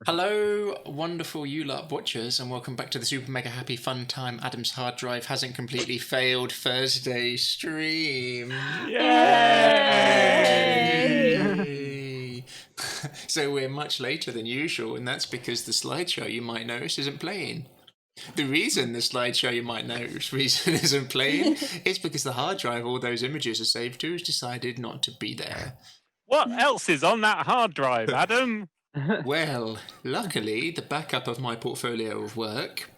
Hello, wonderful ULARP watchers, and welcome back to the Super Mega Happy Fun Time Adam's Hard Drive Hasn't Completely Failed Thursday stream. Yay! So we're much later than usual, and that's because the slideshow, you might notice, isn't playing. The reason the slideshow, you might notice, isn't playing is because the hard drive all those images are saved to has decided not to be there. What else is on that hard drive, Adam? Well, luckily, the backup of my portfolio of work,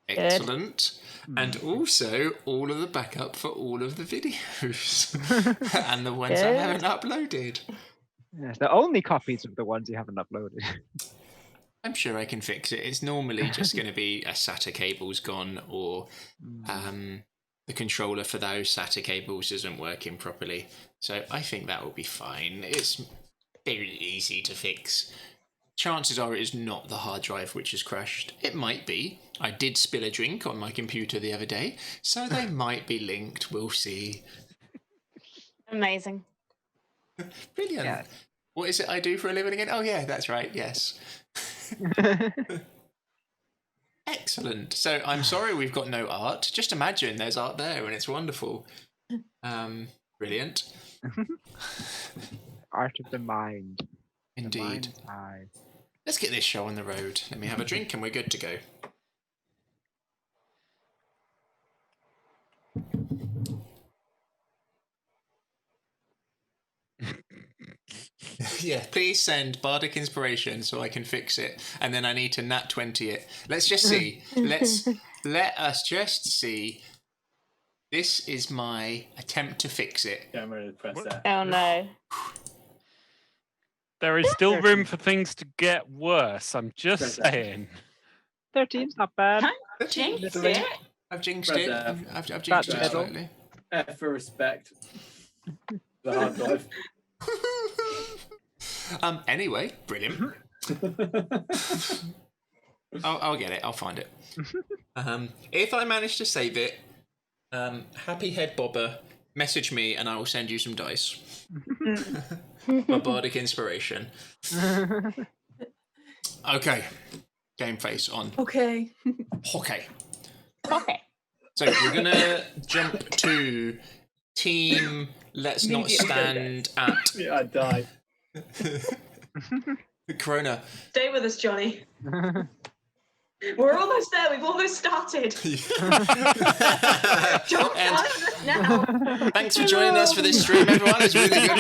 excellent, and also all of the backup for all of the videos, and the ones I haven't uploaded. Yes, the only copies of the ones you haven't uploaded. I'm sure I can fix it. It's normally just going to be a SATA cable's gone, or the controller for those SATA cables isn't working properly. So I think that will be fine. It's very easy to fix. Chances are it is not the hard drive which has crashed. It might be. I did spill a drink on my computer the other day, so they might be linked. We'll see. Amazing. Brilliant. Yeah. What is it I do for a living again? Oh, yeah, that's right. Yes. Excellent. So I'm sorry we've got no art. Just imagine there's art there and it's wonderful. Brilliant. Art of the mind. Indeed. Let's get this show on the road. Let me have a drink and we're good to go. Yeah, please send Bardic Inspiration so I can fix it. And then I need to nat 20 it. Let's just see. Let us just see. This is my attempt to fix it. Yeah, I'm ready to press that. Oh no. There is still room for things to get worse. I'm just saying. 13's not bad. Jinx it. I've jinxed it. I've jinxed it slightly. F for respect. The hard drive. Anyway, brilliant. I'll get it. I'll find it. If I manage to save it, Happy Head Bobber, message me and I will send you some dice. My Bardic Inspiration. Okay. Game face on. Okay. Okay. Okay. So we're gonna jump to team. Let's not stand at. Yeah, I died. Corona. Stay with us, Johnny. We're almost there. We've almost started. Don't find us now. Thanks for joining us for this stream, everyone. It's a really good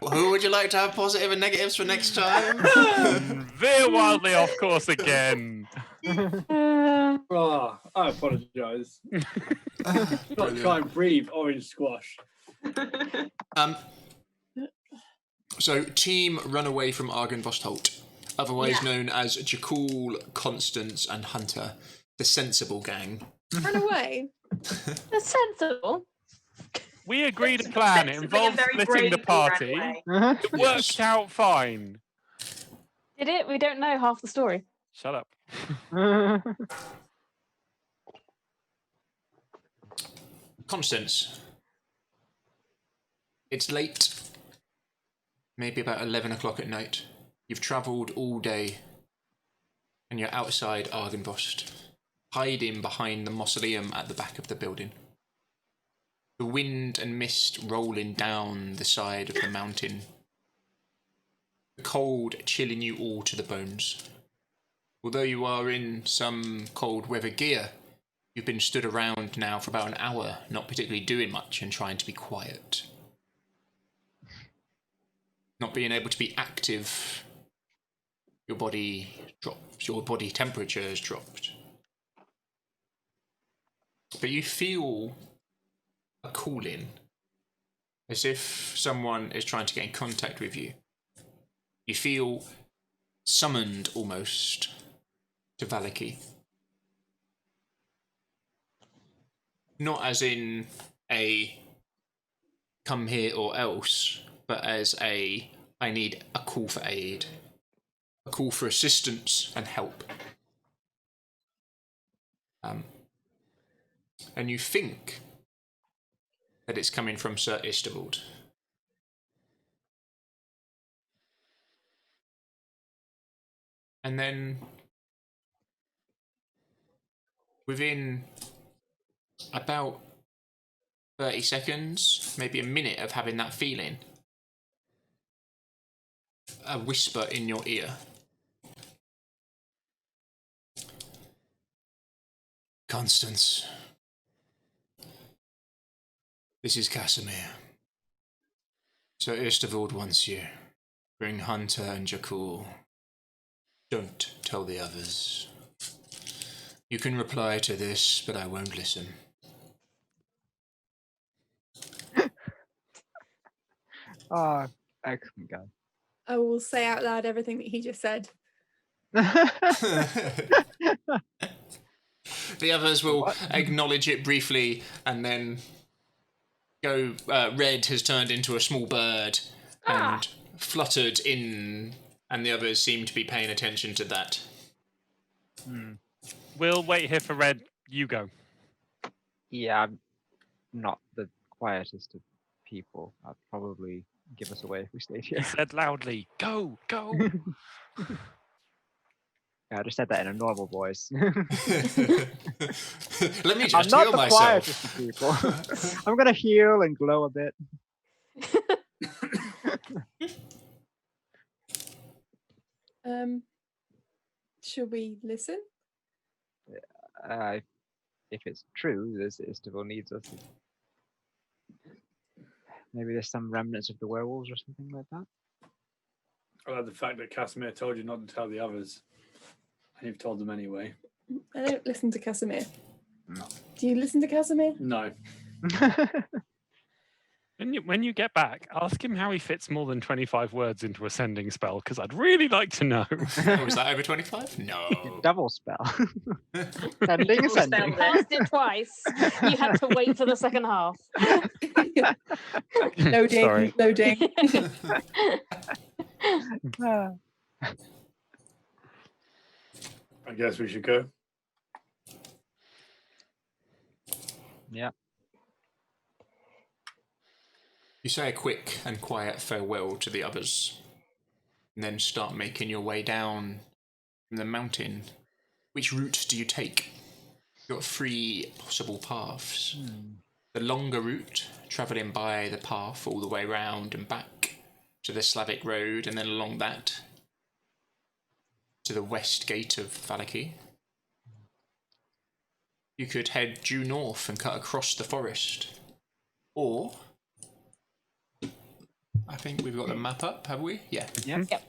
one. Who would you like to have positive and negatives for next time? Veer wildly off course again. Oh, I apologise. Not try and breathe orange squash. So, team run away from Argynvost, otherwise known as Jakul, Constance, and Hunter, the sensible gang. Run away. That's sensible. We agreed a plan. It involved splitting the party. It worked out fine. Did it? We don't know half the story. Shut up. Constance. It's late. Maybe about 11 o'clock at night. You've travelled all day. And you're outside Argynvost, hiding behind the mausoleum at the back of the building. The wind and mist rolling down the side of the mountain. The cold chilling you all to the bones. Although you are in some cold weather gear, you've been stood around now for about an hour, not particularly doing much and trying to be quiet. Not being able to be active. Your body drops, your body temperature has dropped. But you feel a calling, as if someone is trying to get in contact with you. You feel summoned almost to Valaki. Not as in a come here or else, but as a I need a call for aid. A call for assistance and help. And you think that it's coming from Sir Istavold. And then within about 30 seconds, maybe a minute of having that feeling, a whisper in your ear. Constance, this is Casimir. Sir Istavold wants you. Bring Hunter and Jakul. Don't tell the others. You can reply to this, but I won't listen. Oh, excellent guy. I will say out loud everything that he just said. The others will acknowledge it briefly, and then go. Red has turned into a small bird and fluttered in, and the others seem to be paying attention to that. We'll wait here for Red. You go. Yeah, I'm not the quietest of people. I'd probably give us away if we stayed He here. said loudly, "Go, go." Yeah, I just said that in a normal voice. Let me I'm just not heal the myself. quietest of people. I'm gonna heal and glow a bit. Should we listen? If it's true, this Istanbul needs us. Maybe there's some remnants of the werewolves or something like that. I like the fact that Casimir told you not to tell the others, and you've told them anyway. I don't listen to Casimir. No. Do you listen to Casimir? No. When you get back, ask him how he fits more than 25 words into a sending spell, because I'd really like to know. Was that over 25? No. Double spell. Sending, sending. Cast it twice. You had to wait for the second half. Loading, Sorry. loading. I guess we should go. Yeah. You say a quick and quiet farewell to the others, and then start making your way down from the mountain. Which route do you take? You've got 3 possible paths. The longer route, travelling by the path all the way round and back to the Slavic road, and then along that to the west gate of Valaki. You could head due north and cut across the forest. Or, I think we've got the map up, have we? Yeah. Yep.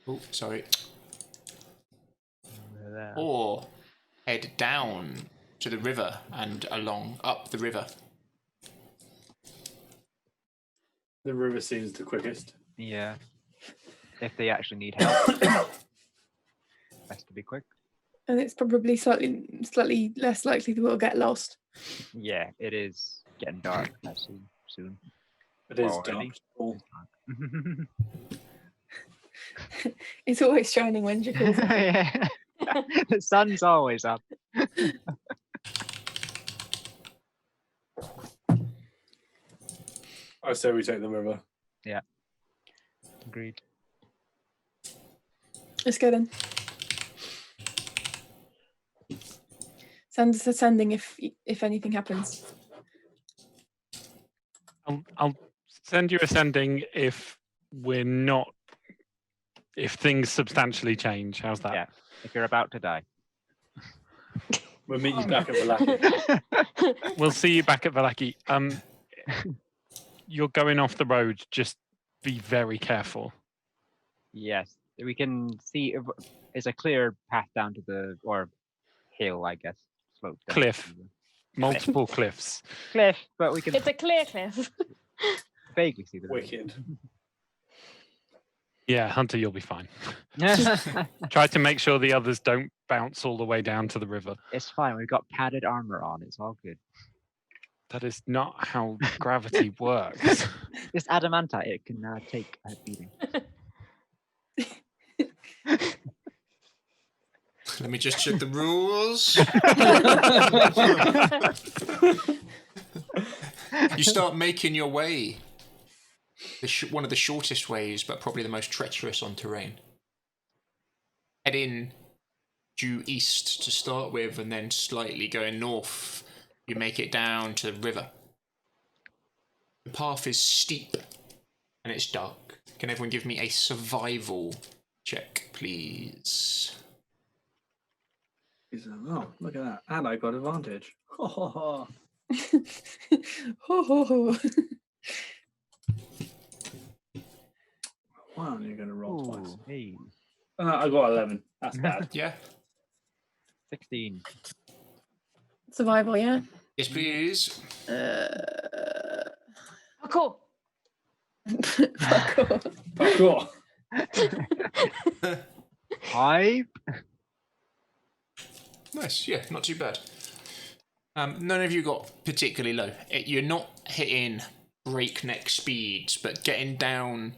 Oh, sorry. There. Or head down to the river and up the river. The river seems the quickest. Yeah. If they actually need help. Best to be quick. And it's probably slightly less likely that we'll get lost. Yeah, it is getting dark soon. It is Well, dark. already. Oh, It's always shining when Jackals. Yeah. The sun's always up. I say we take the river. Yeah. Agreed. Let's go then. Send us a sending if anything happens. I'll send you a sending if things substantially change. How's that? Yeah. If you're about to die. We'll meet you back at the Valaki. We'll see you back at Valaki. You're going off the road. Just be very careful. Yes. We can see if there's a clear path down to the hill, I guess. Slope down Cliff. to the- Multiple cliffs. Cliff, but we can It's a clear cliff. vaguely see the river. Wicked. Yeah, Hunter, you'll be fine. Try to make sure the others don't bounce all the way down to the river. It's fine. We've got padded armor on. It's all good. That is not how gravity works. This adamantite, it can take a beating. Let me just check the rules. You start making your way. One of the shortest ways, but probably the most treacherous on terrain. heading due east to start with, and then slightly going north, you make it down to the river. The path is steep and it's dark. Can everyone give me a survival check, please? Oh, look at that. And I got advantage. Ho, ho, ho. Ho, ho, ho. Wow, you're going to roll twice. Ooh, hey, I got 11. That's bad. Yeah. 16. Survival, yeah. Yes, please. Cool. Fuck off. Fuck off. 5. Nice. Yeah, not too bad. None of you got particularly low. You're not hitting breakneck speeds, but getting down.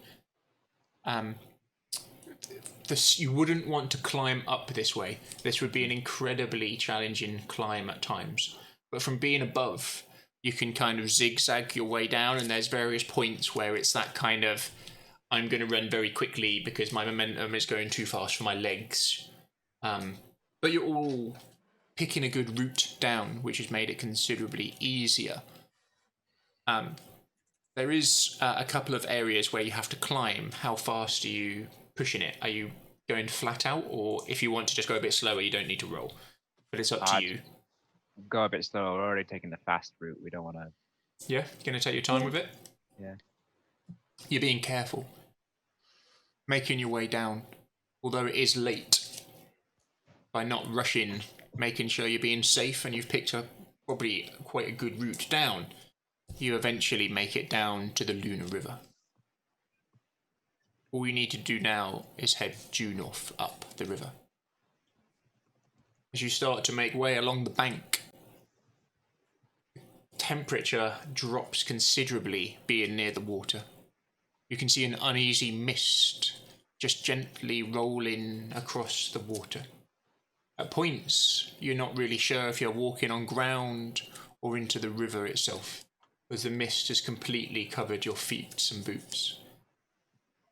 You wouldn't want to climb up this way. This would be an incredibly challenging climb at times. But from being above, you can kind of zigzag your way down, and there's various points where it's that kind of, I'm going to run very quickly because my momentum is going too fast for my legs. But you're all picking a good route down, which has made it considerably easier. There is a couple of areas where you have to climb. How fast are you pushing it? Are you going flat out, or if you want to just go a bit slower, you don't need to roll? But it's up to you. Go a bit slower. We're already taking the fast route. We don't want to. Yeah, gonna take your time with it? Yeah. You're being careful. Making your way down. Although it is late. By not rushing, making sure you're being safe, and you've picked up probably quite a good route down, you eventually make it down to the Lunar River. All you need to do now is head due north up the river. As you start to make way along the bank, temperature drops considerably being near the water. You can see an uneasy mist just gently rolling across the water. At points, you're not really sure if you're walking on ground or into the river itself, as the mist has completely covered your feet and boots.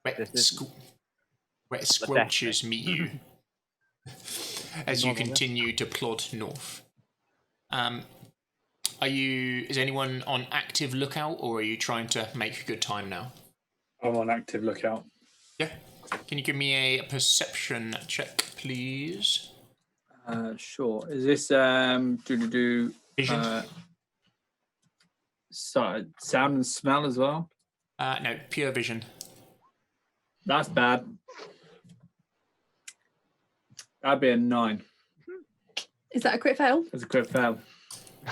Wet squelches meet you as you continue to plod north. Is anyone on active lookout, or are you trying to make good time now? I'm on active lookout. Yeah. Can you give me a perception check, please? Sure. Is this Vision? Sound and smell as well? No, pure vision. That's bad. That'd be a 9. Is that a crit fail? That's a crit fail.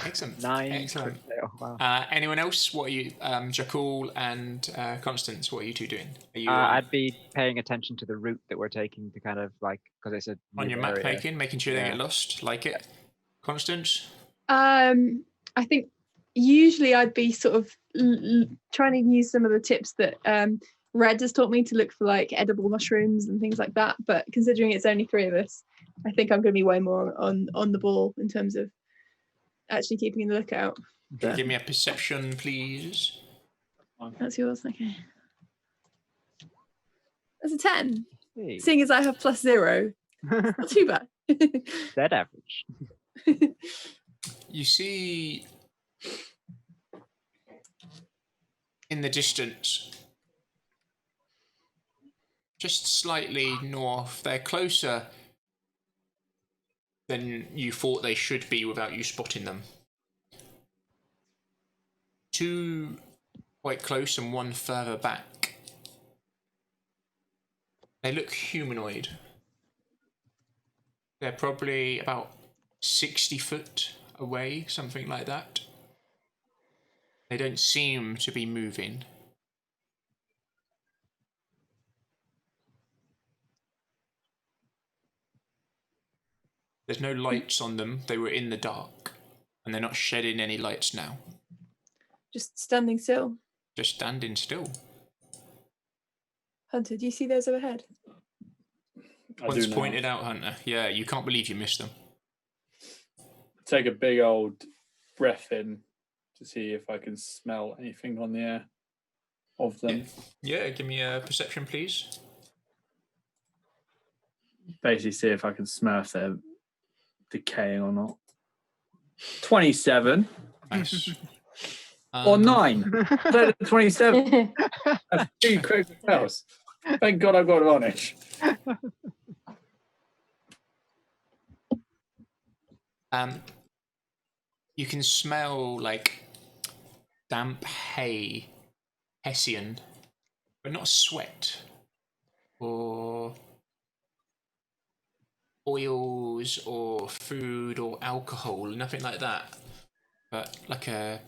Excellent. 9. Excellent. Wow. Anyone else? What are you, Jakul and Constance? What are you two doing? Are you I'd be paying attention to the route that we're taking to kind of like, because it's a on your map area. making sure they get lost? Like it, Constance? I think usually I'd be sort of trying to use some of the tips that Red has taught me to look for like edible mushrooms and things like that. But considering it's only 3 of us, I think I'm going to be way more on the ball in terms of actually keeping the lookout. But Give me a perception, please. that's yours, okay. That's a 10. Hey, Seeing as I have +0, not too bad. dead average. You see in the distance, just slightly north, they're closer than you thought they should be without you spotting them. 2 quite close and 1 further back. They look humanoid. They're probably about 60 foot away, something like that. They don't seem to be moving. There's no lights on them. They were in the dark, and they're not shedding any lights now. Just standing still. Just standing still. Hunter, do you see those overhead? Once pointed out, Hunter. Yeah, you can't believe you missed them. Take a big old breath in to see if I can smell anything on the air of them. Yeah, give me a perception, please. basically see if I can smell if they're decaying or not. 27 Nice. or 9. 27. That's 2 critical fails. Thank God I've got advantage. You can smell like damp hay, Hessian, but not sweat or oils or food or alcohol, nothing like that. But like a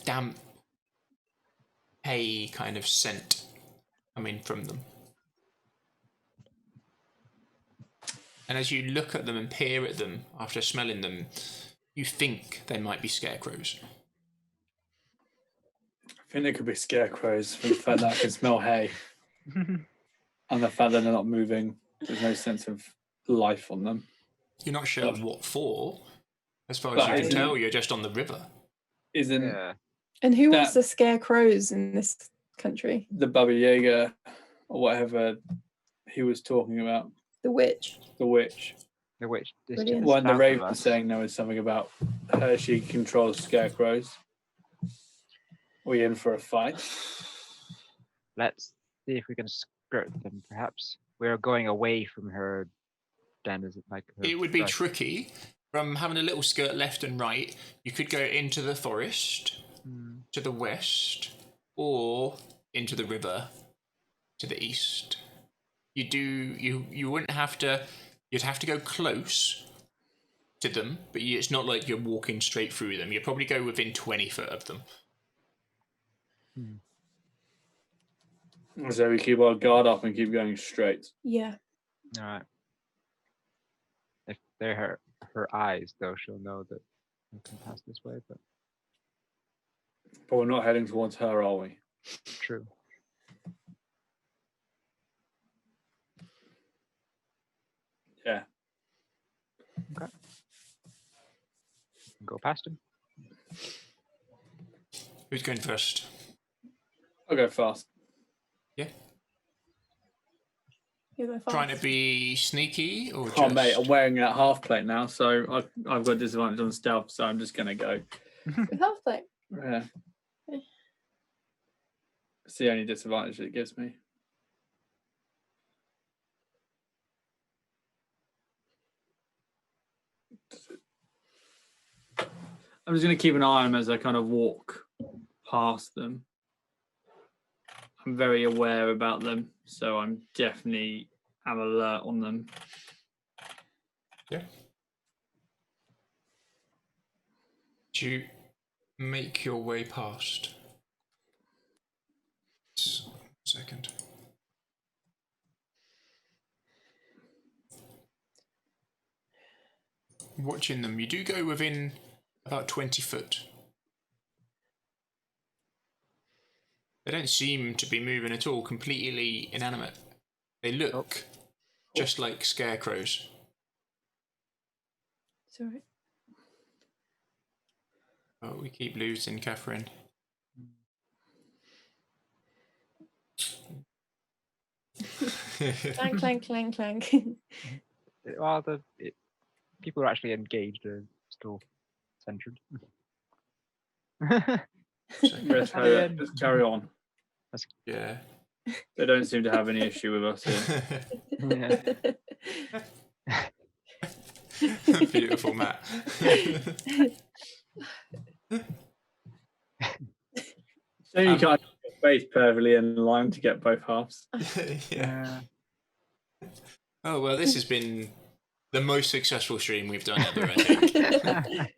damp hay kind of scent coming from them. And as you look at them and peer at them after smelling them, you think they might be scarecrows. I think they could be scarecrows from the fact that I can smell hay and the fact that they're not moving. There's no sense of life on them. You're not sure what for. As far as you can tell, you're just on the river. And who was the scarecrows in this country? The Baba Yaga or whatever he was talking about. The witch. The witch. The witch. When the Raven was saying there was something about her, she controls scarecrows. We in for a fight? Let's see if we can skirt them, perhaps. We're going away from her den, is it like? It would be tricky. From having a little skirt left and right, you could go into the forest to the west, or into the river to the east. You wouldn't have to. You'd have to go close to them, but it's not like you're walking straight through them. You'd probably go within 20 foot of them. So we keep our guard up and keep going straight. Yeah. All right. If they're her eyes, though, she'll know that we can pass this way. But we're not heading towards her, are we? True. Yeah. Okay. Go past him. Who's going first? I'll go fast. Yeah. You go fast. Trying to be sneaky or Oh, mate, I'm wearing that half plate now, so I've got disadvantage on stealth, so I'm just going to go. With half plate? Yeah. It's the only disadvantage it gives me. I'm just going to keep an eye on them as I kind of walk past them. I'm very aware about them, so I'm definitely am alert on them. Yeah. Do you make your way past? Second. Watching them, you do go within about 20 foot. They don't seem to be moving at all, completely inanimate. They look just like scarecrows. Sorry. Oh, we keep losing Catherine. Clank, clank, clank, clank. Well, people are actually engaged are still centered. Let's carry on. Yeah. They don't seem to have any issue with us here. Beautiful, Matt. So you can't face perfectly in line to get both halves. Yeah. Oh, well, this has been the most successful stream we've done ever, I think.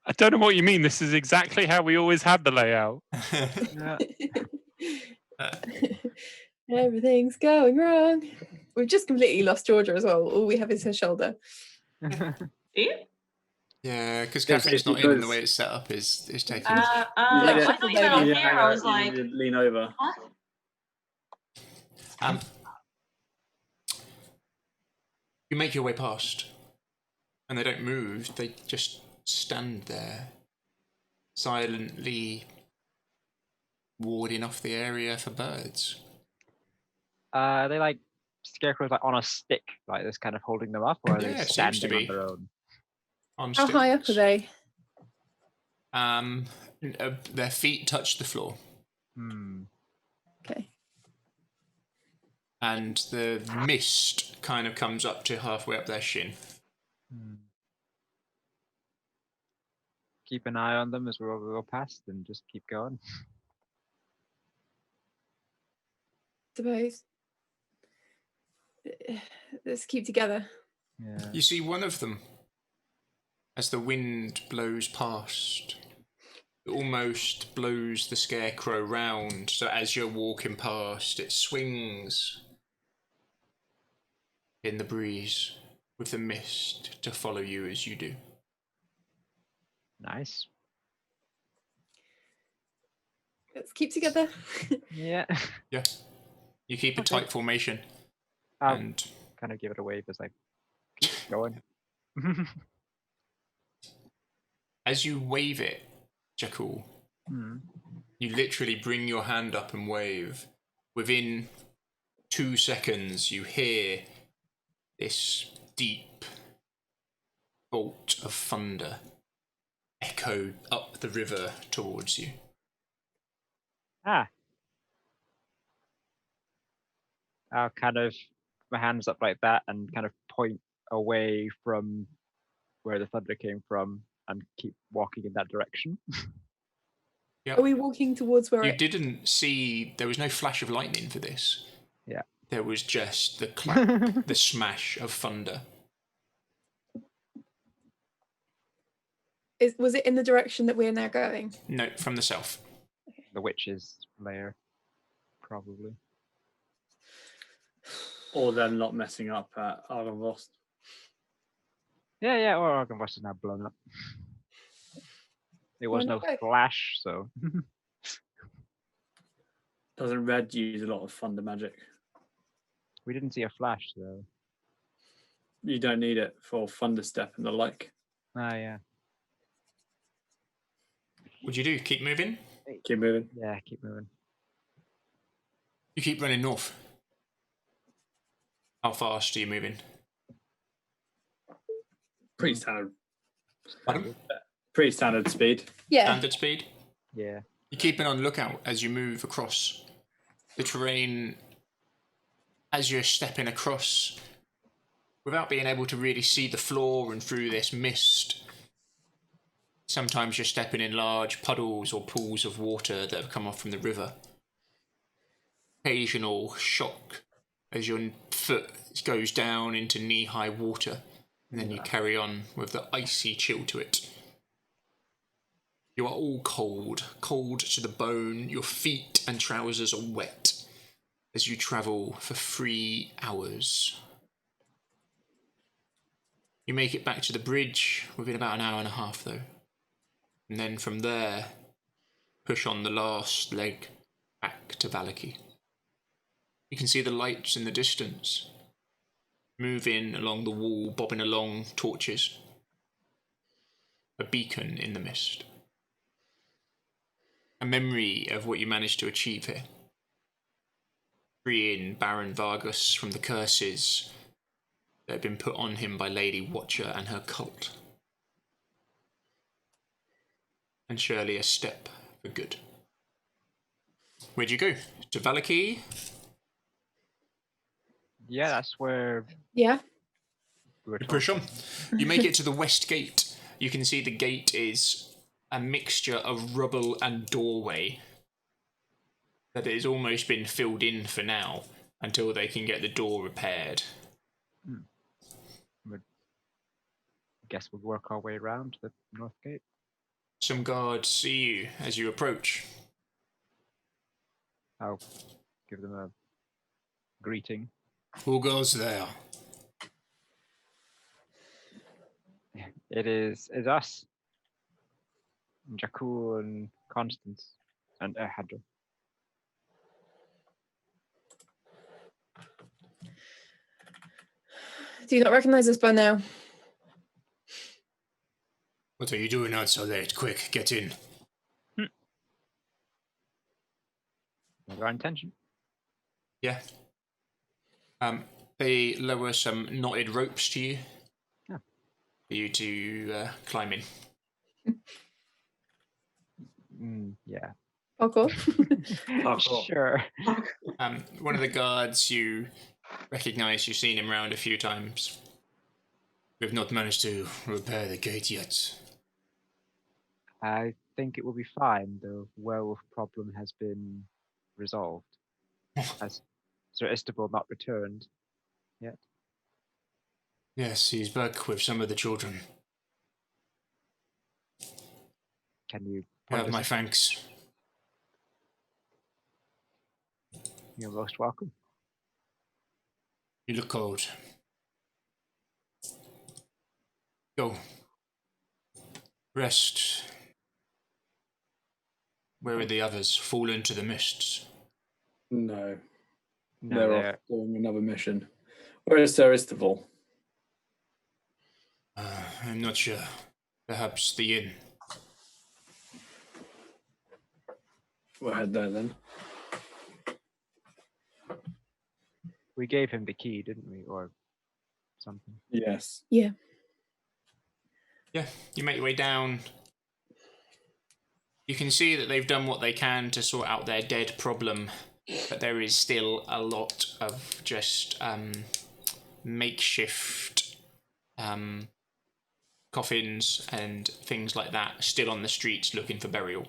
I don't know what you mean. This is exactly how we always had the layout. Everything's going wrong. We've just completely lost Georgia as well. All we have is her shoulder. Yeah, because Catherine's not in the way it's set up is taking. I thought you were on here. I was like, lean over. What? You make your way past, and they don't move. They just stand there, silently warding off the area for birds. Are they like scarecrows like on a stick, like this, kind of holding them up, or are Yeah, they it seems to standing on be. their own? On How high up are sticks. they? Their feet touch the floor, Okay. and the mist kind of comes up to halfway up their shin. Keep an eye on them as we go past, and just keep going. Suppose. Let's keep together. Yeah. You see one of them, as the wind blows past, it almost blows the scarecrow round, so as you're walking past, it swings in the breeze with the mist to follow you as you do. Nice. Let's keep together. Yeah. Yeah. You keep a tight formation. I'll And kind of give it a wave as I keep going. as you wave it, Jakul, you literally bring your hand up and wave. Within 2 seconds, you hear this deep bolt of thunder echo up the river towards you. I'll kind of my hands up like that and kind of point away from where the thunder came from and keep walking in that direction. Yep. Are we walking towards where You it... didn't see, there was no flash of lightning for this. Yeah. There was just the clap, the smash of thunder. Was it in the direction that we're now going? No, from the south. The witch's lair, probably. Or them not messing up at Argonvost. Yeah, or Argonvost is now blown up. There was no flash, so. Doesn't Red use a lot of thunder magic? We didn't see a flash, though. You don't need it for Thunderstep and the like. Ah, yeah. What'd you do? Keep moving? Keep moving. Yeah, keep moving. You keep running north. How fast are you moving? Pretty standard. Pardon? Pretty standard speed. Yeah. Standard speed? Yeah. You're keeping on lookout as you move across the terrain, as you're stepping across, without being able to really see the floor and through this mist. Sometimes you're stepping in large puddles or pools of water that have come off from the river. Occasional shock as your foot goes down into knee-high water, and then you carry on with the icy chill to it. You are all cold, cold to the bone. Your feet and trousers are wet as you travel for 3 hours. You make it back to the bridge within about an hour and a half, though. And then from there, push on the last leg back to Valaki. You can see the lights in the distance, moving along the wall, bobbing along torches. A beacon in the mist. A memory of what you managed to achieve here. Freeing Baron Vargas from the curses that had been put on him by Lady Watcher and her cult. And surely a step for good. Where'd you go? To Valaki? Yeah, that's where Yeah. we were You told. push on. You make it to the west gate. You can see the gate is a mixture of rubble and doorway that has almost been filled in for now until they can get the door repaired. Guess we'll work our way around the north gate. Some guards see you as you approach. I'll give them a greeting. Who goes there? It's us. Jakul and Constance and Hadra. Do you not recognize us by now? What are you doing out so late? Quick, get in. Not our intention. Yeah. they lower some knotted ropes to you Yeah. for you to climb in. Yeah. Parkour. Parkour. Sure. One of the guards you recognise, you've seen him round a few times. We've not managed to repair the gate yet. I think it will be fine. The werewolf problem has been resolved. Has Sir Istable not returned yet? Yes, he's back with some of the children. Can you You point have us my in- thanks. You're most welcome. You look cold. Go. Rest. Where are the others? Fall into the mists. No, No, they're they're off doing another mission. Where is Sir Istival? I'm not sure. Perhaps the inn. We'll head there then. we gave him the key, didn't we, or something? Yes. Yeah, you make your way down. You can see that they've done what they can to sort out their dead problem, but there is still a lot of just makeshift coffins and things like that still on the streets looking for burial.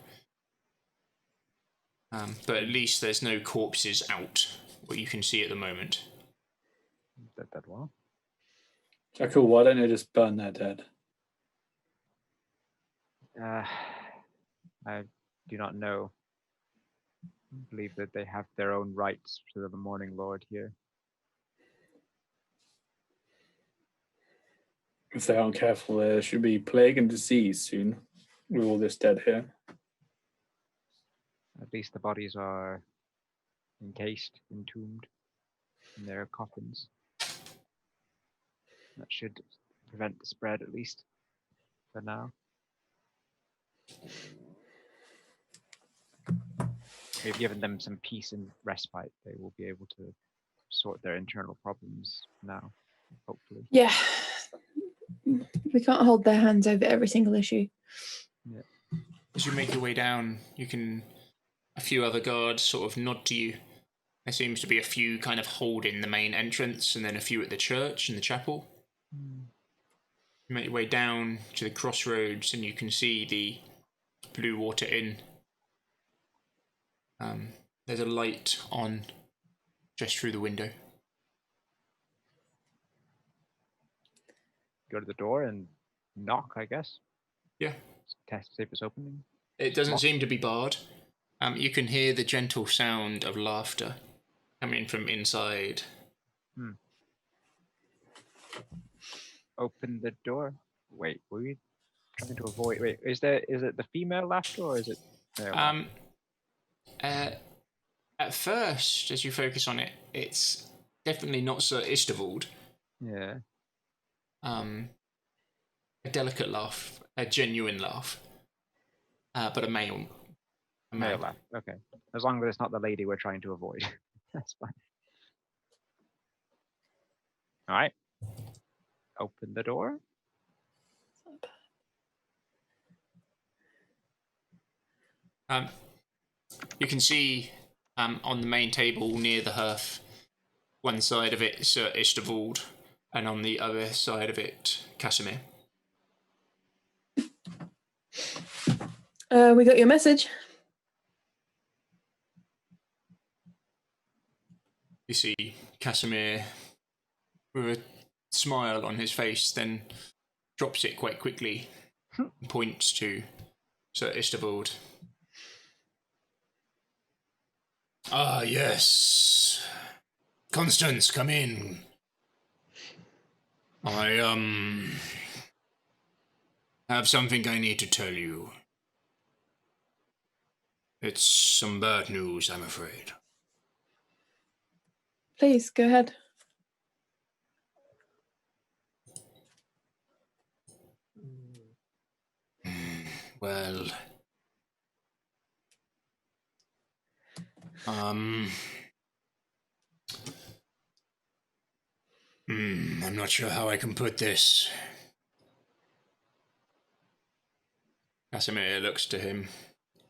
But at least there's no corpses out, what you can see at the moment. That well. Jackal, why don't they just burn their dead? I do not know. I believe that they have their own rights to the Morning Lord here. If they aren't careful, there should be plague and disease soon with all this dead here. At least the bodies are encased, entombed in their coffins. That should prevent the spread, at least for now. We've given them some peace and respite. They will be able to sort their internal problems now, hopefully. Yeah. We can't hold their hands over every single issue. As you make your way down, a few other guards sort of nod to you. There seems to be a few kind of holding the main entrance and then a few at the church and the chapel. You make your way down to the crossroads and you can see the Blue Water Inn. There's a light on just through the window. Go to the door and knock, I guess. Yeah. Test see if it's opening. It doesn't Locked. seem to be barred. You can hear the gentle sound of laughter coming from inside. Open the door. Wait, were we trying to avoid? Wait, is it the female laughter or is it? Male? At first, as you focus on it, it's definitely not Sir Istavold. Yeah. A delicate laugh, a genuine laugh, but a male. Male laugh. Okay. As long as it's not the lady we're trying to avoid. That's fine. All right. Open the door. You can see on the main table near the hearth, one side of it Sir Istavold, and on the other side of it Casimir. We got your message. You see Casimir with a smile on his face, then drops it quite quickly and points to Sir Istavold. Ah, yes. Constance, come in. I, have something I need to tell you. It's some bad news, I'm afraid. Please, go ahead. Well, I'm not sure how I can put this. Casimir looks to him.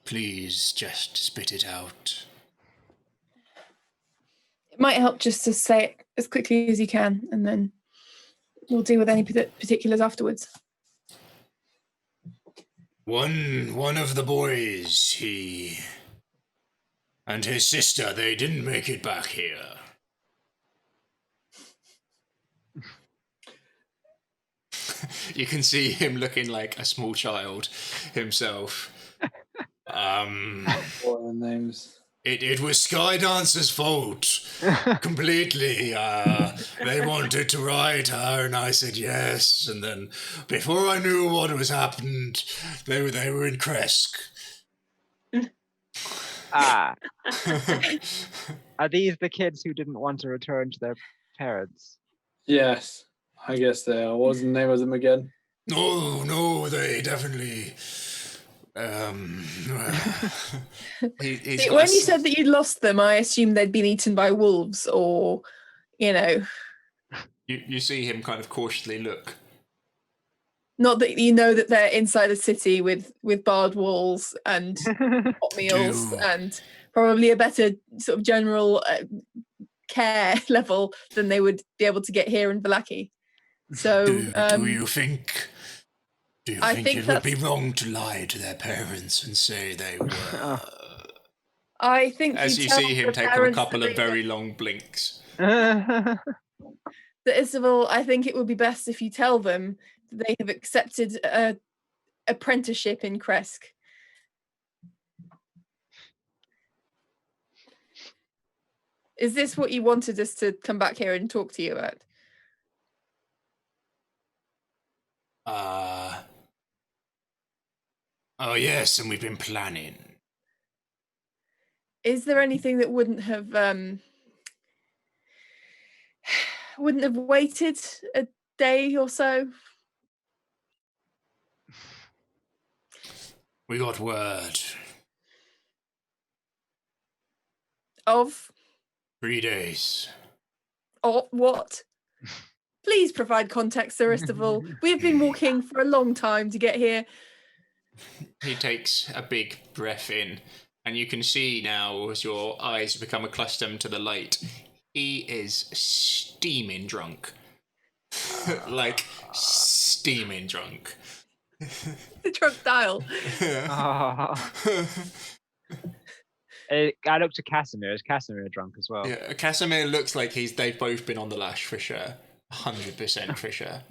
Please just spit it out. It might help just to say it as quickly as you can, and then we'll deal with any particulars afterwards. One of the boys, he and his sister, they didn't make it back here. You can see him looking like a small child himself. What are the names? It was Skydancer's fault. Completely. They wanted to ride her, and I said yes. And then, before I knew what was happened, they were in Kresk. Ah. Are these the kids who didn't want to return to their parents? Yes, I guess they are. What was the name of them again? No, they definitely. See, when you said that you'd lost them, I assumed they'd been eaten by wolves, or, you know. You see him kind of cautiously look. Not that you know that they're inside a city with barred walls and hot meals and probably a better sort of general care level than they would be able to get here in Vallaki. So, do you think? Do you think it would be that's- wrong to lie to their parents and say they were? I think As you tell see him the take a parents couple that of very long blinks. That Isabel, I think it would be best if you tell them that they have accepted a apprenticeship in Kresk. Is this what you wanted us to come back here and talk to you about? Oh yes, and we've been planning. Is there anything that wouldn't have waited a day or so? We got word. Of? 3 days. Or what? Please provide context, Sir Istival. We have been walking for a long time to get here. He takes a big breath in, and you can see now, as your eyes become accustomed to the light, he is steaming drunk. Like, steaming drunk. The drunk dial. I look to Casimir. Is Casimir drunk as well? Yeah, Casimir looks like they've both been on the lash for sure. 100% for sure.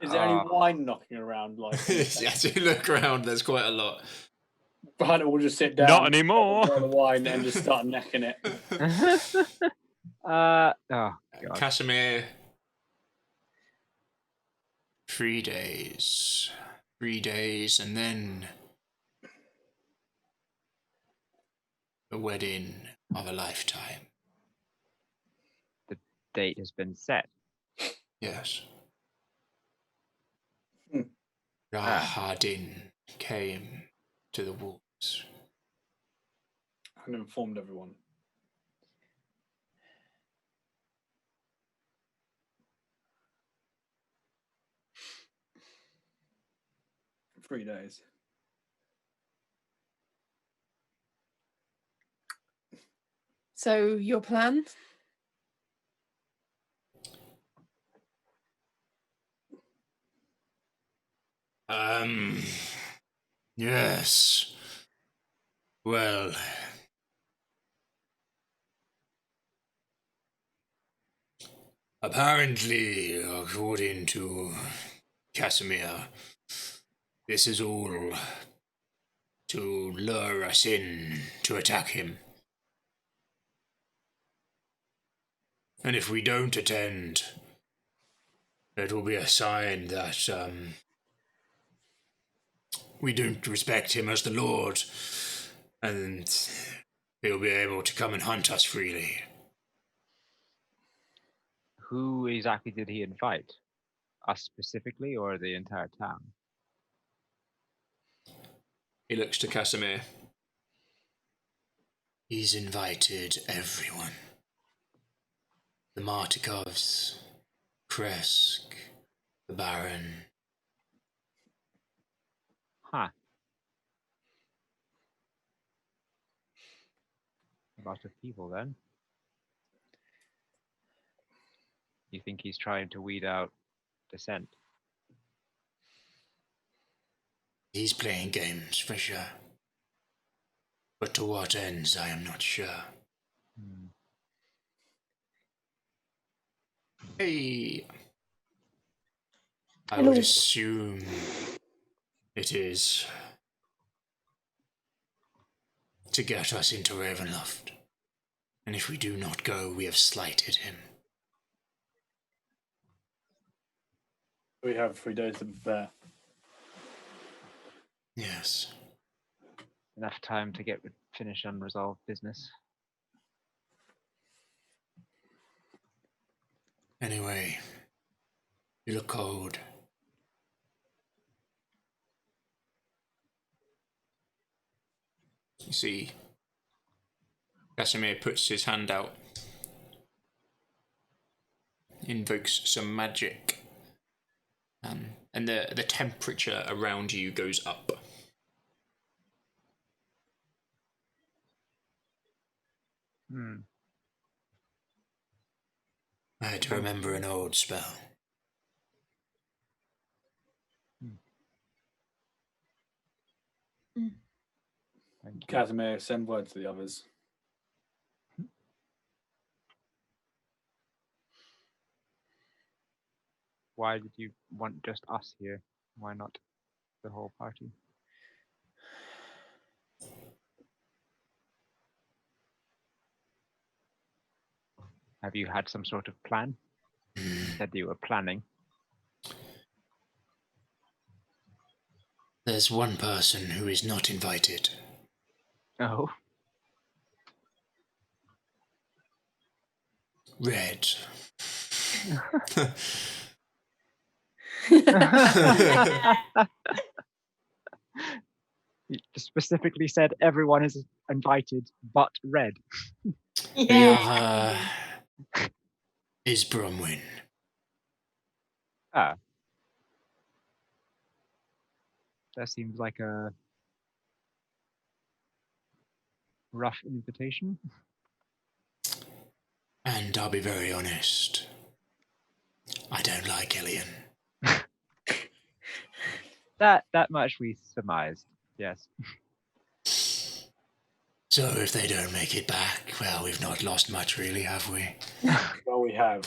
Is there any wine knocking around? Like, As you look around, there's quite a lot. But we'll just sit down. Not anymore. The wine and just start necking it. Oh, God. Casimir. 3 days. 3 days, and then the wedding of a lifetime. The date has been set. Yes. Rahadin came to the wolves. And informed everyone. For 3 days. So, your plan? Yes. Well, apparently, according to Casimir, this is all to lure us in to attack him. And if we don't attend, it will be a sign that we don't respect him as the Lord, and he'll be able to come and hunt us freely. Who exactly did he invite? Us specifically, or the entire town? He looks to Casimir. He's invited everyone. The Martikovs, Kresk, the Baron. Huh. A lot of people then. You think he's trying to weed out dissent? He's playing games, for sure. But to what ends, I am not sure. Hey! I would assume it is to get us into Ravenloft. And if we do not go, we have slighted him. We have 3 days to prepare. Yes. Enough time to finish unresolved business. Anyway, you look cold. You see, Casimir puts his hand out, invokes some magic, and the temperature around you goes up. I had to remember an old spell. Casimir, send word to the others. Why did you want just us here? Why not the whole party? Have you had some sort of plan? You said you were planning. There's one person who is not invited. Oh. Red. You specifically said everyone is invited but Red. The other is Bronwyn. Ah. That seems like a rough invitation. And I'll be very honest, I don't like Elian. That much we surmised, yes. So if they don't make it back, well, we've not lost much really, have we? Well, we have.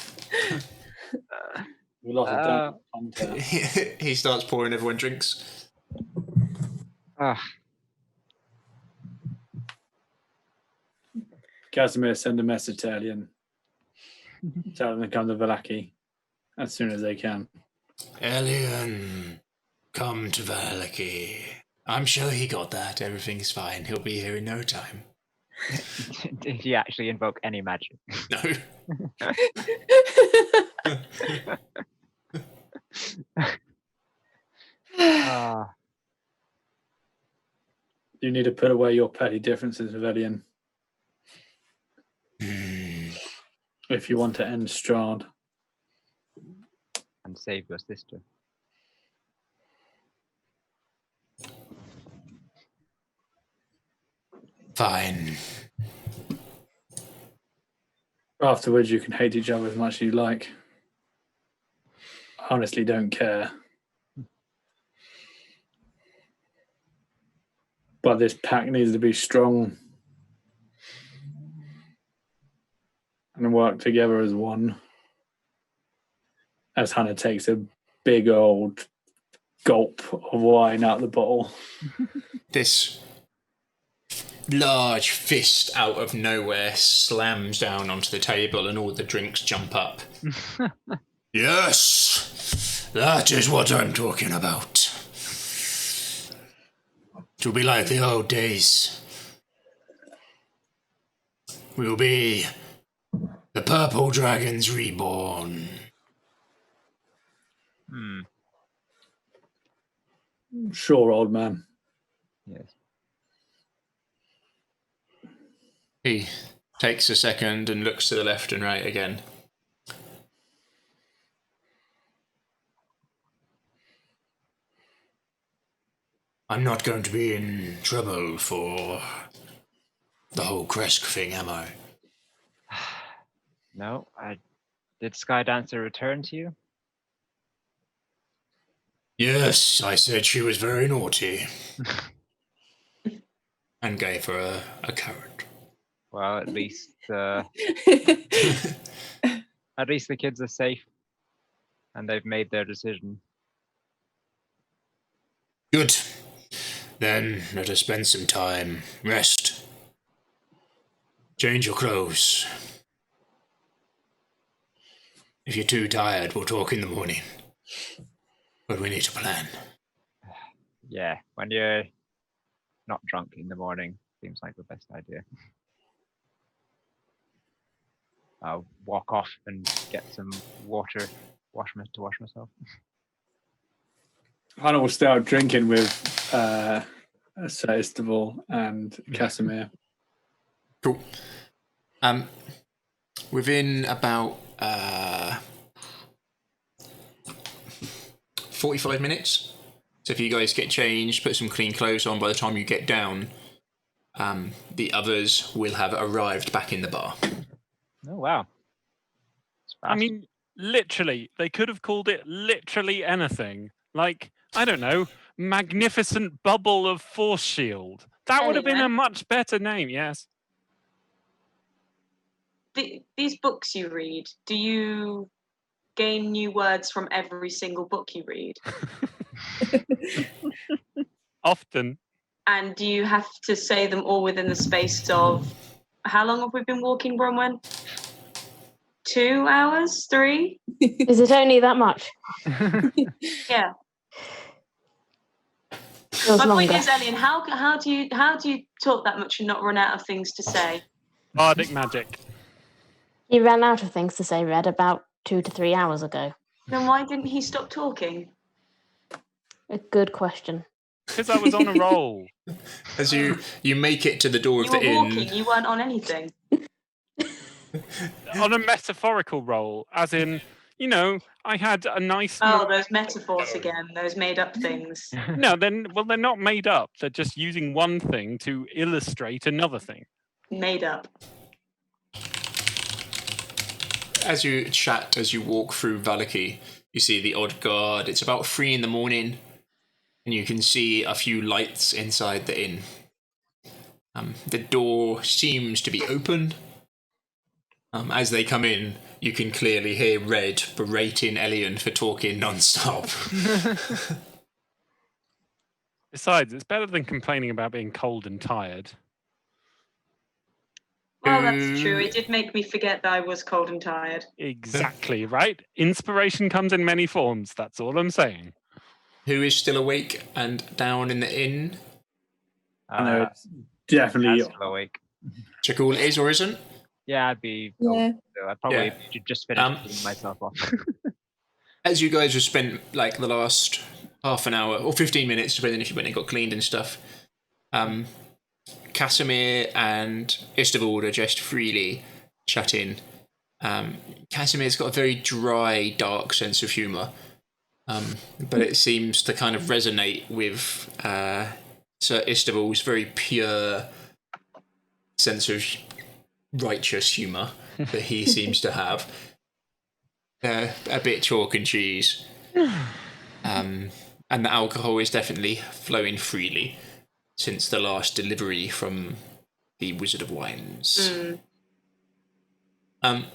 We lost a hunter. He starts pouring everyone drinks. Casimir, send a message to Elian. Tell them to come to Vallaki as soon as they can. Elian, come to Vallaki. I'm sure he got that. Everything's fine. He'll be here in no time. Did he actually invoke any magic? No. You need to put away your petty differences with Elian. If you want to end Strahd. And save your sister. Fine. Afterwards, you can hate each other as much as you like. I honestly don't care. But this pack needs to be strong and work together as one. As Hannah takes a big old gulp of wine out the bottle. This large fist out of nowhere slams down onto the table and all the drinks jump up. Yes, that is what I'm talking about. It'll be like the old days. We'll be the Purple Dragons reborn. Sure, old man. Yes. He takes a second and looks to the left and right again. I'm not going to be in trouble for the whole Kresk thing, am I? No, did Skydancer return to you? Yes, I said she was very naughty. And gave her a carrot. Well, at least the kids are safe, and they've made their decision. Good. Then let us spend some time. Rest. Change your clothes. If you're too tired, we'll talk in the morning. But we need to plan. Yeah, when you're not drunk in the morning, seems like the best idea. I'll walk off and get some water, wash myself. Hannah will start drinking with Sir Istanbul and Casimir. Cool. Within about 45 minutes. So if you guys get changed, put some clean clothes on, by the time you get down, the others will have arrived back in the bar. Oh, wow. I mean, literally, they could have called it literally anything. Like, I don't know, Magnificent Bubble of Force Shield. That would have been a much better name, yes. These books you read, do you gain new words from every single book you read? Often. And do you have to say them all within the space of, how long have we been walking, Bronwyn? 2 hours? 3? Is it only that much? Yeah. Feels My longer. point is, Elian, how do you talk that much and not run out of things to say? Bardic magic. He ran out of things to say, Red, about 2 to 3 hours ago. Then why didn't he stop talking? A good question. Because I was on a roll. As you make it to the door of the You were inn. walking, you weren't on anything. On a metaphorical roll, as in, you know, I had a nice... Oh, those metaphors again, those made-up things. No, they're not made up. They're just using one thing to illustrate another thing. Made up. As you chat, as you walk through Valaki, you see the odd guard. It's about 3 in the morning, and you can see a few lights inside the inn. The door seems to be open. As they come in, you can clearly hear Red berating Elian for talking non-stop. Besides, it's better than complaining about being cold and tired. Well, that's true. It did make me forget that I was cold and tired. Exactly, right? Inspiration comes in many forms. That's all I'm saying. Who is still awake and down in the inn? I know it's definitely still awake. Jakul is or isn't? Yeah, I'd be. Yeah. So I'd probably just finish cleaning myself off. As you guys have spent like the last half an hour or 15 minutes, depending if you went and got cleaned and stuff, Casimir and Istavald are just freely chatting. Casimir's got a very dry, dark sense of humour, but it seems to kind of resonate with Sir Istavald's very pure sense of righteous humour that he seems to have. A bit chalk and cheese. And the alcohol is definitely flowing freely since the last delivery from the Wizard of Wines.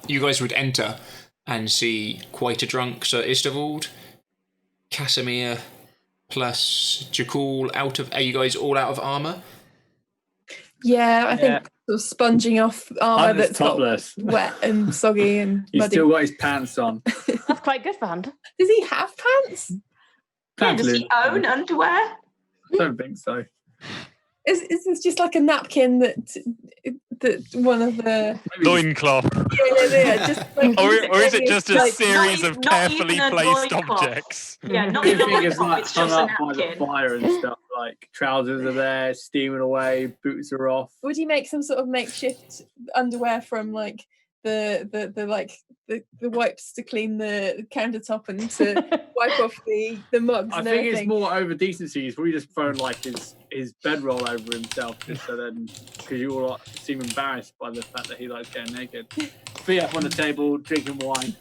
You guys would enter and see quite a drunk Sir Istavald, Casimir, plus Jakul are you guys all out of armour? Yeah, I think sort of sponging off armour Hunter's that's got topless. wet and soggy and He's muddy. still got his pants on. That's quite good for Hunter. Does he have pants? Yeah, does he own underwear? I don't think so. Is this just like a napkin that one of the Loincloth. yeah just like, Or is it just a like, series of not carefully even a placed loincloth. objects? Yeah, not I even think a it's loincloth, like it's hung just a up by the napkin. fire and stuff. Like trousers are there, steaming away, boots are off. would he make some sort of makeshift underwear from like the wipes to clean the countertop and to wipe off the mugs. I and think everything. it's more over decency. He's probably just thrown like his bedroll over himself, just so then because you all seem embarrassed by the fact that he likes getting naked. Feet up on the table, drinking wine.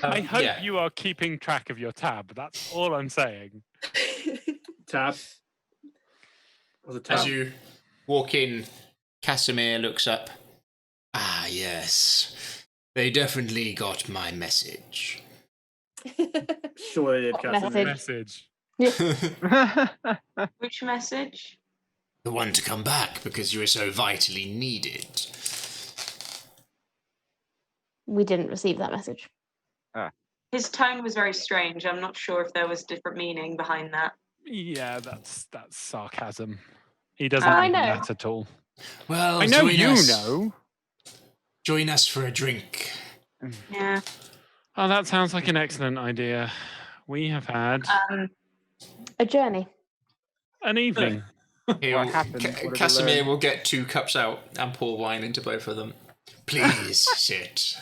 I hope you are keeping track of your tab. That's all I'm saying. Tab. What's a tab? As you walk in, Casimir looks up. Ah, yes. They definitely got my message. Sure they did, What Casimir. Message. Which message? The one to come back because you were so vitally needed. We didn't receive that message. His tone was very strange. I'm not sure if there was different meaning behind that. Yeah, that's sarcasm. He doesn't I mean know. that at all. Well, I know join you us. know. Join us for a drink. Yeah. Oh, that sounds like an excellent idea. We have had A journey. an evening. What happened? What did we Casimir learn? will get 2 cups out and pour wine into both of them. Please sit.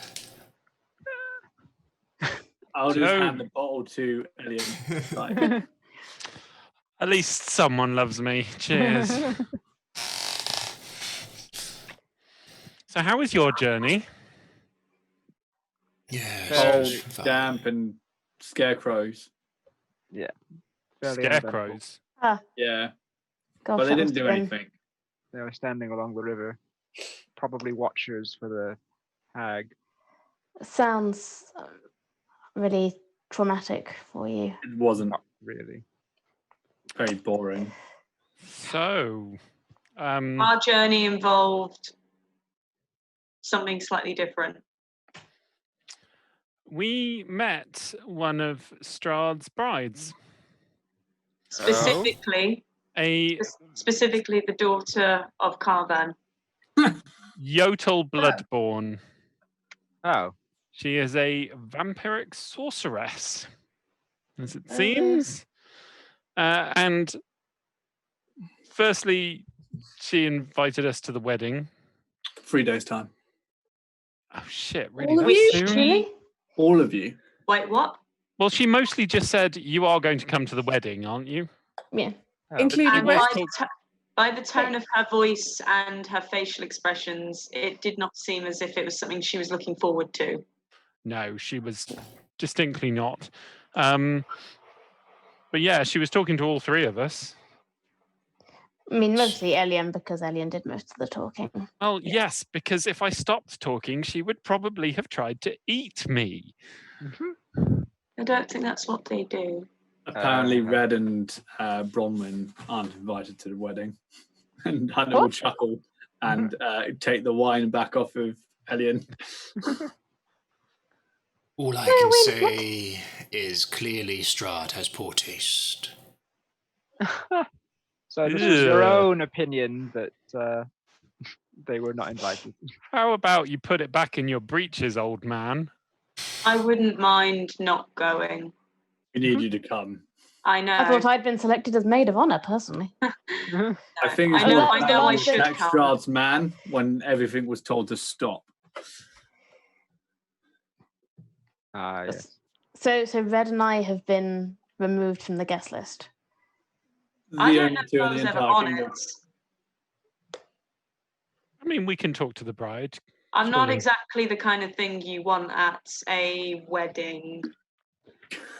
I'll just No. hand the bottle to Elian. Like, At least someone loves me. Cheers. So, how was your journey? Yes. cold, fine. damp, and scarecrows. Fairly uneventful. Scarecrows. Yeah, Gosh, but they that didn't must do have been- anything. They were standing along the river, probably watchers for the hag. Sounds really traumatic for you. It wasn't. Not really. Very boring. So, Our journey involved something slightly different. we met one of Strahd's brides, Specifically, a the daughter of Carvan. Jotun bloodborn. Oh, She is a vampiric sorceress, as it seems. And firstly, she invited us to the wedding. 3 days time. Oh shit! Really? All of that you? soon? Really? All of you. Wait, what? Well, she mostly just said, "You are going to come to the wedding, aren't you?" Yeah. Including And Wait. by the tone of her voice and her facial expressions, it did not seem as if it was something she was looking forward to. No, she was distinctly not. But yeah, she was talking to all 3 of us. I mean, mostly Elian, because Elian did most of the talking. Well, yes, because if I stopped talking, she would probably have tried to eat me. I don't think that's what they do. Apparently, Red and Bronwyn aren't invited to the wedding. And Hannah will What? chuckle and take the wine back off of Elian. All I Wait, can what? say is clearly Strahd has poor taste. so this was your Ugh. own opinion that they were not invited. How about you put it back in your breeches, old man? I wouldn't mind not going. We need you to come. I know. I thought I'd been selected as maid of honor, personally. I think it's I know- more I about know I you should attacked come. Strahd's man when everything was told to stop. Ah, yes. So Red and I have been removed from the guest list. I The don't only know if 2 I in was the ever entire on kingdom. it. I mean, we can talk to the bride. I'm not Surely. exactly the kind of thing you want at a wedding.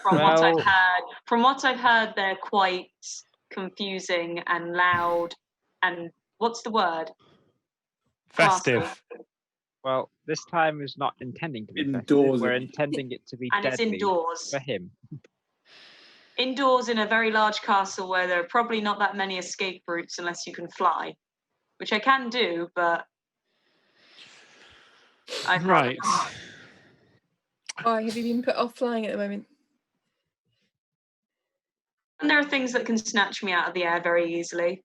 From what I've heard, they're quite confusing and loud. And what's the word? Festive. Classy. Well, this time is not intending to be festive. Indoors. We're intending it to be And it's deadly indoors. for him. Indoors in a very large castle where there are probably not that many escape routes unless you can fly, which I can do, but I'd rather Right. not. Why have you been put off flying at the moment? And there are things that can snatch me out of the air very easily.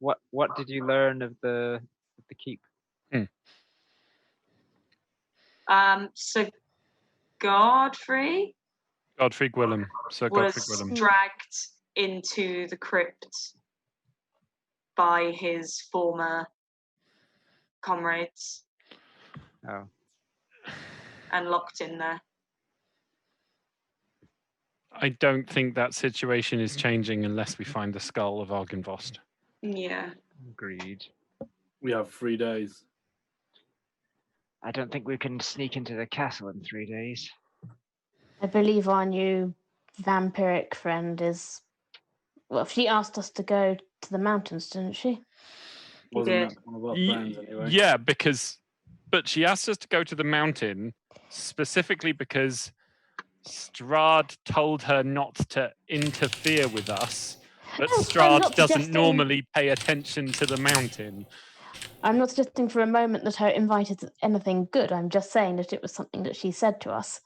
What did you learn of the keep? So Godfrey Godfrey Gwillem. Sir Godfrey was Gwillem. dragged into the crypt by his former comrades Oh. and locked in there. I don't think that situation is changing unless we find the skull of Argynvost. Yeah. Agreed. We have 3 days. I don't think we can sneak into the castle in 3 days. I believe our new vampiric friend is. Well, she asked us to go to the mountains, didn't she? Wasn't did. that one of our plans anyway? Yeah, but she asked us to go to the mountain specifically because Strahd told her not to interfere with us, but No, I'm Strahd not doesn't suggesting- normally pay attention to the mountain. I'm not suggesting for a moment that her invite is anything good. I'm just saying that it was something that she said to us.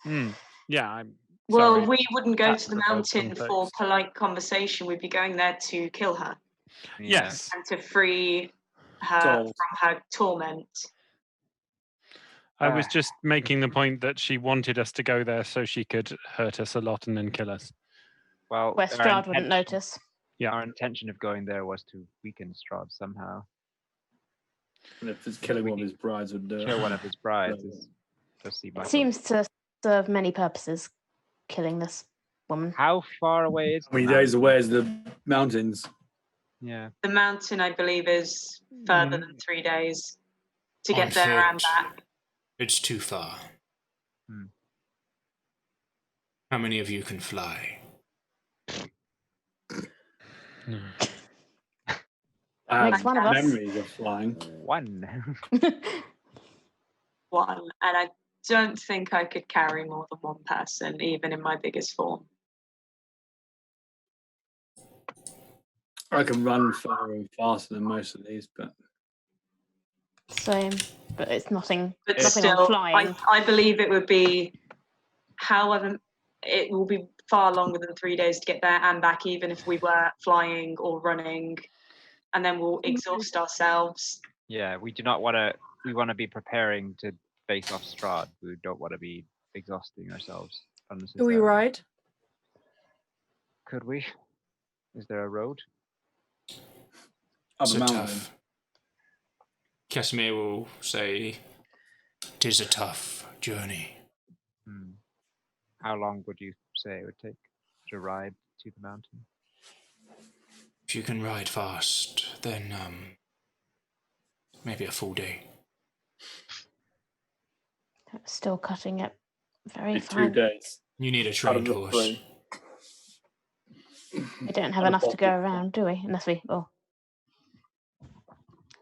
Yeah, I'm Well, sorry. we wouldn't go That's to the the bad mountain for context. polite conversation. We'd be going there to kill her Yes. and to free her Souls. from her torment. I was just making the point that she wanted us to go there so she could hurt us a lot and then kill us. Well, Where our Strahd wouldn't intention- notice. Yeah. Our intention of going there was to weaken Strahd somehow. And if it's killing one of his brides would do Kill it. one of his brides does seem like It seems to serve many purposes, killing this woman. How far away is How many the days mountain? away is the mountains? Yeah. The mountain, I believe, is further than 3 days to On get there and foot, back. It's too far. Hmm. How many of you can fly? I Makes have one of us. memories of flying. One. One, and I don't think I could carry more than one person, even in my biggest form. I can run far and faster than most of these, but Same, but it's nothing. But nothing on still, flying. I believe it would be, however, it will be far longer than 3 days to get there and back, even if we were flying or running, and then we'll exhaust ourselves. Yeah, we do not want to. We want to be preparing to face off Strahd. We don't want to be exhausting ourselves. Do we unnecessarily. ride? Could we? Is there a road? up It's a a mountain. tough. Casimir will say, "'Tis a tough journey." How long would you say it would take to ride to the mountain? If you can ride fast, then maybe a full day. Still cutting it very It's 2 fine. days. You need a Out of trained the horse. 3. We don't have And a enough to go pocket. around, do we? Unless we go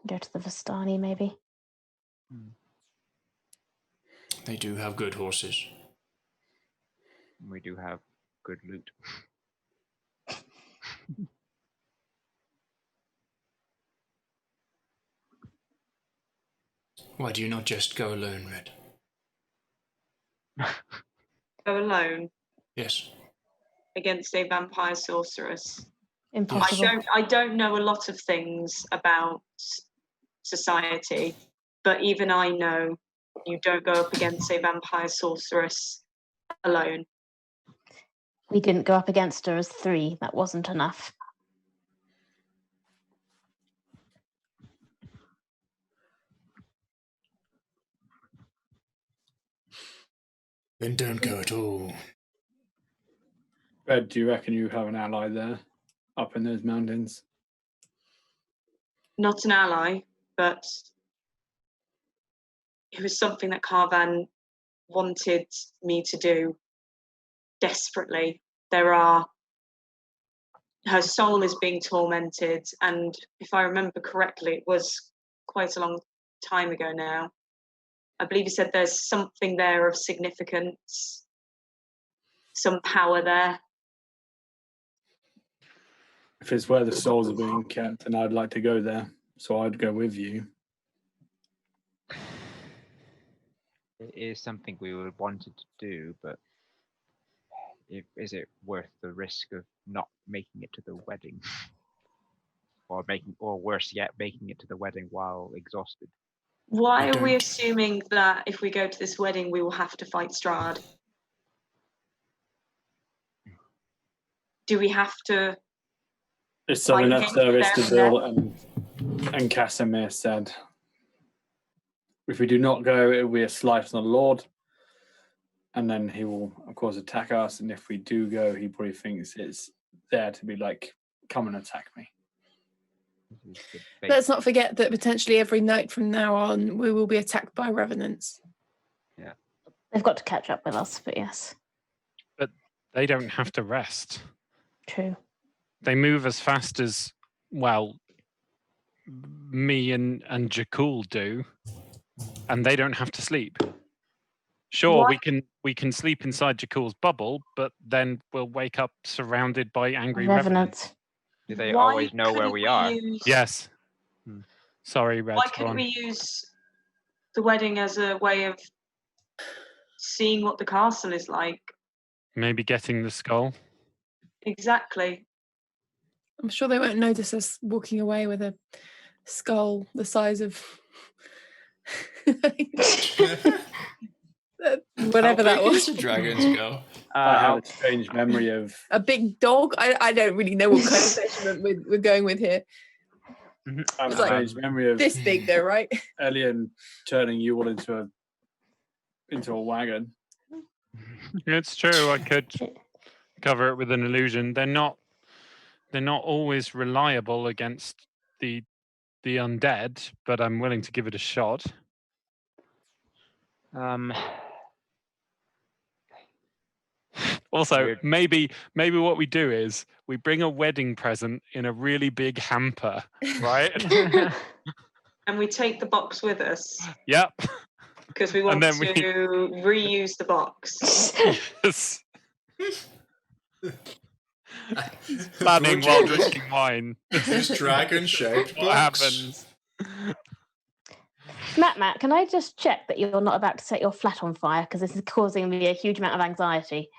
to the Vistani, maybe. They do have good horses. We do have good loot. Why do you not just go alone, Red? Go alone Yes. against a vampire sorceress. Impossible. I don't know a lot of things about society, but even I know you don't go up against a vampire sorceress alone. We didn't go up against her as 3. That wasn't enough. Then don't go at all. Red, do you reckon you have an ally there, up in those mountains? Not an ally, but it was something that Carvan wanted me to do desperately. Her soul is being tormented, and if I remember correctly, it was quite a long time ago now. I believe you said there's something there of significance, some power there. If it's where the souls are being kept, then I'd like to go there. So I'd go with you. It is something we would wanted to do, but is it worth the risk of not making it to the wedding? Or worse yet, making it to the wedding while exhausted? Why I are we don't- assuming that if we go to this wedding, we will have to fight Strahd? Do we have to? It's still Fight enough him service there to and build and And Casimir said, if we do not go, it will be a slight on the Lord. And then he will, of course, attack us. And if we do go, he probably thinks it's there to be like, come and attack me. Let's not forget that potentially every night from now on, we will be attacked by revenants. Yeah. They've got to catch up with us, but yes. But they don't have to rest. True. They move as fast as, well, me and Jakul do, and they don't have to sleep. Sure, What? we can sleep inside Jakul's bubble, but then we'll wake up surrounded by angry revenants. Revenants. Do they Why always know where couldn't we are? Yes. Hmm. Sorry, Red. Why go couldn't on. we use the wedding as a way of seeing what the castle is like? Maybe getting the skull. Exactly. I'm sure they won't notice us walking away with a skull the size of whatever that How big was. is the dragon's skull? I have a strange memory of A big dog. I don't really know what kind of measurement we're going with here. I have It's a like strange memory of this big, though, right? Elian turning you all into a wagon. It's true. I could cover it with an illusion. They're not always reliable against the undead, but I'm willing to give it a shot. Also, Weird. maybe what we do is we bring a wedding present in a really big hamper, right? And we take the box with us Yep. because we want then to we- reuse the box. Yes. Planning while drinking wine. This dragon-shaped What box. happens? Matt, can I just check that you're not about to set your flat on fire? Because this is causing me a huge amount of anxiety.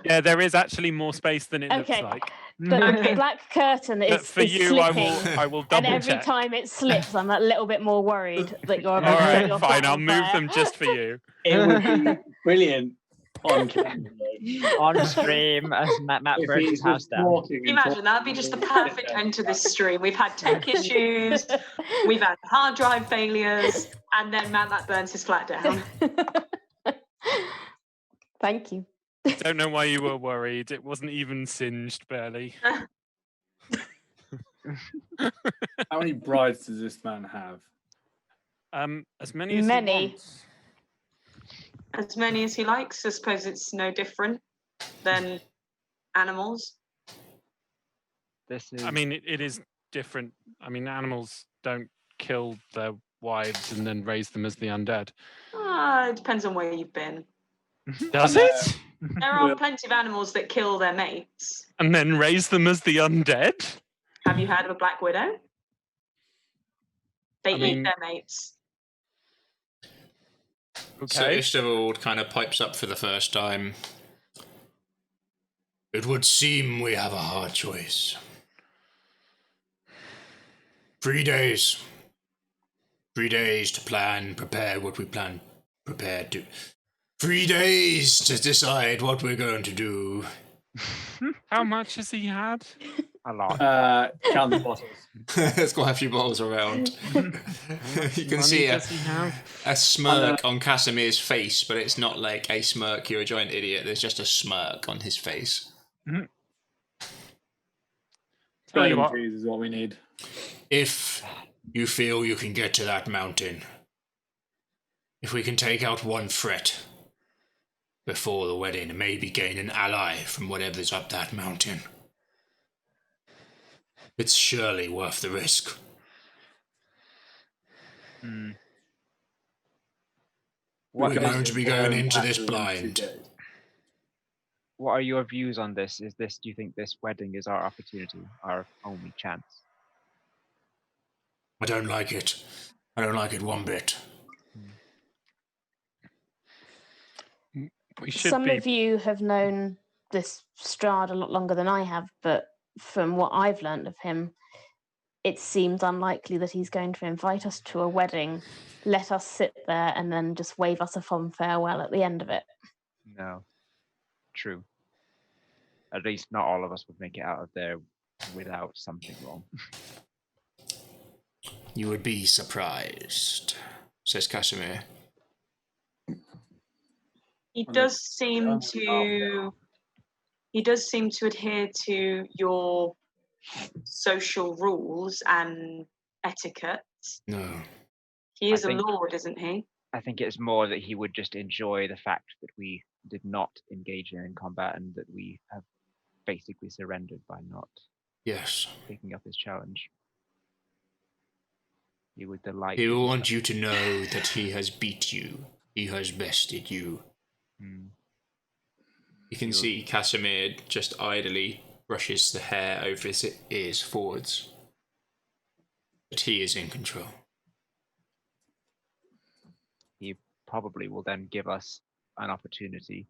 Yeah, there is actually more space than it Okay. looks like. The black curtain But is for you, I slipping. will And double every check. time it slips, I'm a little bit more worried that you're All about to set right, your fine. flat I'll on move fire. them just for you. It would be brilliant on camera. On stream as Matt If burns he's his house just down. walking and Imagine talking that'd be just the all perfect day. end to this stream. We've had tech issues, we've had hard drive failures, and then Matt burns his flat down. Thank you. Don't know why you were worried. It wasn't even singed, barely. How many brides does this man have? As many as Many. he wants. As many as he likes. I suppose it's no different than animals. This is. I mean, it is different. I mean, animals don't kill their wives and then raise them as the undead. It depends on where you've been. Does it? There are plenty of animals that kill their mates. And then raise them as the undead? Have you heard of a black widow? They eat their mates. So Okay. Ishtarvald kind of pipes up for the first time. It would seem we have a hard choice. 3 days. 3 days to plan, prepare what we plan, prepare to. 3 days to decide what we're going to do. How much has he had? A lot. Count the bottles. There's quite a few bottles around. You can Money see does he have? a smirk on Casimir's face, but it's not like a smirk, you're a giant idiot. There's just a smirk on his face. Tell you what. Trees is what we need. If you feel you can get to that mountain, if we can take out one threat before the wedding and maybe gain an ally from whatever's up that mountain, it's surely worth the risk. We're going to be going into this blind. What are your views on this? Do you think this wedding is our opportunity, our only chance? I don't like it. I don't like it one bit. We should Some be. of you have known this Strahd a lot longer than I have, but from what I've learned of him, it seems unlikely that he's going to invite us to a wedding, let us sit there, and then just wave us a fond farewell at the end of it. No. True. At least not all of us would make it out of there without something wrong. You would be surprised, says Casimir. He does seem to adhere to your social rules and etiquette. No. He is I a think- lord, isn't he? I think it's more that he would just enjoy the fact that we did not engage in combat and that we have basically surrendered by not Yes. taking up his challenge. He would delight. He will in want that. you to know that he has beat you. He has bested you. Hmm. You can see Casimir just idly brushes the hair over his ears forwards. But he is in control. He probably will then give us an opportunity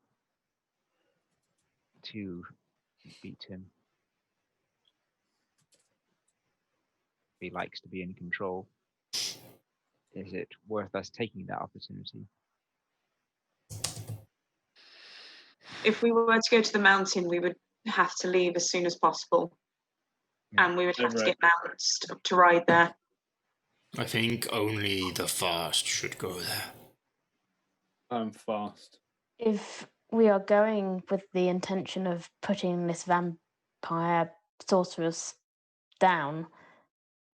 to beat him. He likes to be in control. Is it worth us taking that opportunity? If we were to go to the mountain, we would have to leave as soon as possible. Yeah. And we would have to Right. get mounts to ride there. I think only the fast should go there. I'm fast. If we are going with the intention of putting this vampire sorceress down,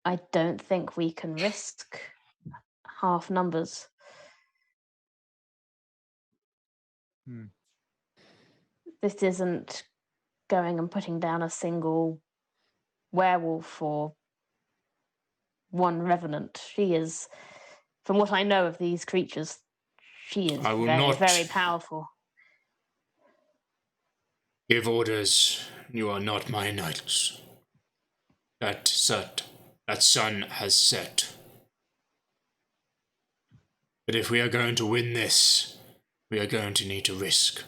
I don't think we can risk half numbers. Hmm. This isn't going and putting down a single werewolf or one revenant. She is, from what I know of these creatures, she is I will very, not- very powerful. Give orders. You are not my knights. That sun has set. But if we are going to win this, we are going to need to risk.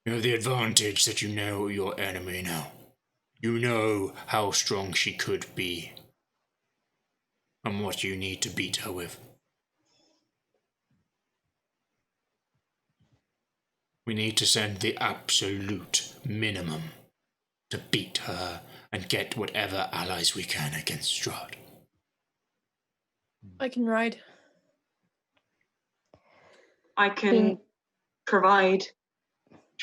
You have the advantage that you know your enemy now. You know how strong she could be. And what you need to beat her with. We need to send the absolute minimum to beat her and get whatever allies we can against Strahd. I can ride. I can Being- provide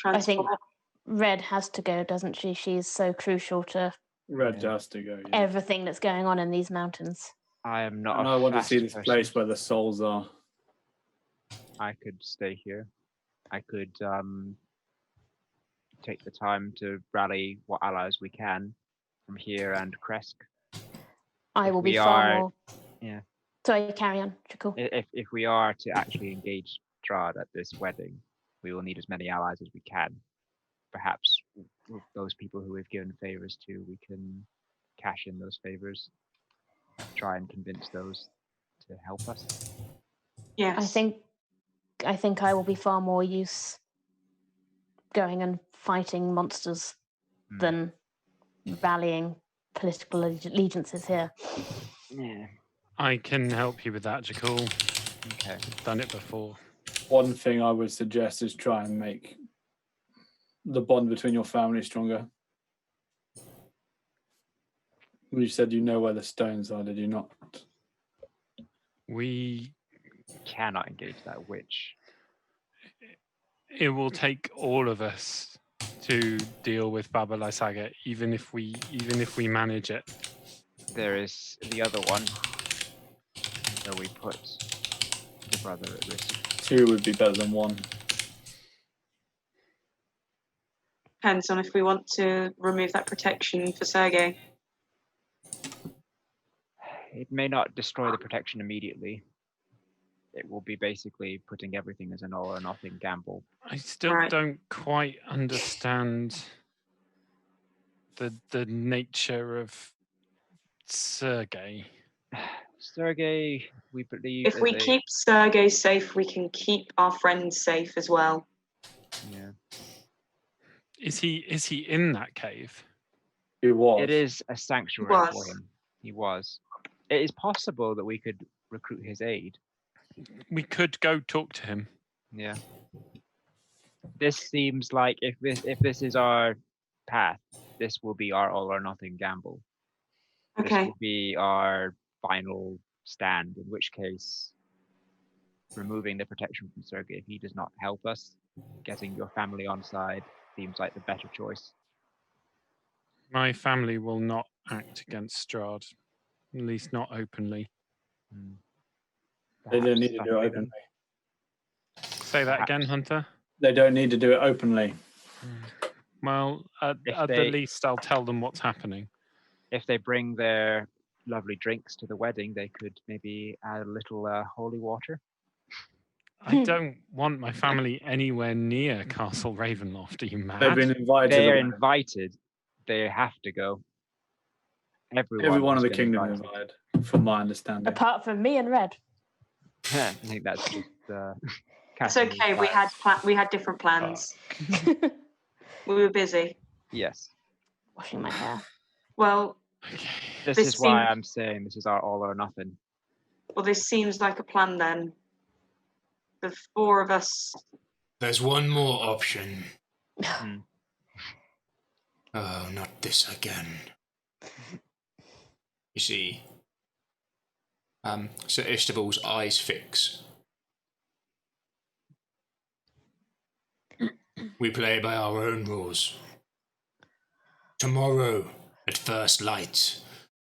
I think transport. Red has to go, doesn't she? She's so crucial to Red Yeah. has to go. Yeah. everything that's going on in these mountains. I am not. And a I want to fast see this person. place where the souls are. I could stay here. I could take the time to rally what allies we can from here and Kresk. I If will be we far are- more. yeah. Sorry, carry on. Cool. If we are to actually engage Strahd at this wedding, we will need as many allies as we can. Perhaps with those people who we've given favors to, we can cash in those favors, try and convince those to help us. Yes. I think I will be far more use going and fighting monsters Hmm. than rallying political allegiances here. Yeah. I can help you with that, Jakul. Okay. Done it before. One thing I would suggest is try and make the bond between your family stronger. You said you know where the stones are, did you not? We Cannot engage that witch. it will take all of us to deal with Baba Lysaga, even if we manage it. There is the other one. So we put the brother at risk. 2 would be better than 1. Depends on if we want to remove that protection for Sergei. It may not destroy the protection immediately. It will be basically putting everything as an all or nothing gamble. I still Right. don't quite understand the nature of Sergei. Sergei, we believe. If we keep Sergei safe, we can keep our friends safe as well. Yeah. Is he in that cave? It was. It is a sanctuary for was. him. He was. It is possible that we could recruit his aid. We could go talk to him. Yeah. This seems like if this is our path, this will be our all or nothing gamble. This Okay. will be our final stand, in which case removing the protection from Sergei, if he does not help us, getting your family on side seems like the better choice. My family will not act against Strahd, at least not openly. They don't need to Perhaps do it Raven- openly. Say that again, Perhaps. Hunter. They don't need to do it openly. Well, at If the they- least, I'll tell them what's happening. If they bring their lovely drinks to the wedding, they could maybe add a little holy water. I don't want my family anywhere near Castle Ravenloft. Are you mad? They've been invited. to the They're wedding. invited. They have to go. Every one of has the been kingdom invited. invited, from my understanding. Apart from me and Red. I think that's just It's Cassidy's okay. We had different plans. We were busy. Yes. Washing my hair. Well, Okay. This This is why seems- I'm saying this is our all or nothing. this seems like a plan then. The four of us. There's one more option. Hmm. Oh, not this again. You see, Sir Istabal's eyes fix. We play by our own rules. Tomorrow, at first light,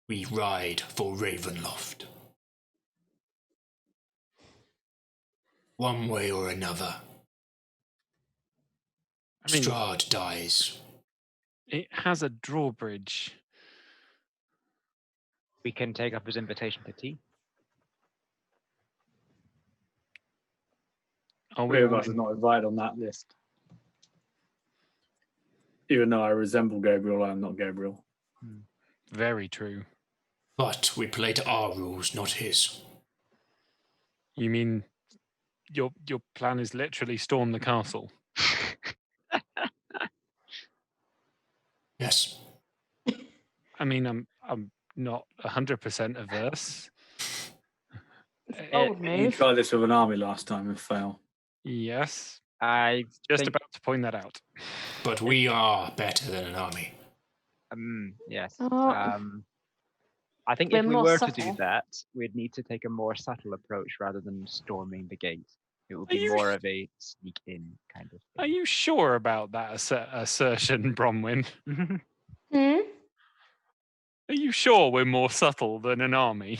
we ride for Ravenloft. One way or another, I mean, Strahd dies. it has a drawbridge. We can take up his invitation to tea. Are we Three of all us are in- not invited on that list. Even though I resemble Gabriel, I am not Gabriel. Very true. But we play to our rules, not his. You mean your plan is literally storm the castle? Yes. I mean, I'm not 100% averse. Bold You move. tried this with an army last time and failed. Yes, I just think, about to point that out. But we are better than an army. yes. Oh. I think We're if we more were to do subtle. that, we'd need to take a more subtle approach rather than storming the gate. It would Are be you- more of a sneak in kind of Are thing. you sure about that assertion, Bronwyn? Hmm? Are you sure we're more subtle than an army?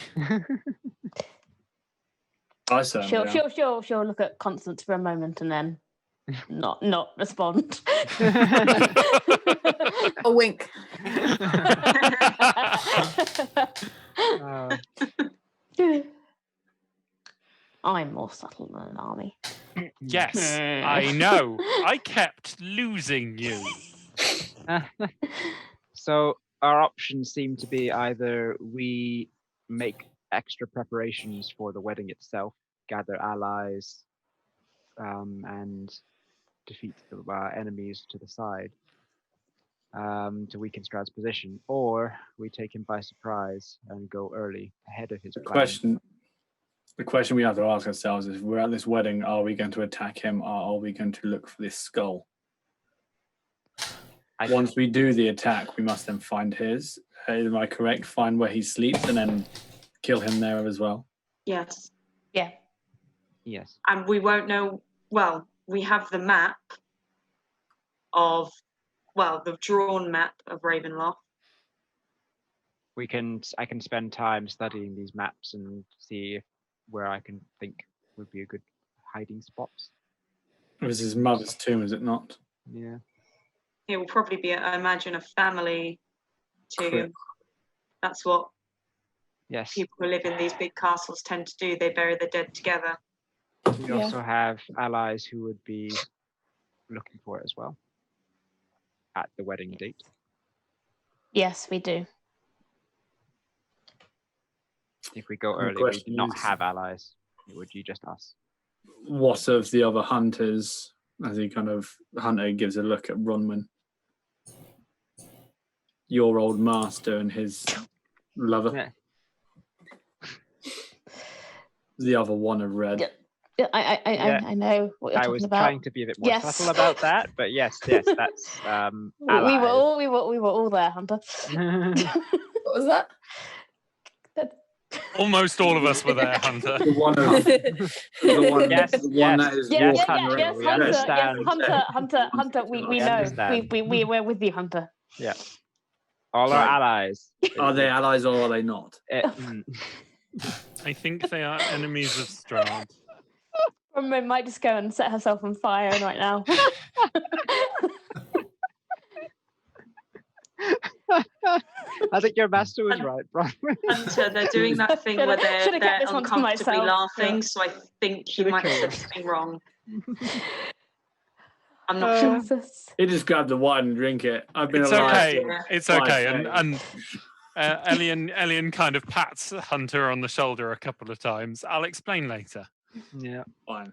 I certainly am. She'll look at Constance for a moment and then not respond. A wink. I'm more subtle than an army. Yes, I know. I kept losing you. So our options seem to be either we make extra preparations for the wedding itself, gather allies, and defeat the enemies to the side to weaken Strahd's position, or we take him by surprise and go early ahead of his plan. The question we have to ask ourselves is: we're at this wedding. Are we going to attack him, or are we going to look for this skull? Once we do the attack, we must then find his. Am I correct? Find where he sleeps and then kill him there as well. Yes. Yeah. Yes. And we won't know. Well, we have the map of, the drawn map of Ravenloft. I can spend time studying these maps and see where I can think would be a good hiding spots. It was his mother's tomb, is it not? Yeah. It will probably be, I imagine, a family tomb. Crypt. That's what Yes. people who live in these big castles tend to do. They bury the dead together. We Yeah. also have allies who would be looking for it as well at the wedding date. Yes, we do. If we go The early, we do question not is- have allies. It would be just us. What of the other hunters? As Hunter gives a look at Bronwyn. Your old master and his lover. Yeah. The other one of Red. Yeah. I know what you're I talking was about. trying to be a bit more Yes. subtle about that, but yes, that's we were all there, Hunter. What was that? Almost all of us were there, Hunter. The one of the one, Yes, the one yes, that is yes, walking Hunter, around. we Hunter, understand. Hunter, we We know. understand. We're with you, Hunter. Yeah. All our Right. allies. Are they allies or are they not? I think they are enemies of Strahd. Roman might just go and set herself on fire right now. I think your master was right, bro. Hunter, they're doing that thing where they're Should've kept this one to uncomfortably myself. laughing, so I think you Should've might have said killed. something wrong. I'm not sure. Jesus. He just grabbed the wine and drink it. I've been It's alive. okay. Yeah. It's 5 okay. days. Elian kind of pats Hunter on the shoulder a couple of times. I'll explain later. Yeah. Fine.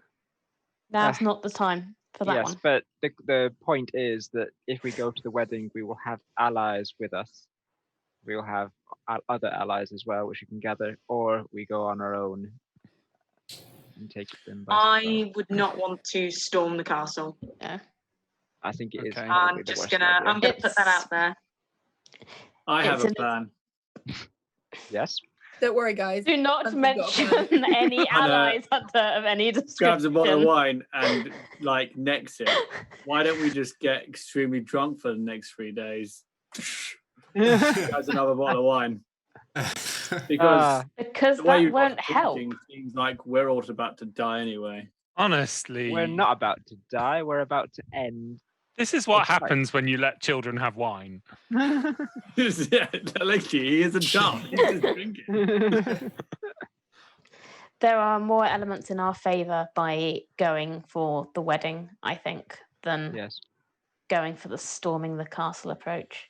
Now's not the time for that Yes, one. but the point is that if we go to the wedding, we will have allies with us. We will have other allies as well, which we can gather, or we go on our own and take them by surprise. I would not want to storm the castle. Yeah. I think it is. Okay. probably I'm the just worst gonna idea. I'm gonna put that It's- out there. I have a It's plan. Yes. Don't worry, guys. Do not Hunter's got a mention any And, allies, Hunter, of any Grabs a bottle of description. wine and like necks it. Why don't we just get extremely drunk for the next 3 days? Grabs another bottle of wine. Because Because the way that you won't help. seems like we're all about to die anyway. Honestly, We're not about to die. We're about to end. this is what That's right. happens when you let children have wine. Yeah, literally, he is a child. He's just drinking. There are more elements in our favour by going for the wedding, I think, than Yes. going for the storming the castle approach.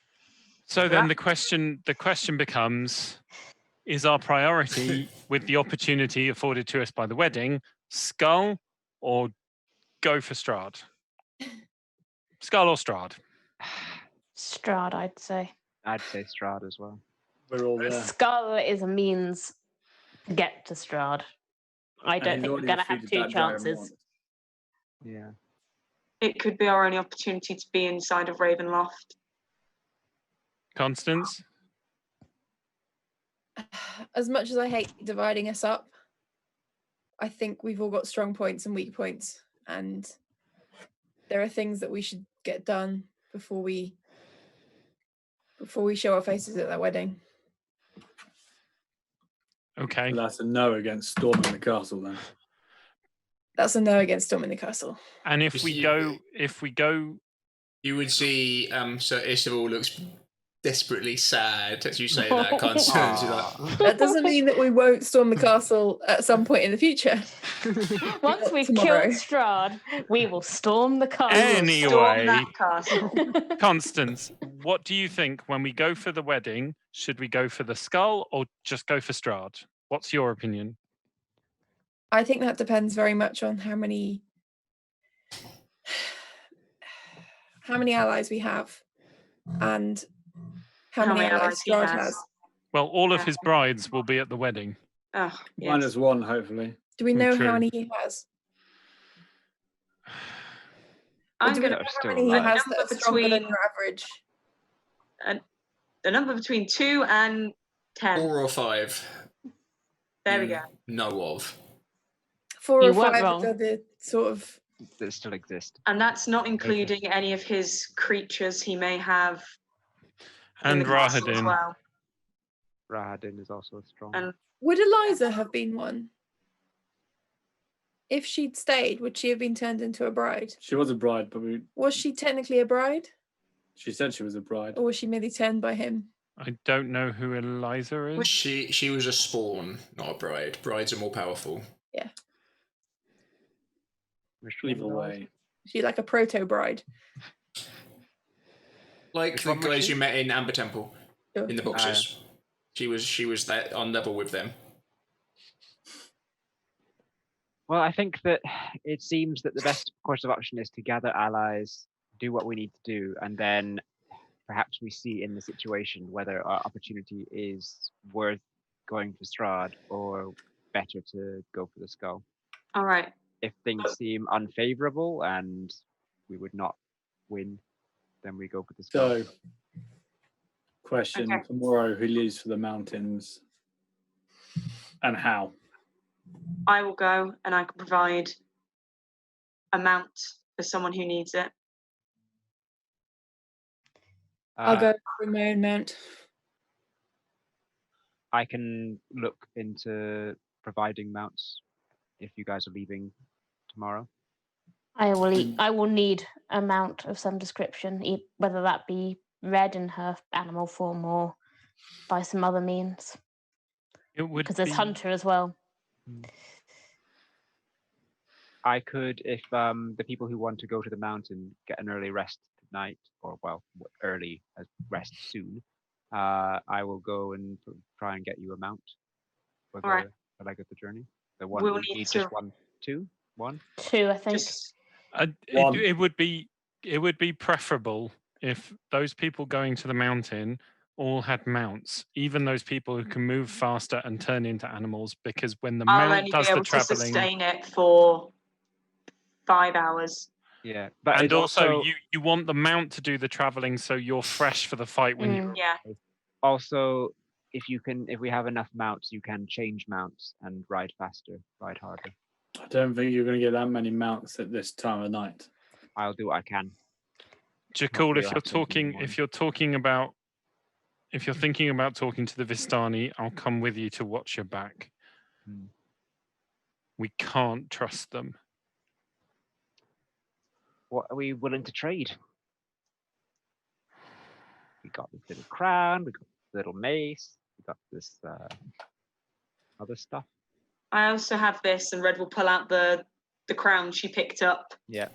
So then the question becomes, is our priority with the opportunity afforded to us by the wedding, Skull or go for Strahd? Skull or Strahd? Strahd, I'd say. I'd say Strahd as well. We're all there. Skull is a means to get to Strahd. I don't And think he's we're going to already have defeated two that dragon chances. once. Yeah. It could be our only opportunity to be inside of Ravenloft. Constance? As much as I hate dividing us up, I think we've all got strong points and weak points, and there are things that we should get done before we show our faces at that wedding. Okay. So that's a no against storming the castle then. That's a no against storming the castle. And if Just we go, You would see Sir Isabel looks desperately sad as you say that, Constance. She's like, That doesn't mean that we won't storm the castle at some point in the future. Once we've Tomorrow. killed Strahd, we will storm the castle. Anyway. Storm that castle. Constance, what do you think when we go for the wedding? Should we go for the Skull or just go for Strahd? What's your opinion? I think that depends very much on how many allies we have and how many allies he Strahd has. has. Well, all of Yeah. his brides will be at the wedding. Oh, yes. -1, hopefully. Do we know True. how many he has? Or I'm do we going know to how many he a has number that are stronger than between your average? the number between 2 and 10. 4 or 5. There we go. Know of. 4 You or weren't 5 wrong. are the sort of That still exist. And that's not including any of his creatures he may have in And the castle as Rahadin. well. Rahadin is also strong. And Would Eliza have been one? If she'd stayed, would she have been turned into a bride? She was a bride, but Was she technically a bride? she said she was a bride. Or was she merely turned by him? I don't know who Eliza is. She was a spawn, not a bride. Brides are more powerful. Which one Either was way. Was she like a proto bride? Like Which the one was guys she? you met in Amber Temple in the boxes. She was that on level with them. Well, I think that it seems that the best course of action is to gather allies, do what we need to do, and then perhaps we see in the situation whether our opportunity is worth going for Strahd or better to go for the Skull. all right. if things seem unfavorable and we would not win, then we go for the So, stealth. question Okay. tomorrow: who leaves for the mountains, and how? I will go and I can provide a mount for someone who needs it. I'll Uh, go with my own mount. I can look into providing mounts if you guys are leaving tomorrow. I will need a mount of some description, whether that be Red in her animal form or by some other means. It would Because there's be- Hunter as well. I could, if the people who want to go to the mountain get an early rest tonight, or well, early rest soon, I will go and try and get you a mount for the, Alright. the leg of the journey. The one We'll you need need to- just one, two, one. 2, I think. Just it would be preferable if those people going to the mountain all had mounts, even those people who can move faster and turn into animals, because when the I'll mount only does be the able to traveling, sustain it for 5 hours. Yeah, but and it's also you want the mount to do the traveling, so you're fresh for the fight when you. Yeah. also if we have enough mounts, you can change mounts and ride faster, ride harder. I don't think you're going to get that many mounts at this time of night. I'll do what I can. Jakul, Hopefully if I'll you're have something talking, more. if you're thinking about talking to the Vistani, I'll come with you to watch your back. We can't trust them. What are we willing to trade? We got this little crown, we got this little mace, we got this other stuff. I also have this, and Red will pull out the crown she picked up. Yeah.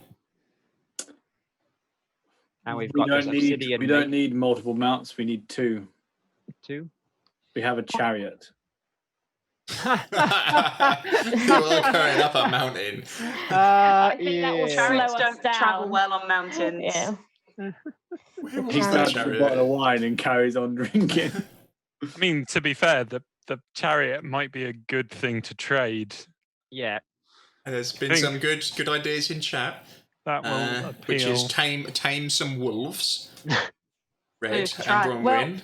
And we've We got this obsidian we don't need multiple mounts. We need 2. 2. We have a chariot. You're all going up a mountain. I think that will Chariots slow us don't travel down. well on mountains. Yeah. Where was He that grabs a bottle of chariot? wine and carries on drinking. I mean, to be fair, the chariot might be a good thing to trade. Yeah. And there's been think- some good ideas in chat, That will appeal. which is tame some wolves. Red and try. Bronwyn. Well,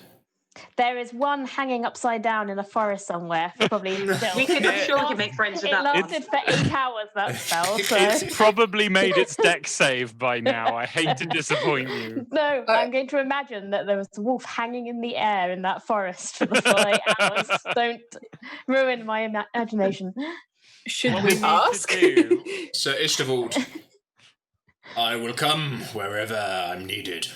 there is one hanging upside down in a forest somewhere. Probably still. We can, I'm sure we can make friends with It that one. lasted for 8 hours, that spell. So. It's probably made its deck save by now. I hate to disappoint you. No, I'm going to imagine that there was a wolf hanging in the air in that forest for the full 8 hours. Don't ruin my imagination. Should What we we need to ask? do- Sir Istavold, I will come wherever I'm needed.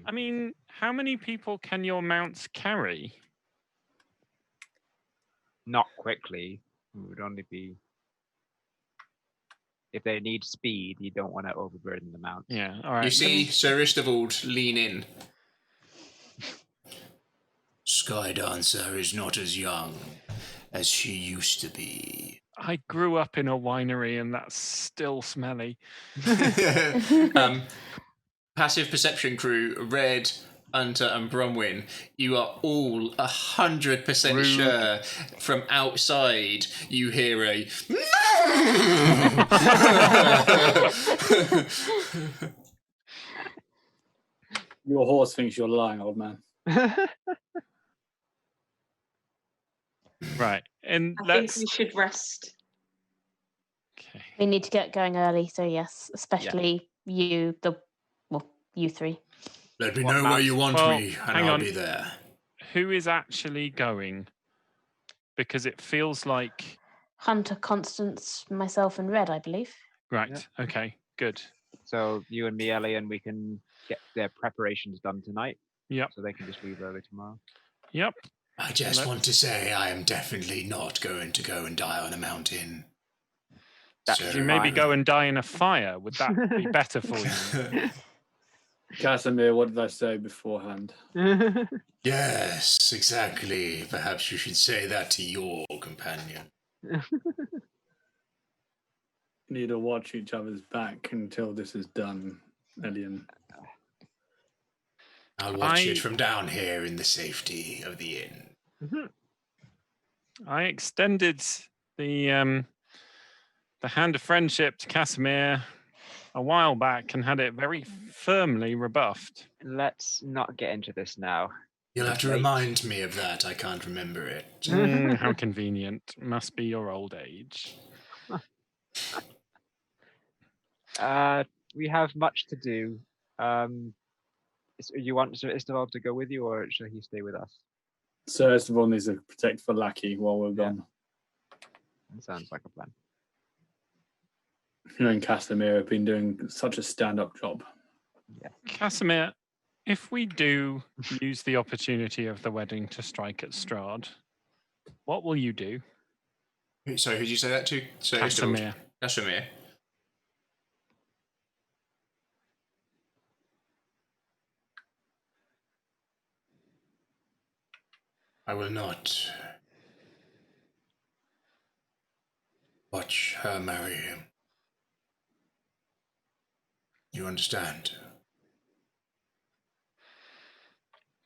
I mean, how many people can your mounts carry? Not quickly. It would only be if they need speed, you don't want to overburden the mounts. Yeah, all right. You see Sir Istavold lean in. Skydancer is not as young as she used to be. I grew up in a winery and that's still smelly. Passive perception crew, Red, Hunter, and Bronwyn, you are all 100% Rude. sure from outside you hear a. Your horse thinks you're lying, old man. Right. And I think let's. we should rest. Okay. We need to get going early, so yes, especially you 3. Let me What know where mounts? you want Well, me, and hang I'll on. be there. Who is actually going? Because it feels like. Hunter, Constance, myself, and Red, I believe. Right. Yeah. Okay. Good. So you and me, Ellie, and we can get their preparations done tonight. Yep. So they can just leave early tomorrow. Yep. I just Let's- want to say I am definitely not going to go and die on a mountain. That's Could you maybe fine. go and die in a fire? Would that be better for you? Casimir, what did I say beforehand? Yes, exactly. Perhaps you should say that to your companion. Need to watch each other's back until this is done, Elian. I'll watch it from down here in the safety of the inn. I extended the hand of friendship to Casimir a while back and had it very firmly rebuffed. Let's not get into this now. You'll have to Late. remind me of that. I can't remember it. How convenient. Must be your old age. We have much to do. You want Sir Istval to go with you, or should he stay with us? So Istval needs to protect the lackey while we're gone. That sounds like a plan. You and Casimir have been doing such a stand-up job. Yeah. Casimir, if we do use the opportunity of the wedding to strike at Strahd, what will you do? Sorry, who did you say that to? So Casimir. Casimir. I will not watch her marry him. You understand?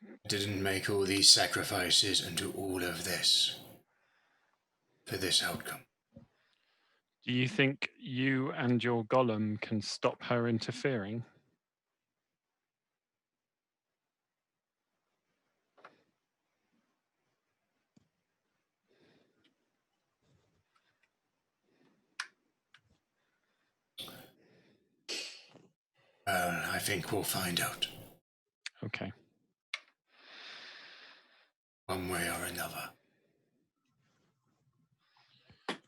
I didn't make all these sacrifices and do all of this for this outcome. Do you think you and your golem can stop her interfering? I think we'll find out. Okay. One way or another.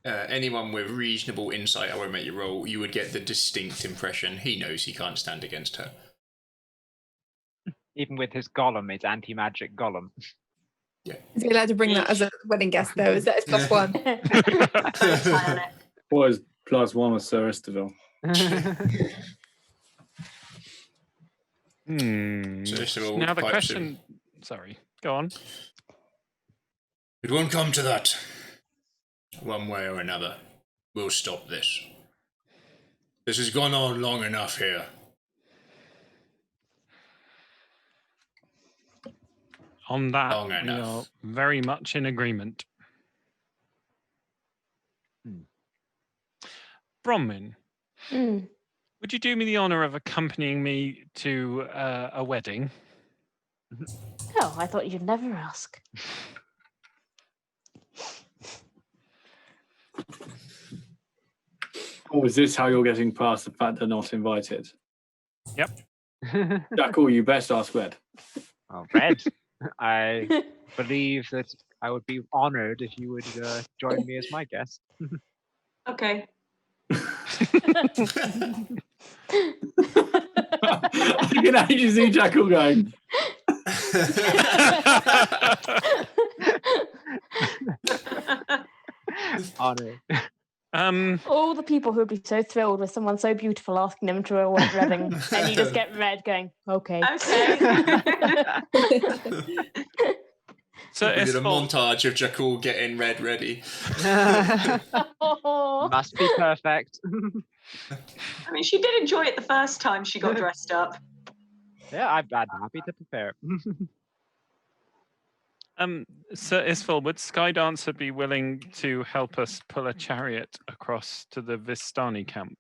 Anyone with reasonable insight, I won't make you roll, you would get the distinct impression he knows he can't stand against her. Even with his golem, it's anti-magic golem. Yeah. Is he allowed to bring that as a wedding guest, though? Is that his plus one? Don't tie on it. What is +1 with Sir Istval? So Istval Now the pipes question... in. Sorry, go on. It won't come to that. One way or another, we'll stop this. This has gone on long enough here. On that, Long we enough. are very much in agreement. Bronwyn, Mm. would you do me the honour of accompanying me to a wedding? Oh, I thought you'd never ask. Oh, is this how you're getting past the fact they're not invited? Yep. Jackal, you best ask Red. Oh, Red, I believe that I would be honoured if you would join me as my guest. Okay. I can actually see Jackal going. Honour. All the people who would be so thrilled with someone so beautiful asking them to a wedding, and you just get Red going, okay. Okay. So We did a Istval, montage of Jackal getting Red ready. Must be perfect. I mean, she did enjoy it the first time she got dressed up. Yeah, I'm happy to prepare. Sir Istval, would Skydancer be willing to help us pull a chariot across to the Vistani camp?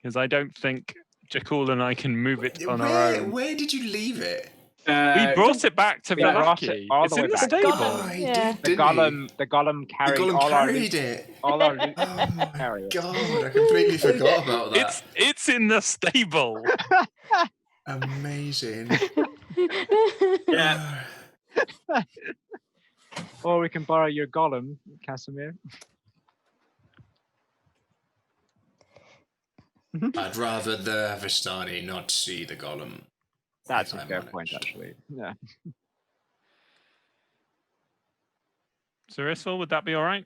Because I don't think Jakul and I can move it on our own. Where did you leave it? We brought it back to we brought it Vilaki. all It's the in way the back. stable. Oh, he Yeah. did, The didn't golem he? carried The golem all our carried loot. it. All our loot. Oh my Carry it. god, I completely forgot about that. It's in the stable. Amazing. Yeah. Or we can borrow your golem, Casimir. I'd rather the Vistani not see the golem. That's if a I'm fair honest. point, actually. Yeah. Sir Istval, would that be all right?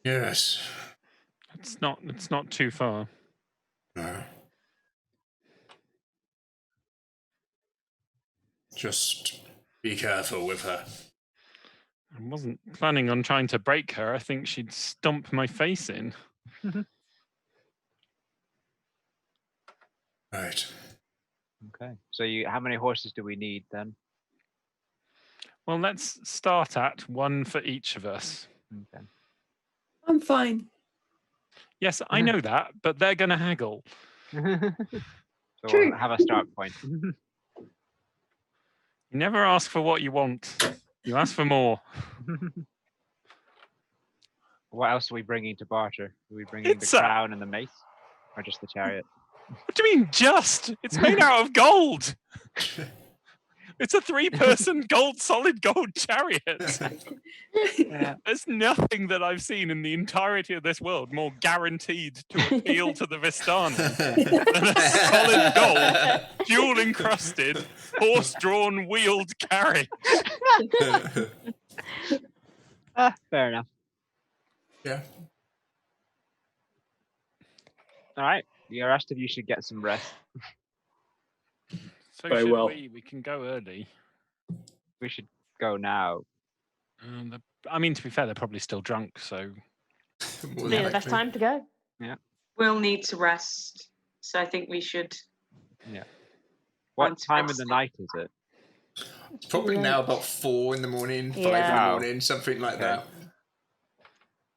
Yes. It's not too far. No. Just be careful with her. I wasn't planning on trying to break her. I think she'd stomp my face in. Right. Okay. So how many horses do we need then? Well, let's start at 1 for each of us. Okay. I'm fine. Yes, I know that, but they're going to haggle. So True. we'll have a start point. You never ask for what you want. You ask for more. What else are we bringing to barter? Are we bringing It's the a- crown and the mace? Or just the chariot? What do you mean just? It's made out of gold. It's a 3-person solid gold chariot. There's nothing that I've seen in the entirety of this world more guaranteed to appeal to the Vistani than a solid gold, jewel encrusted, horse-drawn wheeled carriage. Fair enough. Yeah. All right. The rest of you should get some rest. So Very should well. we can go early. We should go now. I mean, to be fair, they're probably still drunk, so More Yeah, than the best likely. time to go. We'll need to rest, so I think we should. What Once time of the rested. night is it? It's probably Yeah. now about 4 in the morning, 5 in Yeah. the morning, something like Okay.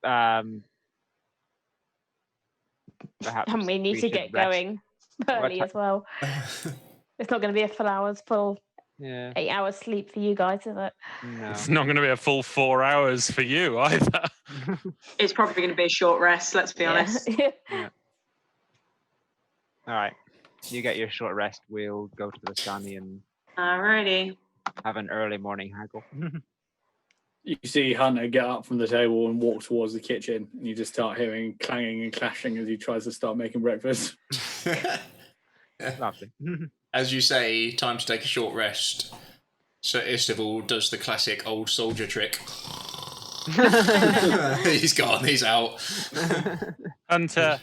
that. Perhaps And we need to should get rest. going early ti- as well. It's not going to be a full 8 8 hours sleep for you guys, is it? No. it's not going to be a full 4 hours for you either. It's probably going to be a short rest. Let's be honest. All right. You get your short rest. We'll go to the Vistani and Alrighty. have an early morning haggle. You see Hunter get up from the table and walk towards the kitchen, and you just start hearing clanging and clashing as he tries to start making breakfast. Lovely. As you say, time to take a short rest. Sir Istival does the classic old soldier trick. He's gone, he's out. Hunter.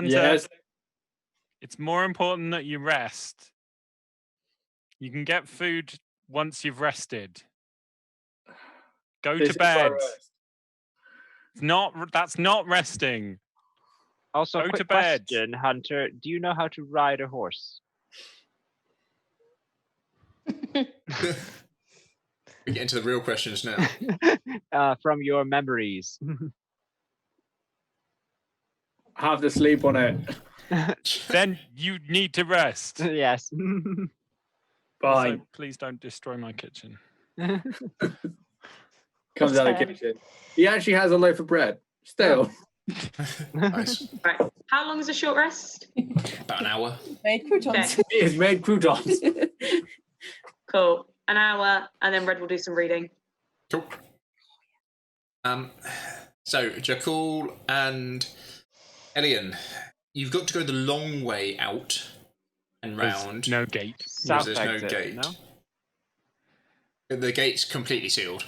Yes. It's more important that you rest. You can get food once you've rested. Go This to is my bed. rest. That's not resting. Also, Go to quick bed. question, Hunter. Do you know how to ride a horse? We get into the real questions now. From your memories. Have to sleep on it. Then you need to rest. Yes. Fine. Also, please don't destroy my kitchen. Comes out of the Fair. kitchen. He actually has a loaf of bread. Still. Nice. Right. How long is a short rest? About an hour. Made croutons. He has made croutons. Cool. An hour, and then Red will do some reading. Cool. So, Jakul and Elian, you've got to go the long way out and There's round. no gate. because South there's no exit, gate. no? The gate's completely sealed.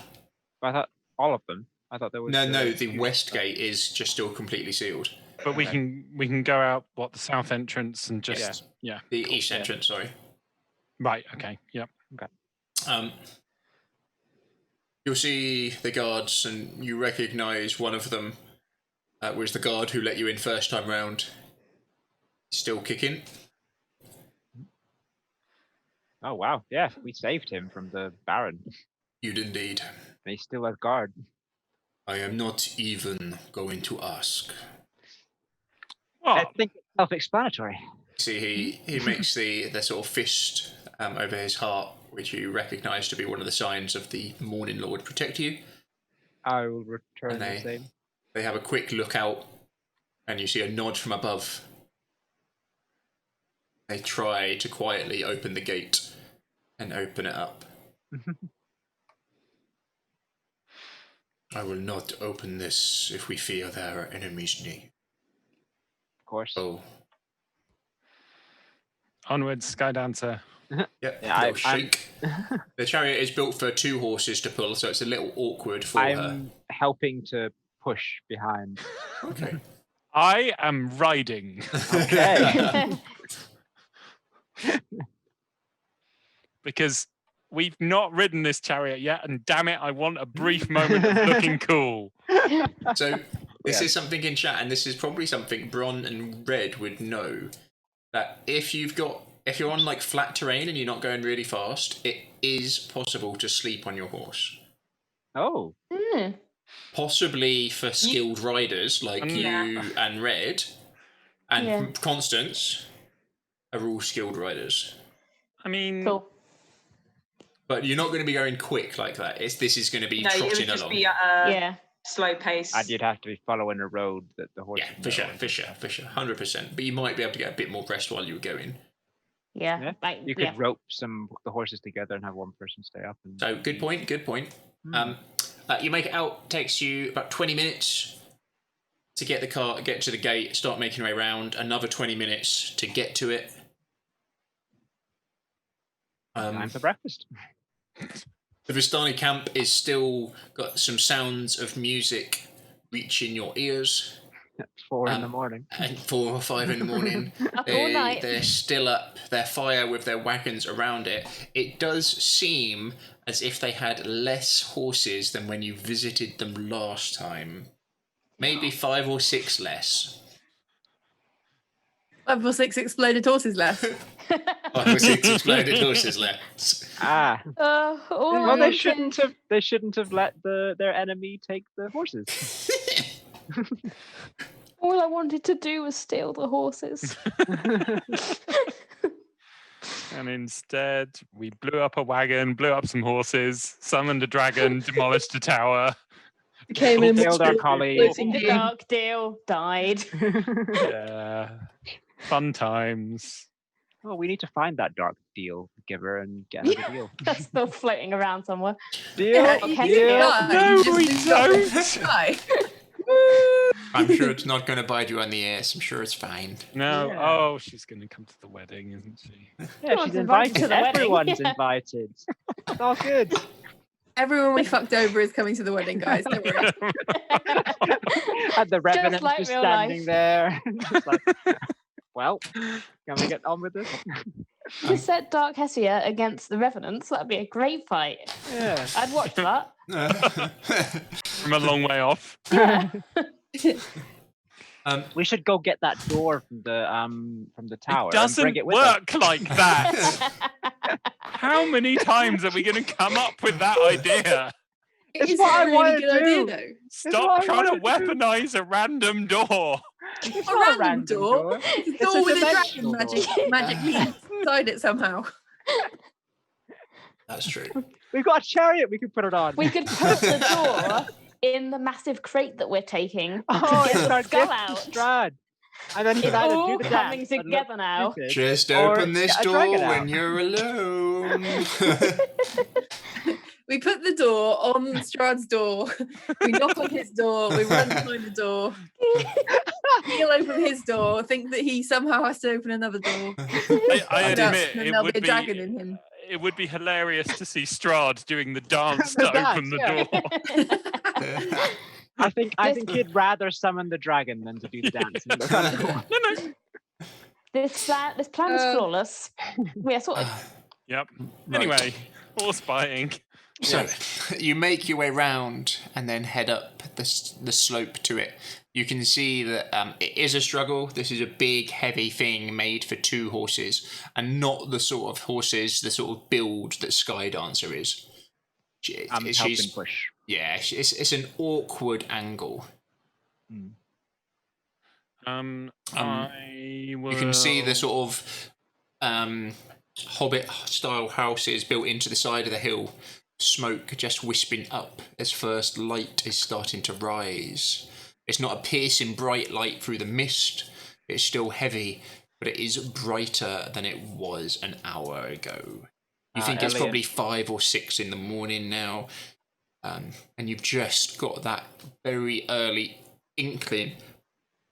I thought all of them. I thought there was. No, the west gate is just still completely sealed. But we can go out the south entrance and just yeah. The cool. east Yeah. entrance, sorry. Right. Okay. Yep. You'll see the guards, and you recognise one of them was the guard who let you in first time round. He's still kicking. Oh wow! Yeah, we saved him from the Baron. You'd indeed. And he's still at guard. I am not even going to ask. I What? think it's self-explanatory. See, he makes the sort of fist over his heart, which you recognise to be one of the signs of the Morning Lord protect you. I will return And the same. They have a quick look out, and you see a nod from above. They try to quietly open the gate and open it up. I will not open this if we fear there are enemies near. Of course. Oh, Onwards, Skydancer. yeah, Yeah, a little shake. The chariot is built for 2 horses to pull, so it's a little awkward for her. I'm helping to push behind. Okay. I am riding Okay. because we've not ridden this chariot yet, and damn it, I want a brief moment of looking cool. So this Yeah. is something in chat, and this is probably something Bron and Red would know, that if you've got if you're on like flat terrain and you're not going really fast, it is possible to sleep on your horse. Oh, Hmm. Possibly for skilled riders like you Yeah. and Red and Yeah. Constance are all skilled riders. I mean, Cool. But you're not going to be going quick like that. This is going to be No, it trotting would just along. be at a Yeah. slow pace. and you'd have to be following a road that the horse. Yeah, for sure, 100%. But you might be able to get a bit more rest while you were going. Yeah. Yeah, Like, You could rope the horses together and have one person stay up. And... So good point. You make it out. Takes you about 20 minutes to get the car, get to the gate, start making your way around. Another 20 minutes to get to it. time for breakfast. The Vistani camp is still got some sounds of music reaching your ears. At 4 in the morning. At 4 or 5 in the morning. Up all night. They're still up. Their fire with their wagons around it. It does seem as if they had less horses than when you visited them last time. Maybe 5 or 6 less. 5 or 6 exploded horses left. 5 or 6 exploded horses less. Ah. All Well, I they wanted- shouldn't have let their enemy take the horses. All I wanted to do was steal the horses. and instead we blew up a wagon, blew up some horses, summoned a dragon, demolished a tower. Came in Killed our with colleague. floating The game. dark deal died. Yeah, fun times. Oh, we need to find that dark deal giver and get another deal. That's still floating around somewhere. Deal. Yeah, you Okay. didn't die, No, you just we didn't die. don't. Die. I'm sure it's not going to bite you on the ass. I'm sure it's fine. No, Yeah. oh, she's going to come to the wedding, isn't she? Yeah, Everyone's she's invited invited. to the wedding. Everyone's Yeah. invited. It's all good. Everyone we fucked over is coming to the wedding, guys. Don't worry. And the revenant like just real standing life. there. Just like, well, can we get on with this? Just set Dark Hessia against the Revenants. That'd be a great fight. Yeah. I'd watch that. From a long way off. Yeah. We should go get that door from the tower It and bring doesn't it with us. work like that. How many times are we going to come up with that idea? It's Is what it I a really wanna good idea, do. though? Stop what I trying to wanted to do. weaponize a random door. It's A not random door. It's a It's door a with a dragon dimensional door. magically inside it somehow. That's true. We've got a chariot we could put it on. We could put the door in the massive crate that we're taking Oh, to get it's the our skull gift out. to Strahd. And then he It's can either all do the coming dance and look together now. stupid, Just or open this get a door dragon when out. you're alone. We put the door on Strahd's door. We knock on his door. We run behind the door. He'll open his door. Think that he somehow has to open another door. I And admit then it there'll would be a dragon in him. It would be hilarious to see Strahd doing the dance The to dance, open the yeah. door. I think he'd rather summon the dragon than to do the dance. And look at the door. No. This plan is flawless. We are sorted. Yep. Right. Anyway, horse buying. So you make your way round and then head up the slope to it. You can see that it is a struggle. This is a big, heavy thing made for 2 horses, and not the sort of horses, the sort of build that Skydancer is. I'm helping push. Yeah, it's an awkward angle. I will... You can see the sort of Hobbit-style houses built into the side of the hill. Smoke just wisping up as first light is starting to rise. It's not a piercing bright light through the mist. It's still heavy, but it is brighter than it was an hour ago. You think it's Elliot. probably 5 or 6 in the morning now, and you've just got that very early inkling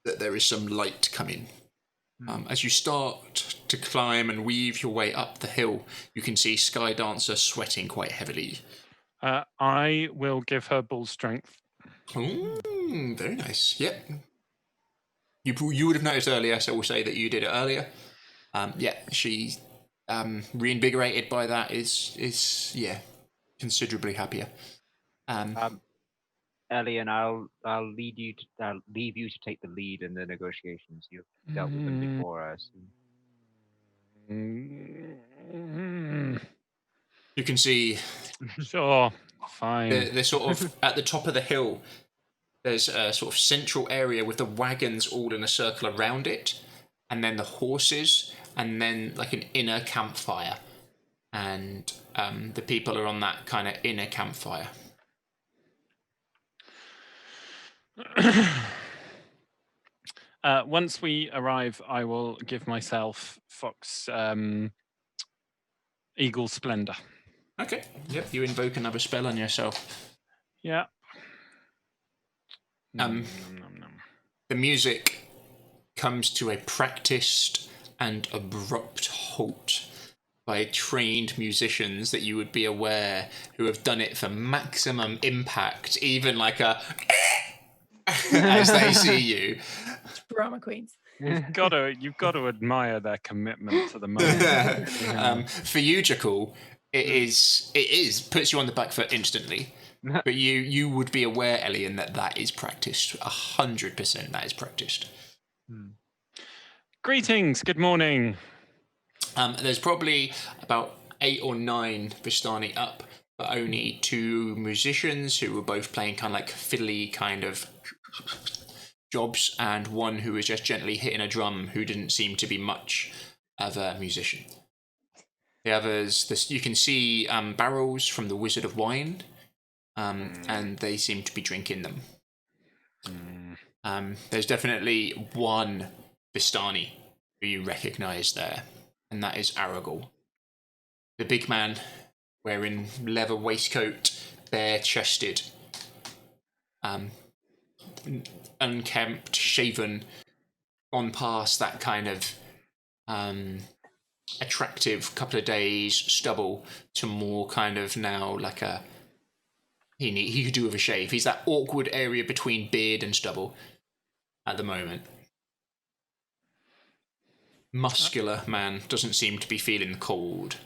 that there is some light coming. As you start to climb and weave your way up the hill, you can see Skydancer sweating quite heavily. I will give her bull strength. Ooh, very nice. Yep. You would have noticed earlier, so we'll say that you did it earlier. She reinvigorated by that is considerably happier. Ellie, and I'll leave you to take the lead in the negotiations. You've dealt with them before us. You can see Sure, fine. they're sort of at the top of the hill. There's a sort of central area with the wagons all in a circle around it, and then the horses, and then like an inner campfire. And the people are on that kind of inner campfire. Once we arrive, I will give myself Fox Eagle Splendor. Okay. Yep. You invoke another spell on yourself. Yeah. The music comes to a practiced and abrupt halt by trained musicians that you would be aware who have done it for maximum impact, even like a as they see you. Drama queens. You've got to admire their commitment to the moment. For you, Jackal, it is puts you on the back foot instantly. But you would be aware, Elian, that is practiced. 100% that is practiced. Greetings, good morning. There's probably about 8 or 9 Vistani up, but only 2 musicians who were both playing kind of like fiddly kind of jobs, and one who was just gently hitting a drum who didn't seem to be much of a musician. The others, you can see barrels from the Wizard of Wine, and they seem to be drinking them. There's definitely one Vistani who you recognise there, and that is Aragorn. The big man, wearing leather waistcoat, bare-chested, unkempt, shaven, gone past that kind of attractive couple of days stubble to more kind of now like a he could do with a shave. He's that awkward area between beard and stubble at the moment. Muscular man, doesn't seem to be feeling the cold.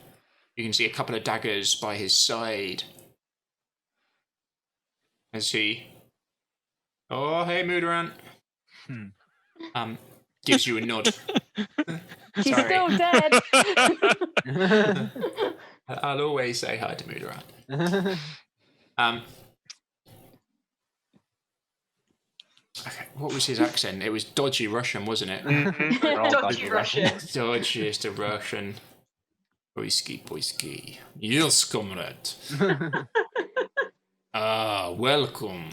You can see a couple of daggers by his side as he "Oh, hey, Moodarant." Gives you a nod. She's still dead. I'll always say hi to Moodarant. Okay, what was his accent? It was dodgy Russian, wasn't it? Dodgy Russian. Dodgiest of Russian. Boyski. Yes, comrade. Welcome.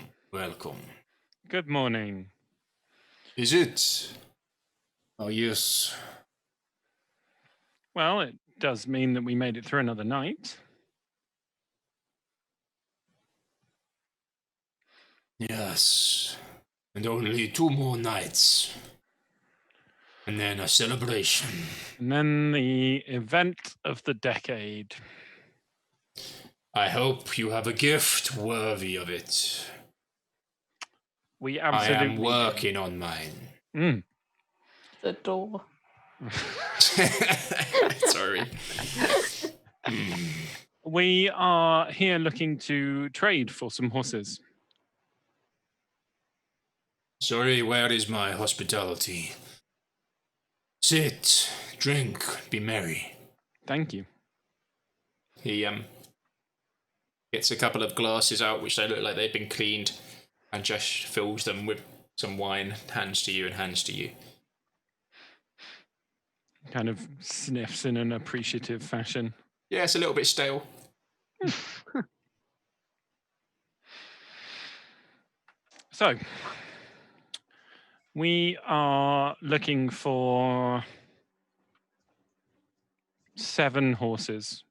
Good morning. Is it? Oh, yes. Well, it does mean that we made it through another night. Yes. And only 2 more nights. And then a celebration. And then the event of the decade. I hope you have a gift worthy of it. We absolutely... I am working on mine. The door. Sorry. We are here looking to trade for some horses. Sorry, where is my hospitality? Sit, drink, be merry. Thank you. He gets a couple of glasses out, which they look like they've been cleaned, and just fills them with some wine, hands to you and hands to you. Kind of sniffs in an appreciative fashion. Yeah, it's a little bit stale. So, we are looking for 7 horses.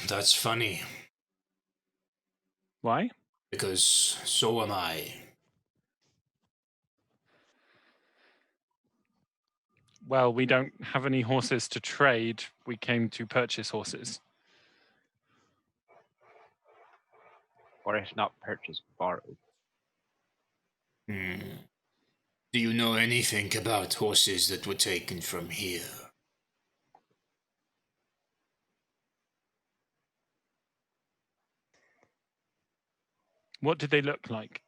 That's funny. Why? Because so am I. Well, we don't have any horses to trade. We came to purchase horses. Or if not purchased, borrowed. Do you know anything about horses that were taken from here? What did they look like?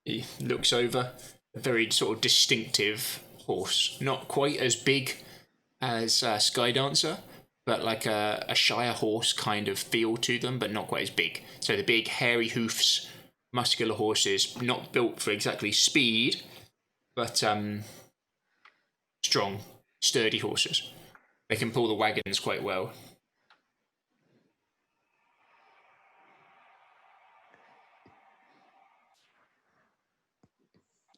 He looks over. very sort of distinctive horse. Not quite as big as Skydancer, but like a Shire horse kind of feel to them, but not quite as big. So the big hairy hoofs, muscular horses, not built for exactly speed, but strong, sturdy horses. They can pull the wagons quite well.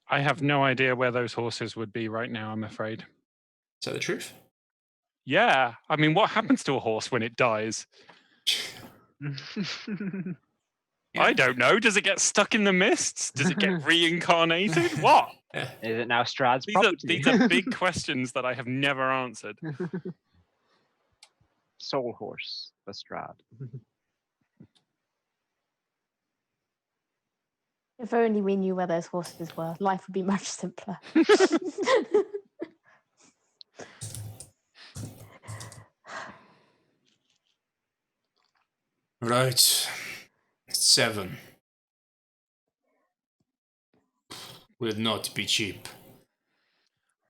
I have no idea where those horses would be right now, I'm afraid. Is that the truth? Yeah, I mean, what happens to a horse when it dies? I don't know. Does it get stuck in the mists? Does it get reincarnated? What? Is it now Strahd's These property? are big questions that I have never answered. Soul horse for Strahd. If only we knew where those horses were, life would be much simpler. Right. 7. Will not be cheap.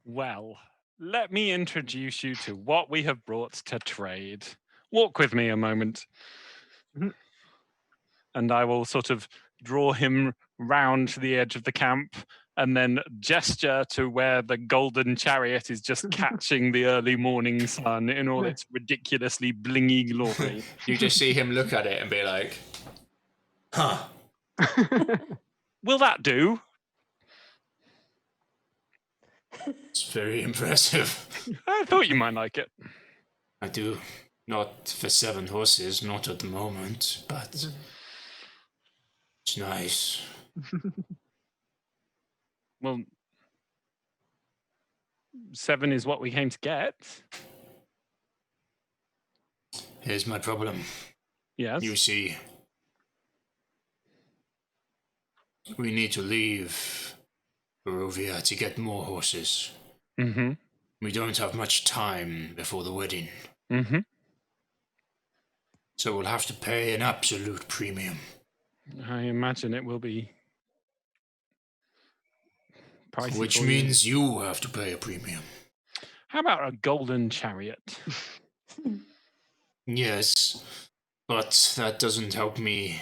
Well, let me introduce you to what we have brought to trade. Walk with me a moment. And I will sort of draw him round to the edge of the camp and then gesture to where the golden chariot is just catching the early morning sun in all its ridiculously blingy glory. You just see him look at it and be like, huh. Will that do? It's very impressive. I thought you might like it. I do. Not for 7 horses, not at the moment, but it's nice. Well, 7 is what we came to get. Here's my problem. Yes. You see, we need to leave Barovia to get more horses. Mm-hmm. We don't have much time before the wedding. Mm-hmm. So we'll have to pay an absolute premium. I imagine it will be pricey. Which for means you have to pay a premium. How about a golden chariot? Yes, but that doesn't help me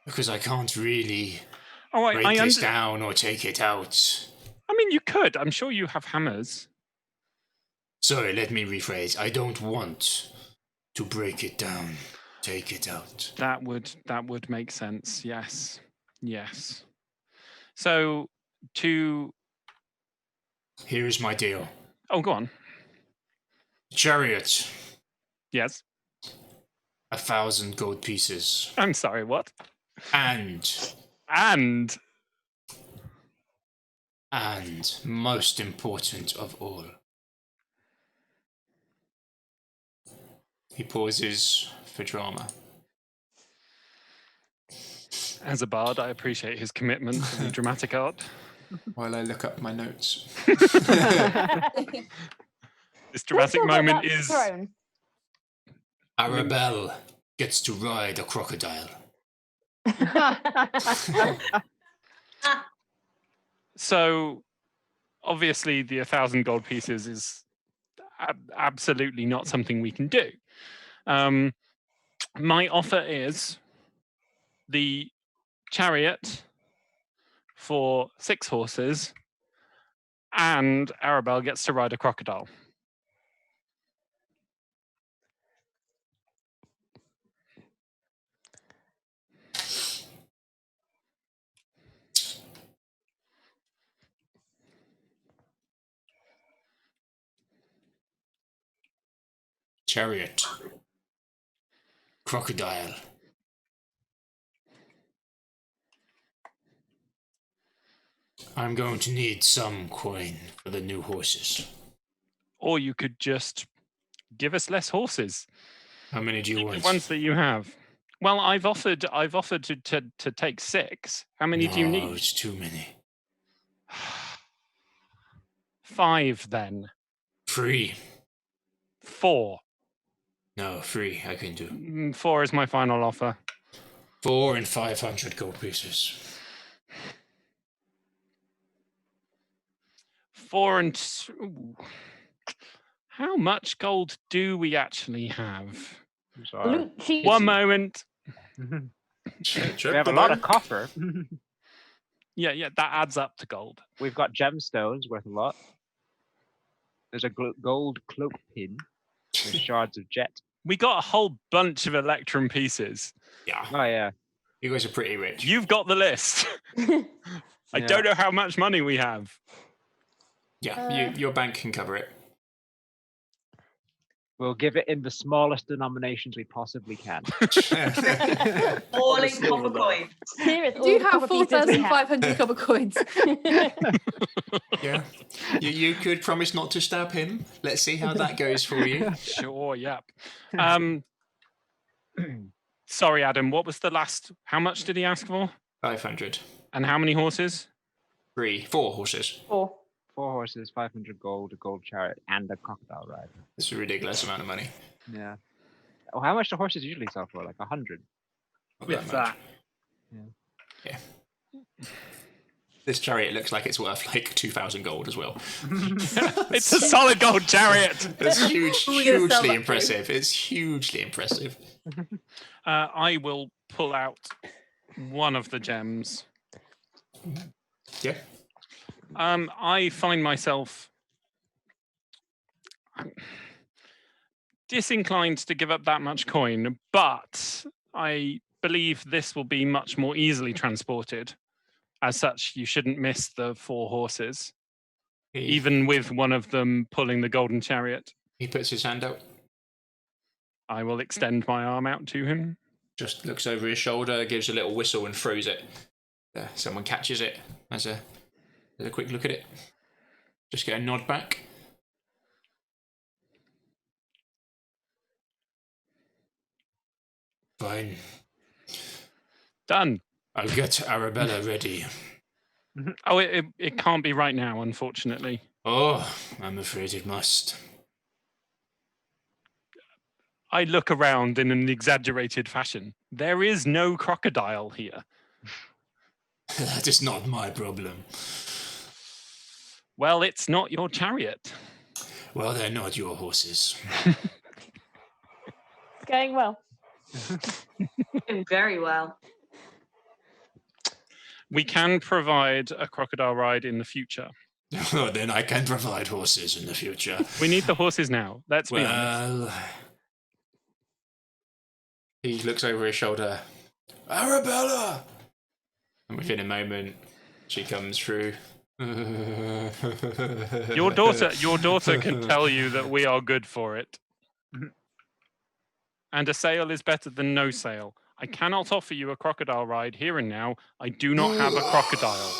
because I can't really break this down or take it out. I mean, you could. I'm sure you have hammers. Sorry, let me rephrase. I don't want to break it down, take it out. That would make sense. Yes. Yes. So Here is my deal. Oh, go on. Chariot. Yes. 1,000 gold pieces. I'm sorry, what? And most important of all. He pauses for drama. As a bard, I appreciate his commitment to the dramatic art. While I look up my notes. This dramatic moment is... Throne. Arabelle gets to ride a crocodile. So, obviously, the 1,000 gold pieces is absolutely not something we can do. My offer is the chariot for 6 horses, and Arabelle gets to ride a crocodile. Chariot. Crocodile. I'm going to need some coin for the new horses. Or you could just give us less horses. How many do you want? The ones that you have. Well, I've offered to take 6. How many do you need? No, it's too many. 5 then. 3. 4. No, 3 I can do. 4 is my final offer. 4 and 500 gold pieces. 4 and... Ooh. How much gold do we actually have? Sorry. Loot sheet. One moment. We have a lot of copper. Yeah, that adds up to gold. We've got gemstones worth a lot. There's a gold cloak pin. There's shards of jet. We got a whole bunch of electrum pieces. Yeah. Oh yeah. You guys are pretty rich. You've got the list. I don't know how much money we have. Yeah, your bank can cover it. We'll give it in the smallest denominations we possibly can. All in copper coins. Serious. Do you have 4,500 copper coins? Yeah. You could promise not to stab him. Let's see how that goes for you. Sure, yep. Sorry, Adam, what was the last... How much did he ask for? 500. And how many horses? 4 horses. 4. 4 horses, 500 gold, a gold chariot, and a crocodile ride. It's a ridiculous amount of money. Yeah. Oh, how much do horses usually sell for? Like 100? Not With much. that. Yeah. This chariot looks like it's worth like 2,000 gold as well. It's a solid gold chariot. It's We're gonna sell hugely that impressive. It's hugely impressive. I will pull out one of the gems. Yeah. I find myself disinclined to give up that much coin, but I believe this will be much more easily transported. As such, you shouldn't miss the 4 horses, even with one of them pulling the golden chariot. He puts his hand out, I will extend my arm out to him. just looks over his shoulder, gives a little whistle and throws it. Someone catches it, has a quick look at it. Just get a nod back. Fine. Done. I'll get Arabella ready. Oh, it can't be right now, unfortunately. Oh, I'm afraid it must. I look around in an exaggerated fashion. There is no crocodile here. That is not my problem. Well, it's not your chariot. Well, they're not your horses. It's going well. Doing very well. We can provide a crocodile ride in the future. Oh, then I can provide horses in the future. We need the horses now. Let's be honest. Well, he looks over his shoulder. Arabella! And within a moment, she comes through. Your daughter can tell you that we are good for it. And a sail is better than no sail. I cannot offer you a crocodile ride here and now. I do not have a crocodile.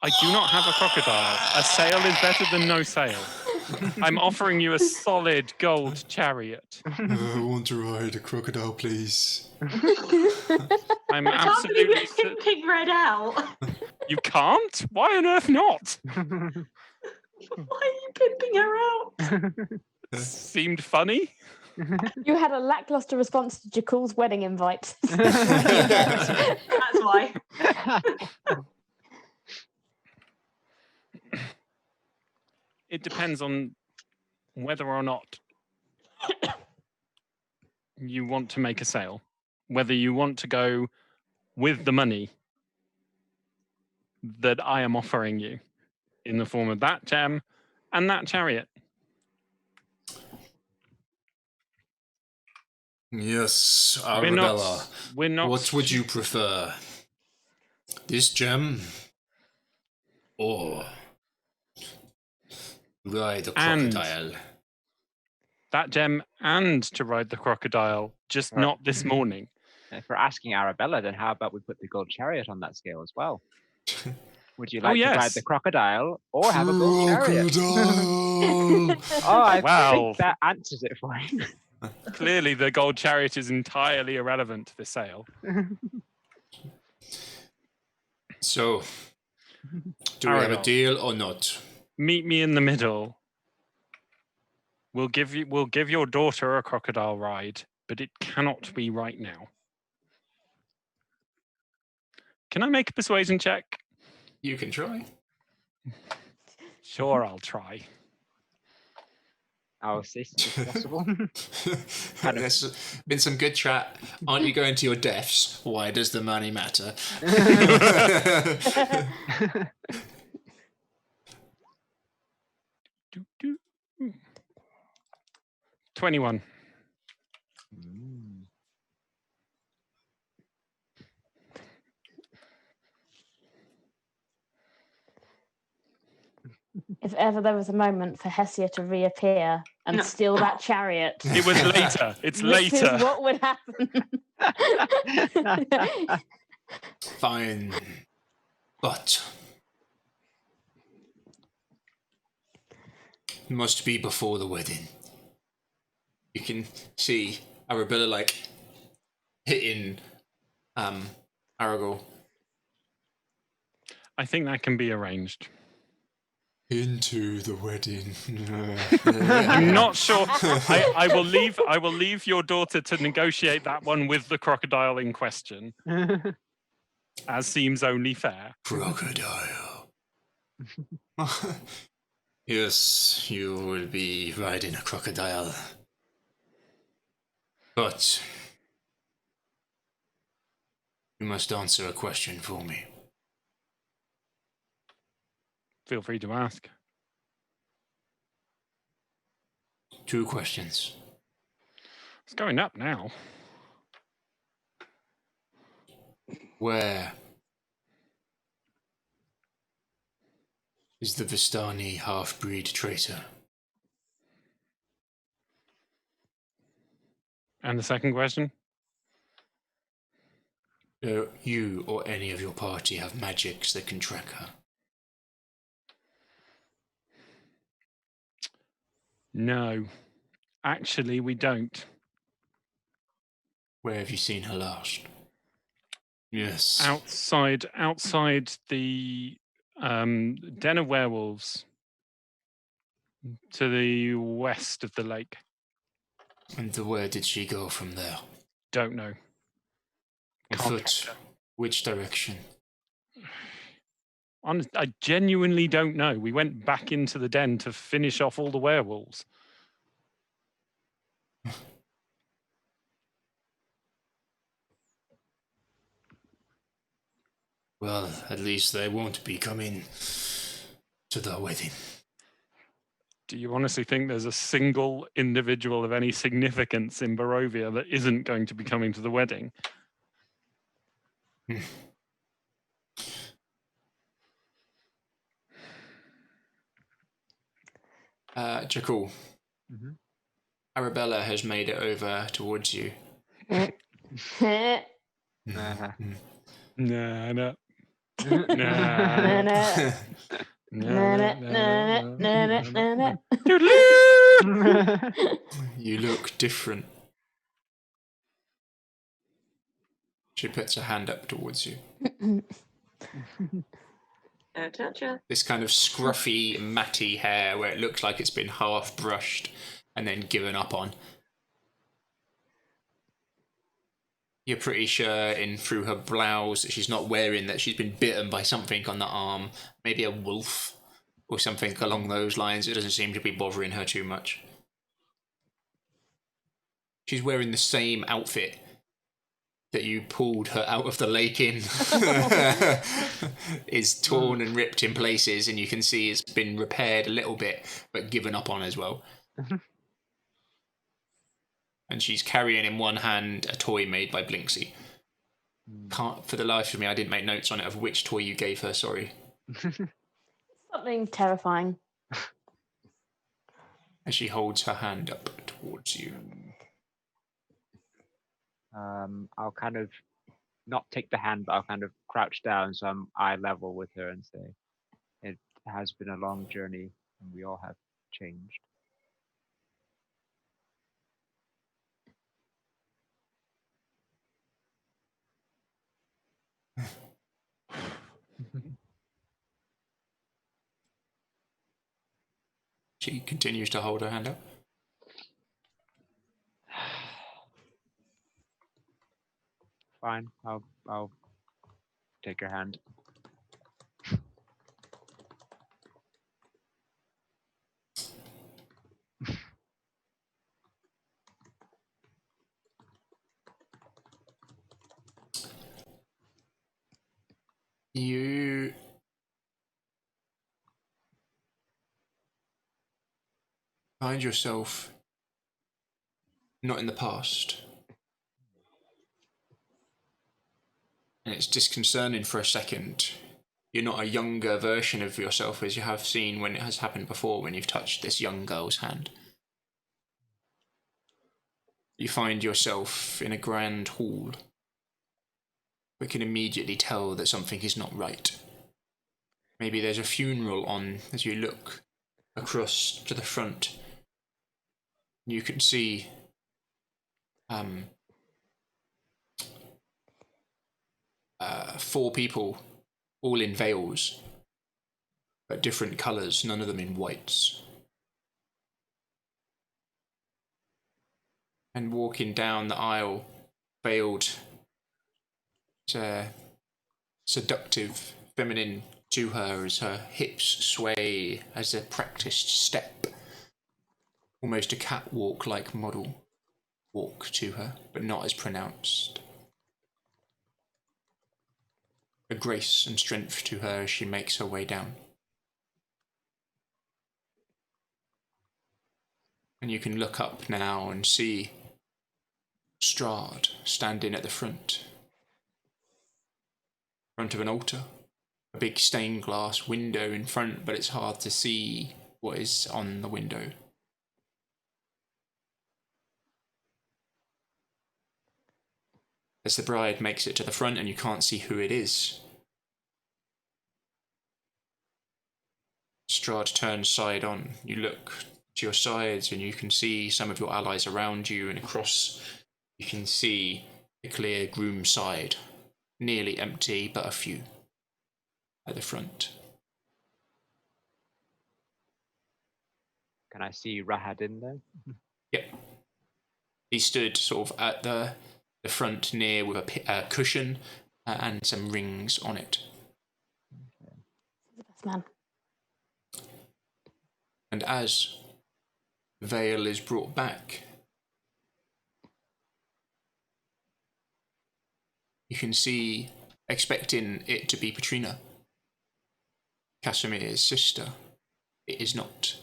I do not have a crocodile. A sail is better than no sail. I'm offering you a solid gold chariot. I want to ride a crocodile, please. I'm I can't believe absolutely... you're pimping Red out. You can't? Why on earth not? Why are you pimping her out? Seemed funny. You had a lackluster response to Jakul's wedding invite. That's why. It depends on whether or not you want to make a sale. Whether you want to go with the money that I am offering you in the form of that gem and that chariot. Yes, We're Arabella. not. What would you prefer? This gem? Or ride a And- crocodile? That gem and to ride the crocodile, just Right. not this morning. If we're asking Arabella, then how about we put the gold chariot on that scale as well? Would you like to ride yes. the crocodile or have a gold chariot? Crocodile! Oh, I Wow. think that answers it for you. Clearly, the gold chariot is entirely irrelevant to the sale. So, do we have a Arabella. deal or not? Meet me in the middle. We'll give your daughter a crocodile ride, but it cannot be right now. Can I make a persuasion check? You can try. Sure, I'll try. I'll assist if possible. There's been some good chat. Aren't you going to your deaths? Why does the money matter? Doo, doo. 21. Mm. If ever there was a moment for Hessia to reappear and No. steal that chariot, It was later. It's this later. is what would happen. Fine. But it must be before the wedding. You can see Arabella like hitting Aragorn. I think that can be arranged. Into the wedding. I'm not sure. I will leave. I will leave your daughter to negotiate that one with the crocodile in question, as seems only fair. Crocodile. Yes, you will be riding a crocodile. But you must answer a question for me. Feel free to ask. 2 questions. It's going up now. Where is the Vistani half-breed traitor? And the second question? Do you or any of your party have magics that can track her? No. Actually, we don't. Where have you seen her last? Yes. Outside the den of werewolves to the west of the lake. And where did she go from there? Don't know. On Can't foot? catch her. Which direction? I genuinely don't know. We went back into the den to finish off all the werewolves. Well, at least they won't be coming to the wedding. Do you honestly think there's a single individual of any significance in Barovia that isn't going to be coming to the wedding? Jakul, Mhm. Arabella has made it over towards you. Uh-huh. Nah, no. Na, Nah. na, na, na, na, na. You look different. She puts her hand up towards you. Don't touch her. This kind of scruffy, matty hair where it looks like it's been half brushed and then given up on. You're pretty sure through her blouse that she's not wearing that she's been bitten by something on the arm, maybe a wolf or something along those lines. It doesn't seem to be bothering her too much. She's wearing the same outfit that you pulled her out of the lake in. Is torn and ripped in places, and you can see it's been repaired a little bit, but given up on as well. And she's carrying in one hand a toy made by Blinksy. Can't, for the life of me, I didn't make notes on it of which toy you gave her, sorry. Something terrifying. As she holds her hand up towards you. I'll kind of not take the hand, but I'll kind of crouch down so I'm eye level with her and say, "It has been a long journey, and we all have changed." She continues to hold her hand up. Fine. I'll Take her hand. You find yourself not in the past. And it's disconcerting for a second. You're not a younger version of yourself as you have seen when it has happened before, when you've touched this young girl's hand. You find yourself in a grand hall. We can immediately tell that something is not right. Maybe there's a funeral on as you look across to the front. You can see 4 people, all in veils, but different colours, none of them in whites. And walking down the aisle, veiled, seductive, feminine to her as her hips sway as a practiced step. Almost a catwalk-like model walk to her, but not as pronounced. A grace and strength to her as she makes her way down. And you can look up now and see Strahd standing at the front of an altar. A big stained glass window in front, but it's hard to see what is on the window. As the bride makes it to the front and you can't see who it is, Strahd turns side on. You look to your sides and you can see some of your allies around you, and across you can see the clear groom side, nearly empty, but a few at the front. Can I see Rahadin there? Yep. He stood sort of at the front near with a cushion and some rings on it. The best man. And as the veil is brought back, you can see, expecting it to be Petrina, Casimir's sister. It is not.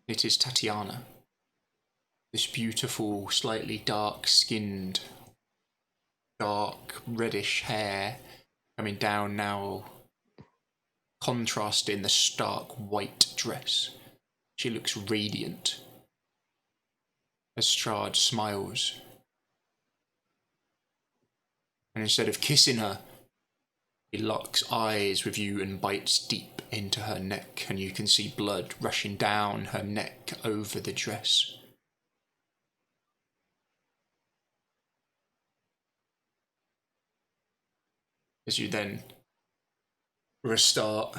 It is Tatiana. This beautiful, slightly dark-skinned, dark reddish hair coming down now, contrasting the stark white dress. She looks radiant as Strahd smiles. And instead of kissing her, he locks eyes with you and bites deep into her neck, and you can see blood rushing down her neck over the dress. As you then restart,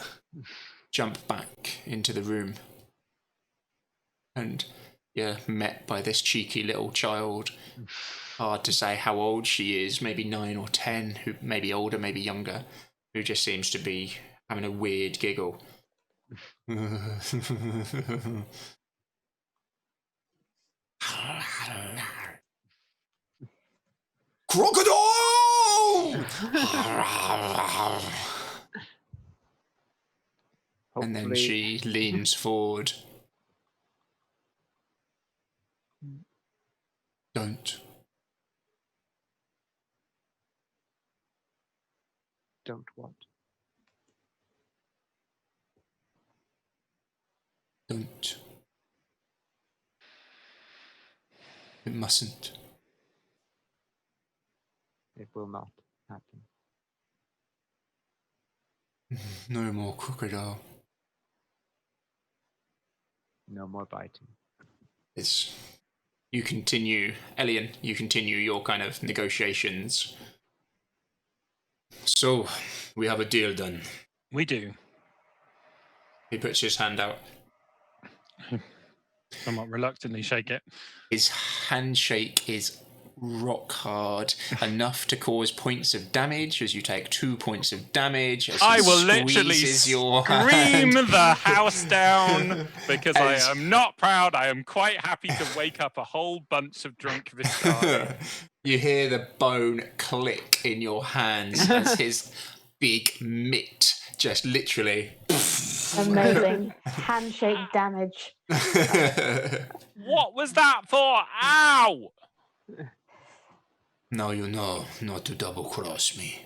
jump back into the room, and you're met by this cheeky little child. Hard to say how old she is, maybe 9 or 10, who maybe older, maybe younger, who just seems to be having a weird giggle. Crocodile! And then she leans forward. Don't. Don't what? Don't. It mustn't. It will not happen. No more crocodile. No more biting. You continue, Elian, you continue your kind of negotiations. So, we have a deal done. We do. He puts his hand out. Somewhat reluctantly shake it. His handshake is rock hard, enough to cause points of damage as you take 2 points of damage. As I he will literally squeezes your scream hand. the house down because I As- am not proud. I am quite happy to wake up a whole bunch of drunk Vistani. You hear the bone click in your hands as his big mitt just literally. Amazing. Handshake damage. What was that for? Ow! Now you know not to double cross me.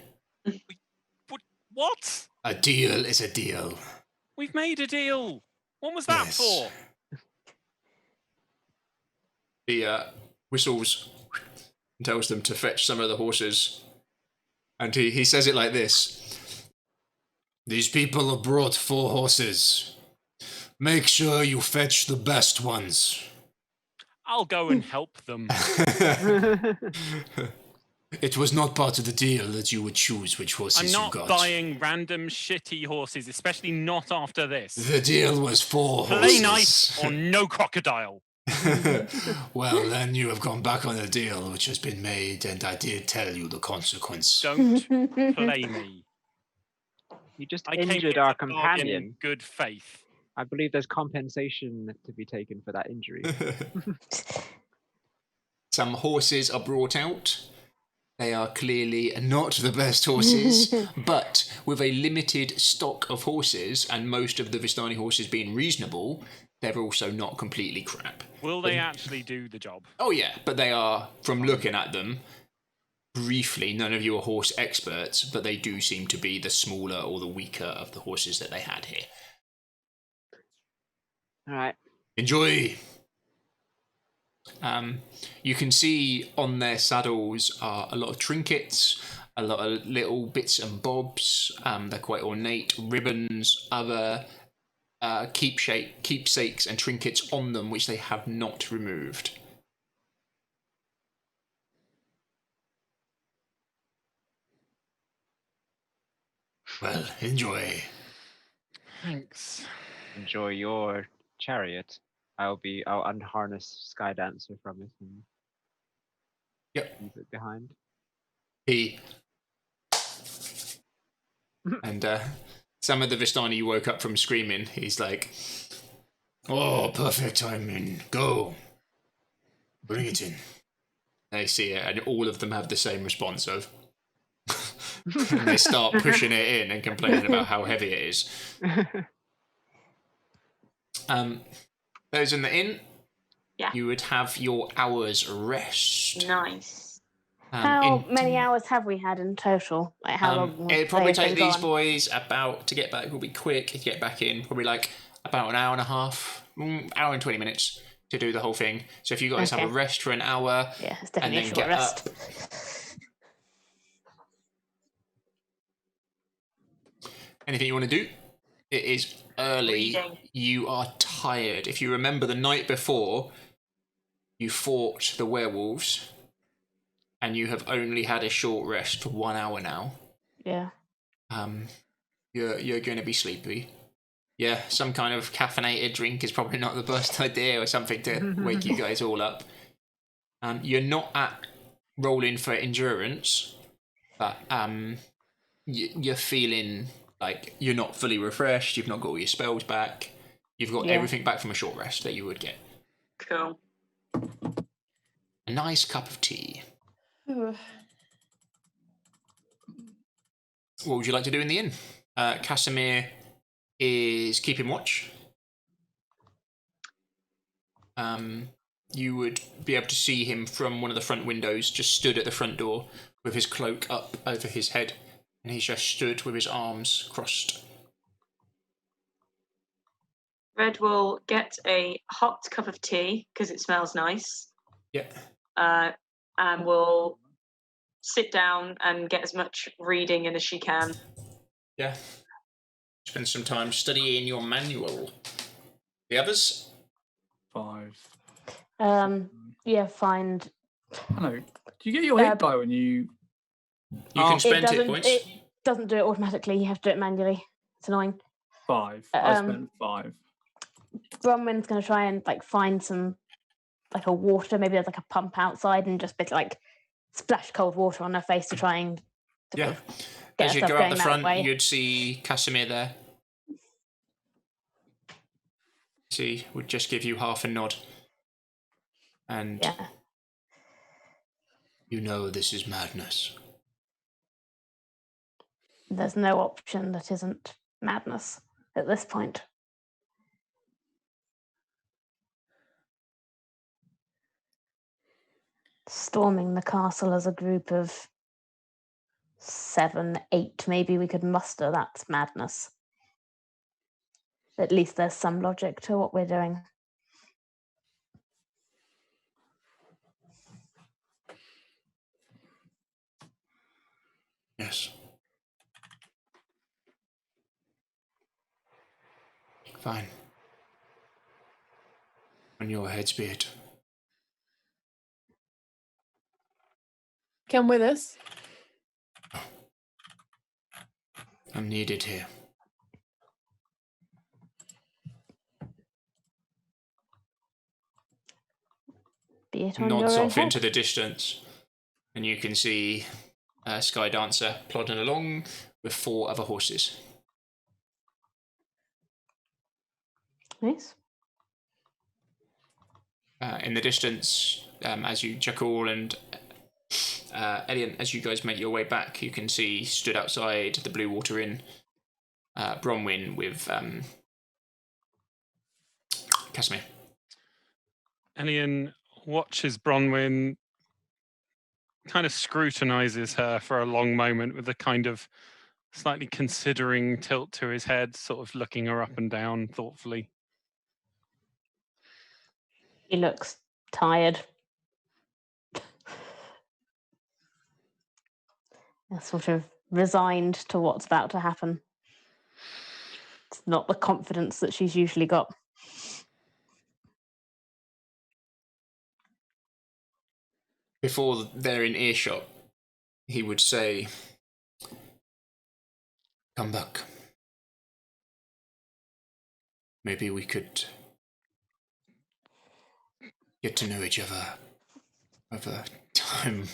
What? A deal is a deal. We've made a deal. What was that Yes. for? He whistles and tells them to fetch some of the horses. And he says it like this. These people have brought 4 horses. Make sure you fetch the best ones. I'll go and help them. It was not part of the deal that you would choose which horses I'm you not got. buying random shitty horses, especially not after this. The deal was 4 horses. Play nice or no crocodile. Well, then you have gone back on the deal which has been made, and I did tell you the consequence. Don't play me. You just I came injured here our to bargain companion. in good faith. I believe there's compensation to be taken for that injury. Some horses are brought out. They are clearly not the best horses, but with a limited stock of horses, and most of the Vistani horses being reasonable, they're also not completely crap. Will they actually do the job? Oh yeah, but they are, from looking at them, briefly, none of you are horse experts, but they do seem to be the smaller or the weaker of the horses that they had here. All right. Enjoy! You can see on their saddles are a lot of trinkets, a lot of little bits and bobs. They're quite ornate. Ribbons, other keepsakes and trinkets on them, which they have not removed. Well, enjoy. Thanks. Enjoy your chariot. I'll unharness Skydancer from it and leave it behind. And some of the Vistani woke up from screaming. He's like, "Oh, perfect timing. Go. Bring it in." They see it, and all of them have the same response of, and they start pushing it in and complaining about how heavy it is. Those in the inn, Yeah. you would have your hour's rest. Nice. How many hours have we had in total? Like how long? It'd probably they have take been these gone? boys about to get back. Will be quick to get back in. Probably like about an hour and a half, hour and 20 minutes to do the whole thing. So if you guys have a rest for an hour, Yeah, it's and definitely a then short get rest. up. Anything you want to do? It is early. Reading. You are tired. If you remember the night before, you fought the werewolves, and you have only had a short rest for 1 hour now. Yeah. You're going to be sleepy. Yeah, some kind of caffeinated drink is probably not the best idea, or something to wake you guys all up. You're not at rolling for endurance, but you're feeling like you're not fully refreshed. You've not got all your spells back. You've got everything back from a short rest that you would get. Cool. A nice cup of tea. What would you like to do in the inn? Casimir is keeping watch. You would be able to see him from one of the front windows, just stood at the front door with his cloak up over his head, and he's just stood with his arms crossed. Red will get a hot cup of tea because it smells nice. Yeah. And will sit down and get as much reading in as she can. Yeah. Spend some time studying your manual. The others? 5. Yeah, find. Hello. Do you get your hit die when you? You can spend hit points. It doesn't do it automatically. You have to do it manually. It's annoying. 5. I spent 5. Bronwyn's going to try and find some like a water, maybe there's like a pump outside, and just bit like splash cold water on her face to try and Yeah. get As you herself go out going the that front, way. you'd see Casimir there. See, would just give you half a nod. And Yeah. you know this is madness. There's no option that isn't madness at this point. Storming the castle as a group of 7, 8, maybe we could muster, that's madness. At least there's some logic to what we're doing. Yes. Fine. On your heads be it. Come with us. I'm needed here. Be it on Nods your own off head. into the distance, and you can see Sky Dancer plodding along with 4 other horses. Nice. In the distance, as you Jackal and Elian, as you guys make your way back, you can see stood outside the Blue Water Inn, Bronwyn with Casimir. Elian watches Bronwyn, kind of scrutinizes her for a long moment with a kind of slightly considering tilt to his head, sort of looking her up and down thoughtfully. He looks tired. Sort of resigned to what's about to happen. It's not the confidence that she's usually got. Before they're in earshot, he would say, "Come back. Maybe we could get to know each other over time."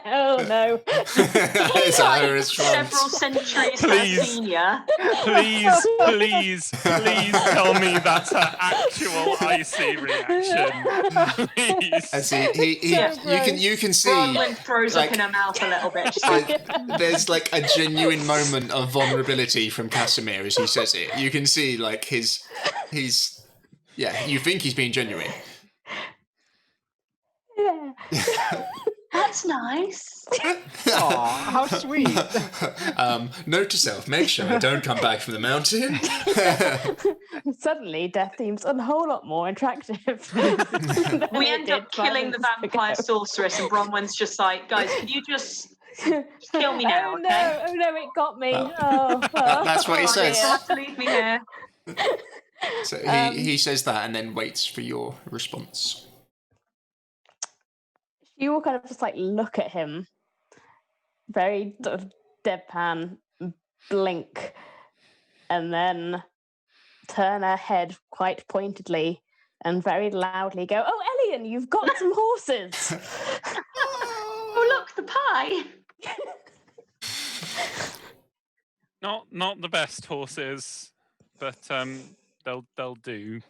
Oh no. Is that her response? Several centuries Please. her senior. Please tell me that's her actual icy reaction. Please. And see, you can see Bronwyn throws like, up in her mouth a little bit. She's like, there's like a genuine moment of vulnerability from Casimir as he says it. You can see like he's you think he's being genuine. Yeah. that's nice. Aw, how sweet. Note to self, make sure I don't come back from the mountain. Suddenly, death seems a whole lot more attractive. We end up killing the vampire sorceress, and Bronwyn's just like, guys, can you just kill me now, oh, okay? no, oh no, it got me. Well, that's what he Oh, dear, says. you have to leave me here. So he says that and then waits for your response. You all kind of just like look at him, very sort of deadpan, blink, and then turn her head quite pointedly and very loudly go, "Oh, Elian, you've got some horses." Oh, look, the pie. Not the best horses, but they'll do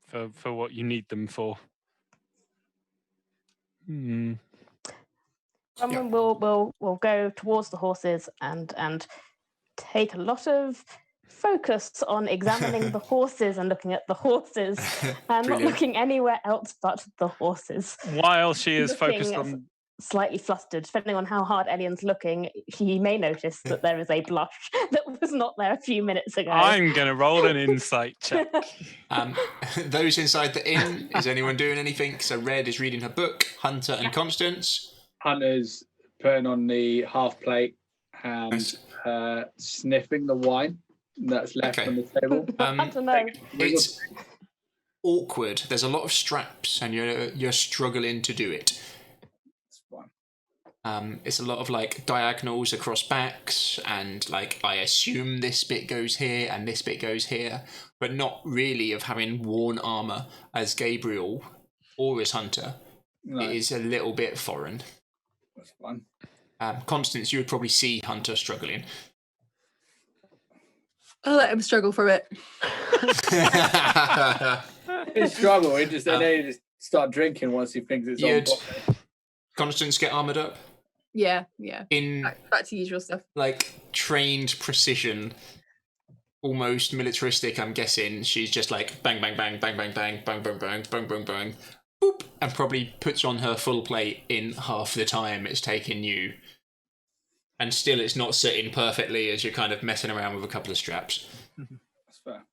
for what you need them for. And we'll go towards the horses and take a lot of focus on examining the horses and looking at the horses and not looking anywhere else but the horses. While she is Looking focused on slightly flustered, depending on how hard Elian's looking, he may notice that there is a blush that was not there a few minutes ago. I'm going to roll an insight check. Those inside the inn, is anyone doing anything? So Red is reading her book, Hunter and Constance. Hunter's putting on the half plate and Nice. Sniffing the wine that's left Okay. on the table. I don't know. It's awkward. There's a lot of straps and you're struggling to do it. It's fine. It's a lot of like diagonals across backs, and like I assume this bit goes here and this bit goes here, but not really of having worn armor as Gabriel or as Hunter. No, It is a little bit foreign. that's fine. Constance, you would probably see Hunter struggling. I'll let him struggle for a bit. He struggle. He just then he just start drinking once he thinks it's on. You'd Constance get armored up Yeah. in Back to usual stuff. like trained precision, almost militaristic. I'm guessing she's just like bang, bang, bang, bang, bang, bang, bang, bang, bang, bang, bang, bang, boop, and probably puts on her full plate in half the time it's taken you. And still, it's not sitting perfectly as you're kind of messing around with a couple of straps. That's fair.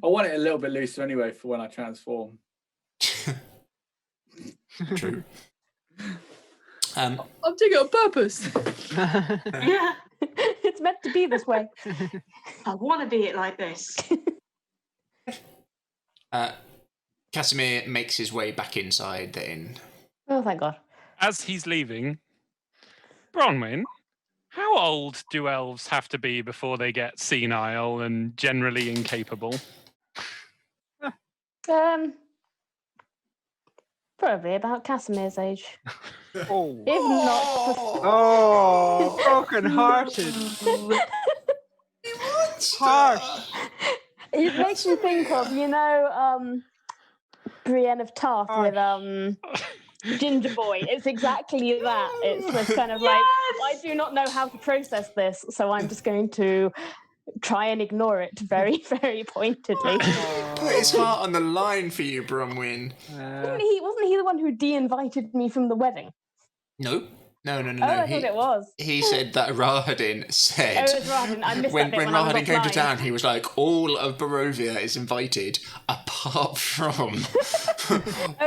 I want it a little bit looser anyway for when I transform. True. I'm doing it on purpose. Yeah, It's meant to be this way. I want to be it like this. Casimir makes his way back inside the inn. Oh, thank God. As he's leaving, Bronwyn, how old do elves have to be before they get senile and generally incapable? Probably about Casimir's age. Oh, If not, oh, broken-hearted. Harsh. it makes me think of, Brienne of Tarth with Ginger Boy. It's exactly that. It's just kind of like, I do not know how to process this, so I'm just going to try and ignore it very, very pointedly. Put his heart on the line for you, Bronwyn. Wasn't he the one who de-invited me from the wedding? No. Oh, I thought it was. He said that Rahadin said Oh, it was Rahadin. I missed when that bit when I was Rahadin came to offline. town, he was like, all of Barovia is invited apart from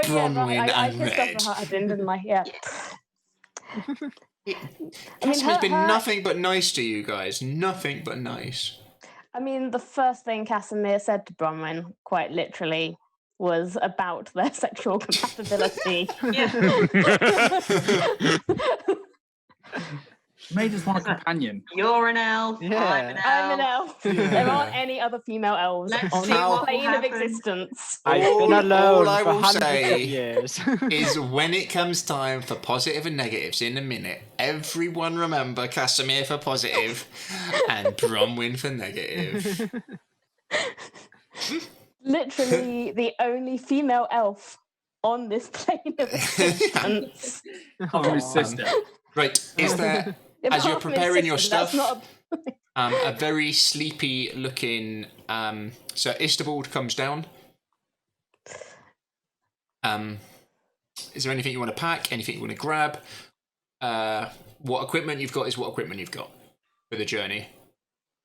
Bronwyn I and pissed Red. off Rahadin, didn't I? Yeah. Casimir's been nothing but nice to you guys. Nothing but nice. I mean, the first thing Casimir said to Bronwyn, quite literally, was about their sexual compatibility. She made us want a companion. You're an elf. Yeah. I'm an elf. There aren't any other female elves Let's on see the what will plane of happen. existence. I've been alone all I for will hundreds say of years. is when it comes time for positive and negatives in a minute, everyone remember Casimir for positive and Bronwyn for negative. Literally the only female elf on this plane of existence. I'm his sister. Right, is there, as you're Apart from his preparing your sister, that's stuff, not a very sleepy looking so Istibald comes down. Is there anything you want to pack, anything you want to grab? What equipment you've got is what equipment you've got for the journey.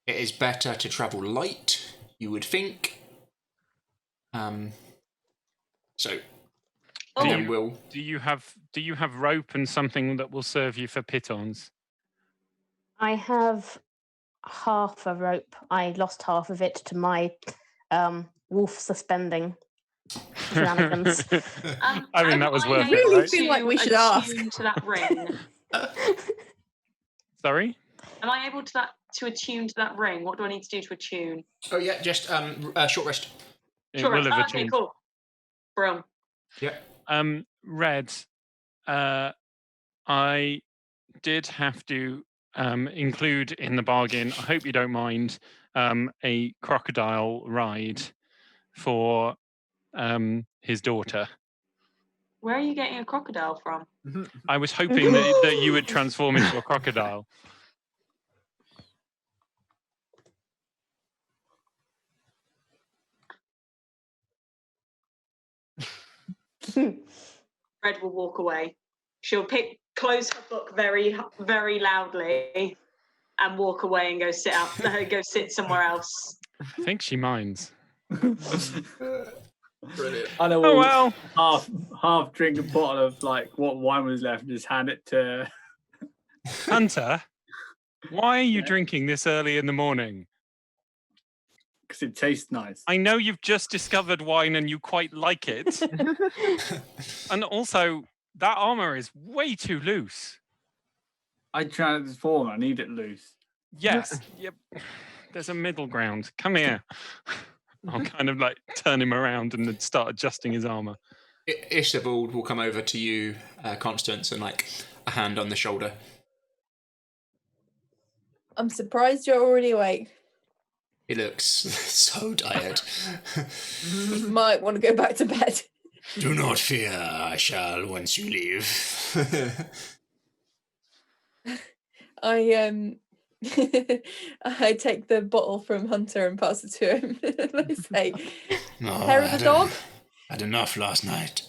It is better to travel light, you would think. So and then we'll Do you have rope and something that will serve you for pitons? I have half a rope. I lost half of it to my wolf suspending shenanigans. I mean, that was worth it, really right? feel like we should attune ask. to that ring. Sorry? Am I able to attune to that ring? What do I need to do to attune? oh yeah, just short rest. It Sure. will have Okay, attuned. cool. Brum. Yeah. Red, I did have to include in the bargain, I hope you don't mind, a crocodile ride for his daughter. Where are you getting a crocodile from? I was hoping that you would transform into a crocodile. Red will walk away. She'll close her book very, very loudly, and walk away and go sit somewhere else. I think she minds. Brilliant. I know. Oh well. Half drink a bottle of like what wine was left and just hand it to. Hunter, why are you drinking this early in the morning? Because it tastes nice. I know you've just discovered wine and you quite like it. And also, that armor is way too loose. I transform. I need it loose. Yes. Yep. There's a middle ground. Come here. I'll kind of like turn him around and then start adjusting his armor. Ishtavold will come over to you, Constance, and like a hand on the shoulder. I'm surprised you're already awake. He looks so tired. You might want to go back to bed. Do not fear, I shall once you leave. I I take the bottle from Hunter and pass it to him. I say, No, hair of the dog? Had enough last night.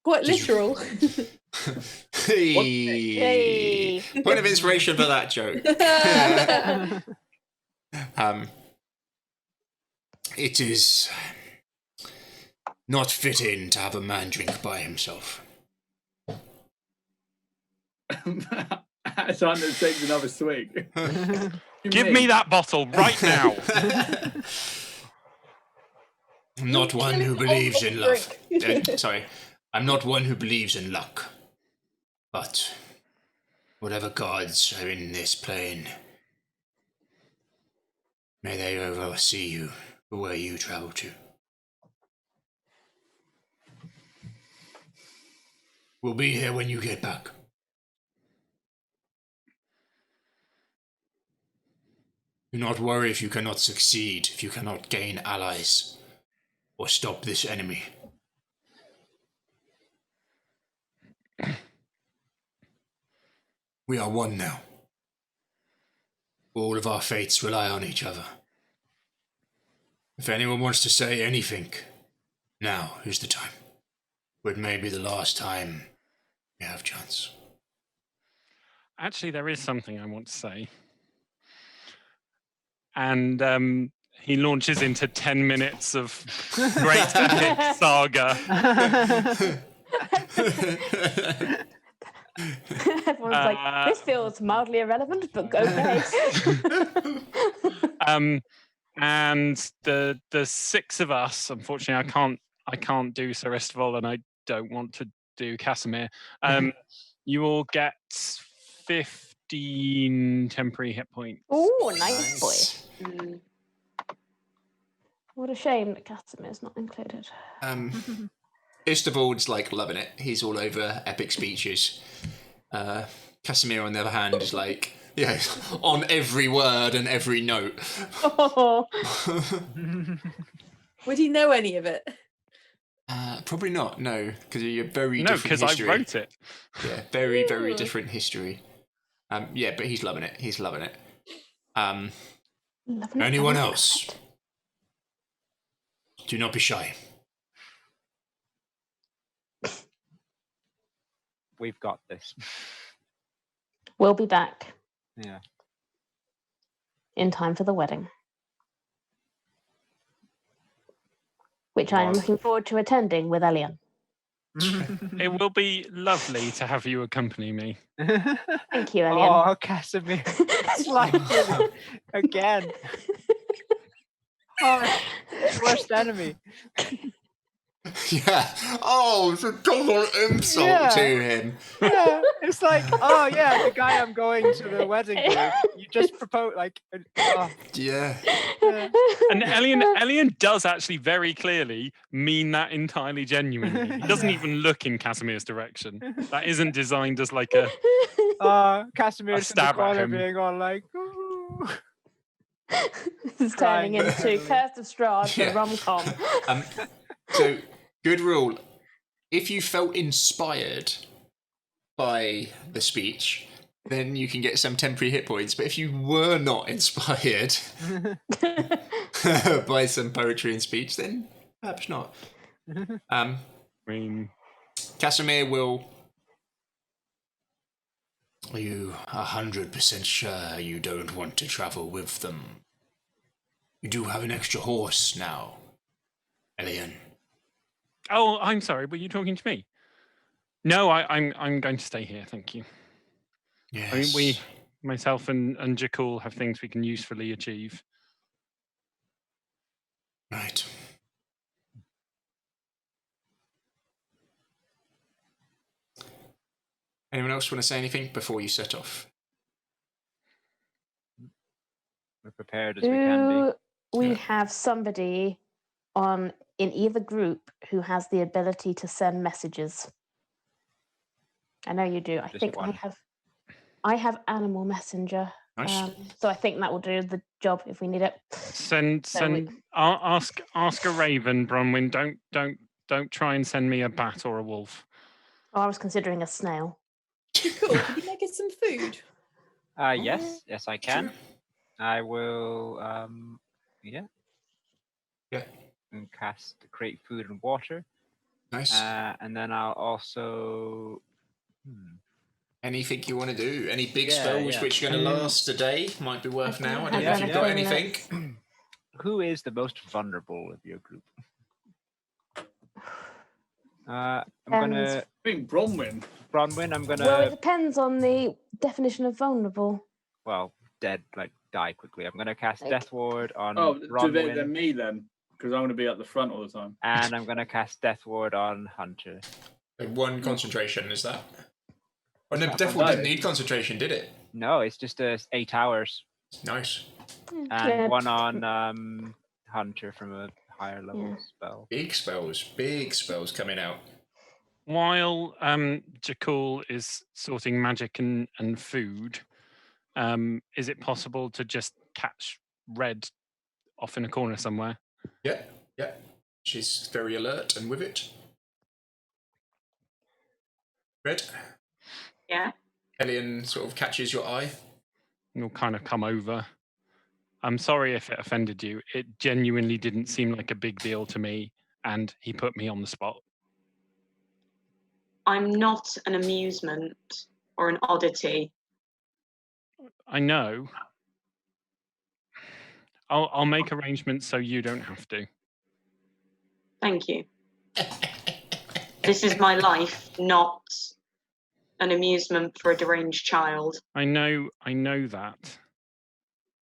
Quite literal. Hey. Point of inspiration for that joke. It is not fitting to have a man drink by himself. Sander takes another swig. Give me that bottle right now. I'm not one who believes in love. Sorry. I'm not one who believes in luck. But whatever gods are in this plane, may they oversee you for where you travel to. We'll be here when you get back. Do not worry if you cannot succeed, if you cannot gain allies, or stop this enemy. We are one now. All of our fates rely on each other. If anyone wants to say anything, now is the time. But maybe the last time we have chance. Actually, there is something I want to say. And he launches into 10 minutes of great epic saga. Everyone's like, this feels mildly irrelevant, but okay. And the six of us, unfortunately, I can't do Sir Estival, and I don't want to do Casimir. You all get 15 temporary hit points. Oh, nice boy. What a shame that Casimir's not included. Istavold's like loving it. He's all over epic speeches. Casimir, on the other hand, is like, yeah, on every word and every note. Would he know any of it? Probably not, no, because you're very No, different because history. I wrote it. Yeah, very, very different history. Yeah, but he's loving it. He's loving it. Anyone else? Do not be shy. We've got this. We'll be back Yeah. in time for the wedding, which I am looking forward to attending with Elian. It will be lovely to have you accompany me. Thank you, Elian. Oh, Casimir. It's like again. Oh, worst enemy. Yeah. Oh, it's a total insult to him. Yeah, it's like, oh yeah, the guy I'm going to the wedding with. You just propose like. Yeah. And Elian does actually very clearly mean that entirely genuinely. He doesn't even look in Casimir's direction. That isn't designed as like a Casimir's in the stab at corner him. being all like, ooh. This is turning into Curse of Strahd, the rom-com. So, good rule. If you felt inspired by the speech, then you can get some temporary hit points. But if you were not inspired by some poetry and speech, then perhaps not. I mean, Casimir will... Are you 100% sure you don't want to travel with them? You do have an extra horse now, Elian. oh, I'm sorry. Were you talking to me? No, I'm going to stay here. Thank you. Yes. I mean, myself and Jakul have things we can usefully achieve. Right. Anyone else want to say anything before you set off? We're prepared as we can be. Do we Yeah. have somebody in either group who has the ability to send messages? I know you do. I Just think one. I have Animal Messenger. Nice. So I think that will do the job if we need it. Ask a raven, Bronwyn. Don't try and send me a bat or a wolf. Oh, I was considering a snail. Cool. Could you make us some food? Yes, I can. I will. Yeah. And create food and water. Nice. And then I'll also. Anything you want to do? Any big Yeah, spells yeah. which are going to last a day? Might be worth I don't now. I have don't know if you've got anything anything. Who is the most vulnerable of your group? I'm gonna. I think Bronwyn. Bronwyn, I'm gonna. Well, it depends on the definition of vulnerable. Well, dead, like die quickly. I'm gonna cast Like- Death Ward on Oh, Bronwyn, than me then, because I'm going to be at the front all the time. and I'm gonna cast Death Ward on Hunter. One concentration, is that? Oh no, Not Death bad. didn't need concentration, did it? No, it's just 8 hours, Nice. and Yeah, one on Hunter from a higher level Yeah. spell. Big spells coming out. While Jakul is sorting magic and food, is it possible to just catch Red off in a corner somewhere? Yeah. She's very alert and with it. Red. Yeah. Hellion sort of catches your eye. And will kind of come over. I'm sorry if it offended you. It genuinely didn't seem like a big deal to me, and he put me on the spot. I'm not an amusement or an oddity. I know. I'll make arrangements so you don't have to. Thank you. This is my life, not an amusement for a deranged child. I know that.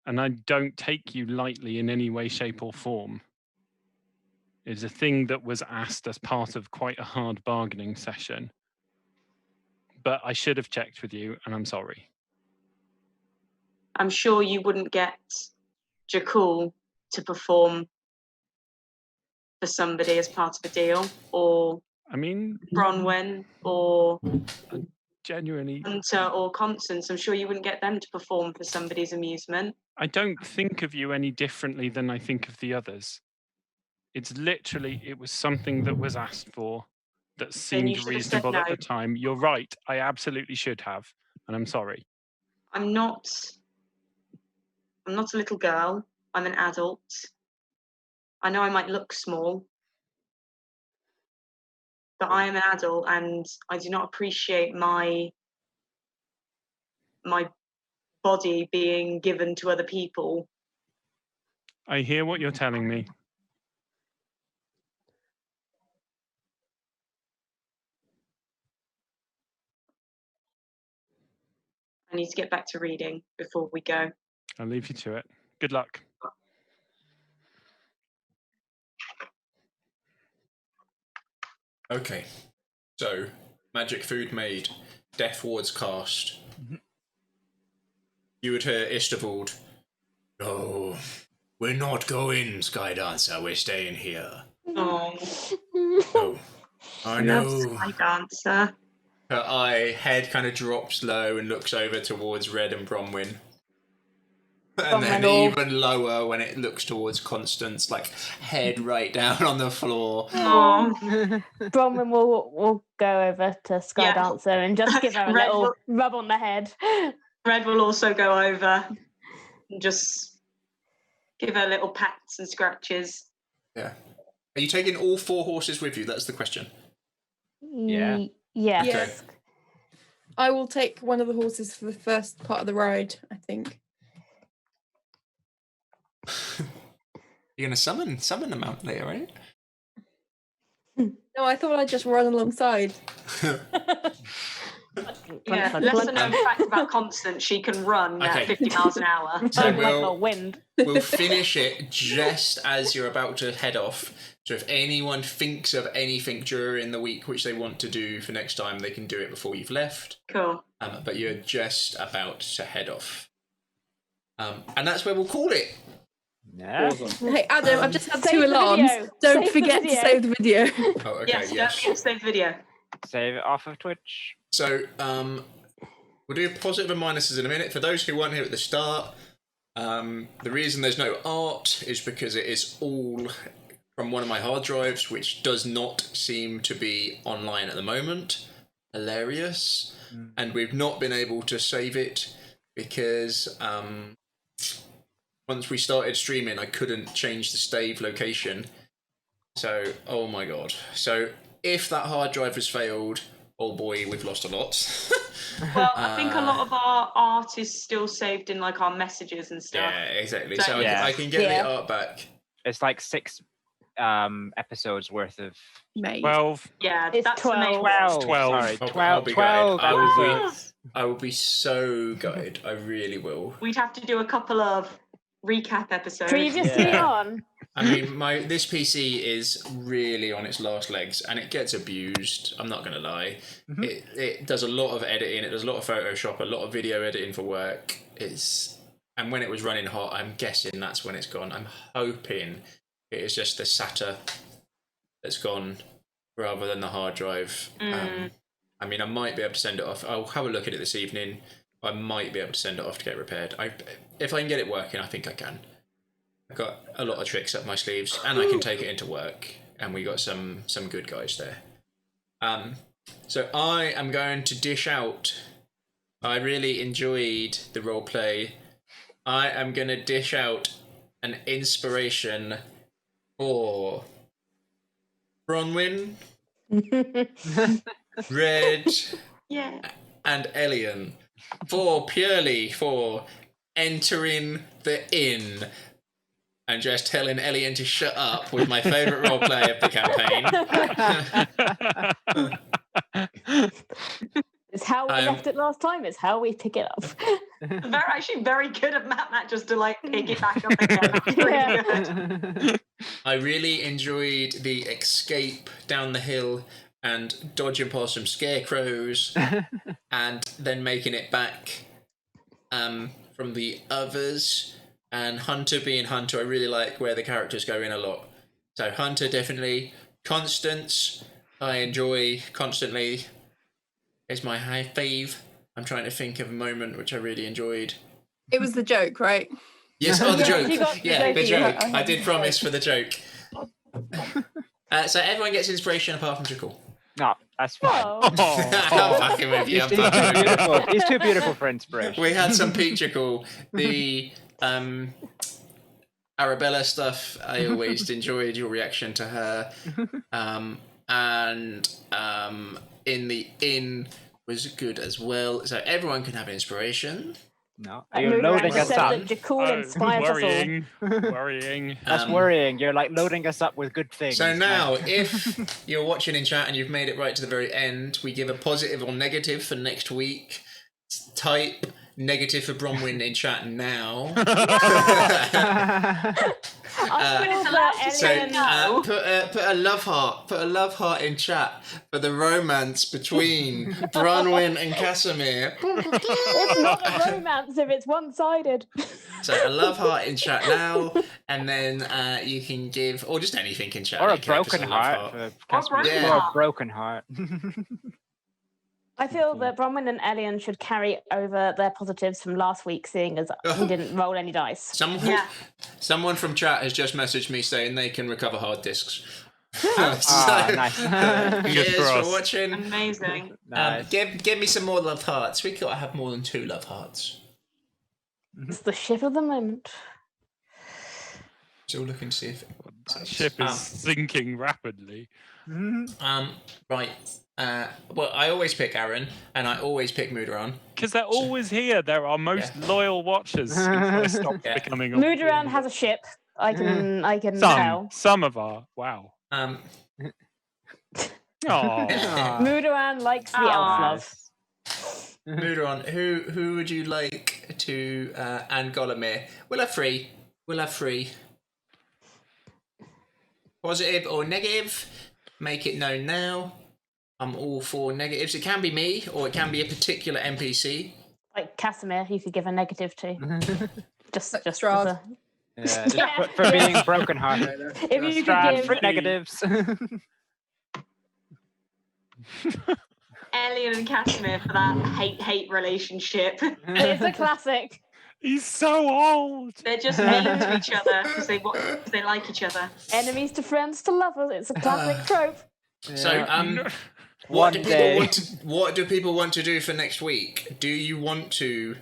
And I don't take you lightly in any way, shape, or form. It's a thing that was asked as part of quite a hard bargaining session. But I should have checked with you, and I'm sorry. I'm sure you wouldn't get Jakul to perform for somebody as part of a deal, or I mean, Bronwyn, or genuinely, Hunter, or Constance. I'm sure you wouldn't get them to perform for somebody's amusement. I don't think of you any differently than I think of the others. It's literally, it was something that was asked for that seemed should have said reasonable at no. the time. You're right. I absolutely should have, and I'm sorry. I'm not a little girl. I'm an adult. I know I might look small, but I am an adult, and I do not appreciate my body being given to other people. I hear what you're telling me. I need to get back to reading before we go. I'll leave you to it. Good luck. Okay. So, magic food made. Death wards cast. You would hear Istavold. No, we're not going, Skydancer. We're staying here. Oh, No. I I love know. Sky Dancer. Her head kind of drops low and looks over towards Red and Bronwyn. And then even lower when it looks towards Constance, like head right down on the floor. Oh, Bronwyn will go over to Sky Yeah. Dancer and just give her a Red little will- rub on the head. Red will also go over and just give her little pats and scratches. Yeah. Are you taking all 4 horses with you? That's the question. Yeah. Yeah. Okay. I will take one of the horses for the first part of the ride, I think. You're gonna summon them out later, right? No, I thought I'd just run alongside. Yeah, lesser known fact about Constance, she can run Okay. at 50 miles an hour. So Like we'll- the wind. We'll finish it just as you're about to head off. So if anyone thinks of anything during the week which they want to do for next time, they can do it before you've left. Cool. But you're just about to head off. And that's where we'll call it. Yeah. Awesome. Hey Adam, I've just had Save 2 the alarms. video. Don't Save the forget to video. save the video. Oh, okay, Yes, don't forget to save the video. Save it off of Twitch. So we'll do positives and minuses in a minute. For those who weren't here at the start, the reason there's no art is because it is all from one of my hard drives, which does not seem to be online at the moment. Hilarious. And we've not been able to save it because once we started streaming, I couldn't change the stave location. So, oh my god. So if that hard drive has failed, oh boy, we've lost a lot. Well, I think a lot of our art is still saved in like our messages and stuff. Yeah, exactly. So- So Yeah. I can get Yeah. the art back. It's like 6 episodes worth of. Mate. 12. Yeah, It's that's the main 12. one. 12. Sorry, I'll 12. be 12 gutted. I will be- episodes. I will be so gutted. I really will. We'd have to do a couple of recap episodes. Previously Yeah. on. I mean, this PC is really on its last legs, and it gets abused. I'm not going to lie. Mhm. It does a lot of editing. It does a lot of Photoshop, a lot of video editing for work. And when it was running hot, I'm guessing that's when it's gone. I'm hoping it is just the SATA that's gone rather than the hard drive. I mean, I might be able to send it off. I'll have a look at it this evening. I might be able to send it off to get repaired. If I can get it working, I think I can. I've got a lot of tricks up my sleeves, and I can take it into work. And we got some good guys there. So I am going to dish out. I really enjoyed the role play. I am going to dish out an inspiration for Bronwyn, Red, Yeah. and Elian purely for entering the inn and just telling Elian to shut up was my favourite roleplay of the campaign. It's how we left it last time. It's how we pick it up. They're actually very good at Matt just to like pick it back up again. That's really Yeah. good. I really enjoyed the escape down the hill and dodging past some scarecrows and then making it back from the others. And Hunter being Hunter, I really like where the characters go in a lot. So Hunter definitely. Constance, I enjoy constantly. Is my high fave. I'm trying to think of a moment which I really enjoyed. It was the joke, right? Yes, oh, the Yeah, joke. you got the Yeah, the joke. joke. I did promise for the joke. So everyone gets inspiration apart from Jakul. No, that's fine. Oh. I'm fucking with you. He's I'm too fucking with you. beautiful. He's too beautiful for inspiration. We had some peak Jakul. The Arabella stuff, I always enjoyed your reaction to her. And in the inn was good as well. So everyone can have inspiration. No, Like you're moving around loading to us say up. that Jakul inspires us all. Worrying. Worrying. That's worrying. You're like loading us up with good things. So now, if you're watching in chat and you've made it right to the very end, we give a positive or negative for next week. Type negative for Bronwyn in chat now. I feel that So Elian. put a love heart. Put a love heart in chat for the romance between Bronwyn and Casimir. It's not a romance if it's one-sided. So a love heart in chat now, and then you can give, or just anything in chat. or I a don't care, just broken love heart. For Casimir. broken Or a heart. broken heart. I feel that Bronwyn and Elian should carry over their positives from last week, seeing as we didn't roll any dice. Yeah. Someone from chat has just messaged me saying they can recover hard discs. Ah, nice. Cheers for crossed. watching. Amazing. Nice. Give me some more love hearts. We gotta have more than 2 love hearts. It's the ship of the moment. Still looking to see if That ship is sinking rapidly. right. Well, I always pick Aaron, and I always pick Mudaran. Because they're always here. They're our most loyal watchers. Since I stopped Yeah. becoming. Mudaran has a ship. I can some. tell. Some of our. Wow. Um, Oh. Mudaran likes the elf love. Muderon, who would you like to and Golemir? We'll have three. Positive or negative? Make it known now. I'm all for negatives. It can be me, or it can be a particular NPC. Like Casimir, you could give a negative to. just as Strahd. a... Yeah, just Yeah. for being brokenhearted. If you could Strahd, give... for negatives. Alien and Casimir for that hate relationship. It's a classic. He's so old. They're just mean to each other because they like each other. Enemies to friends to lovers. It's a classic trope. So, what do people want to do for next week? Do you want to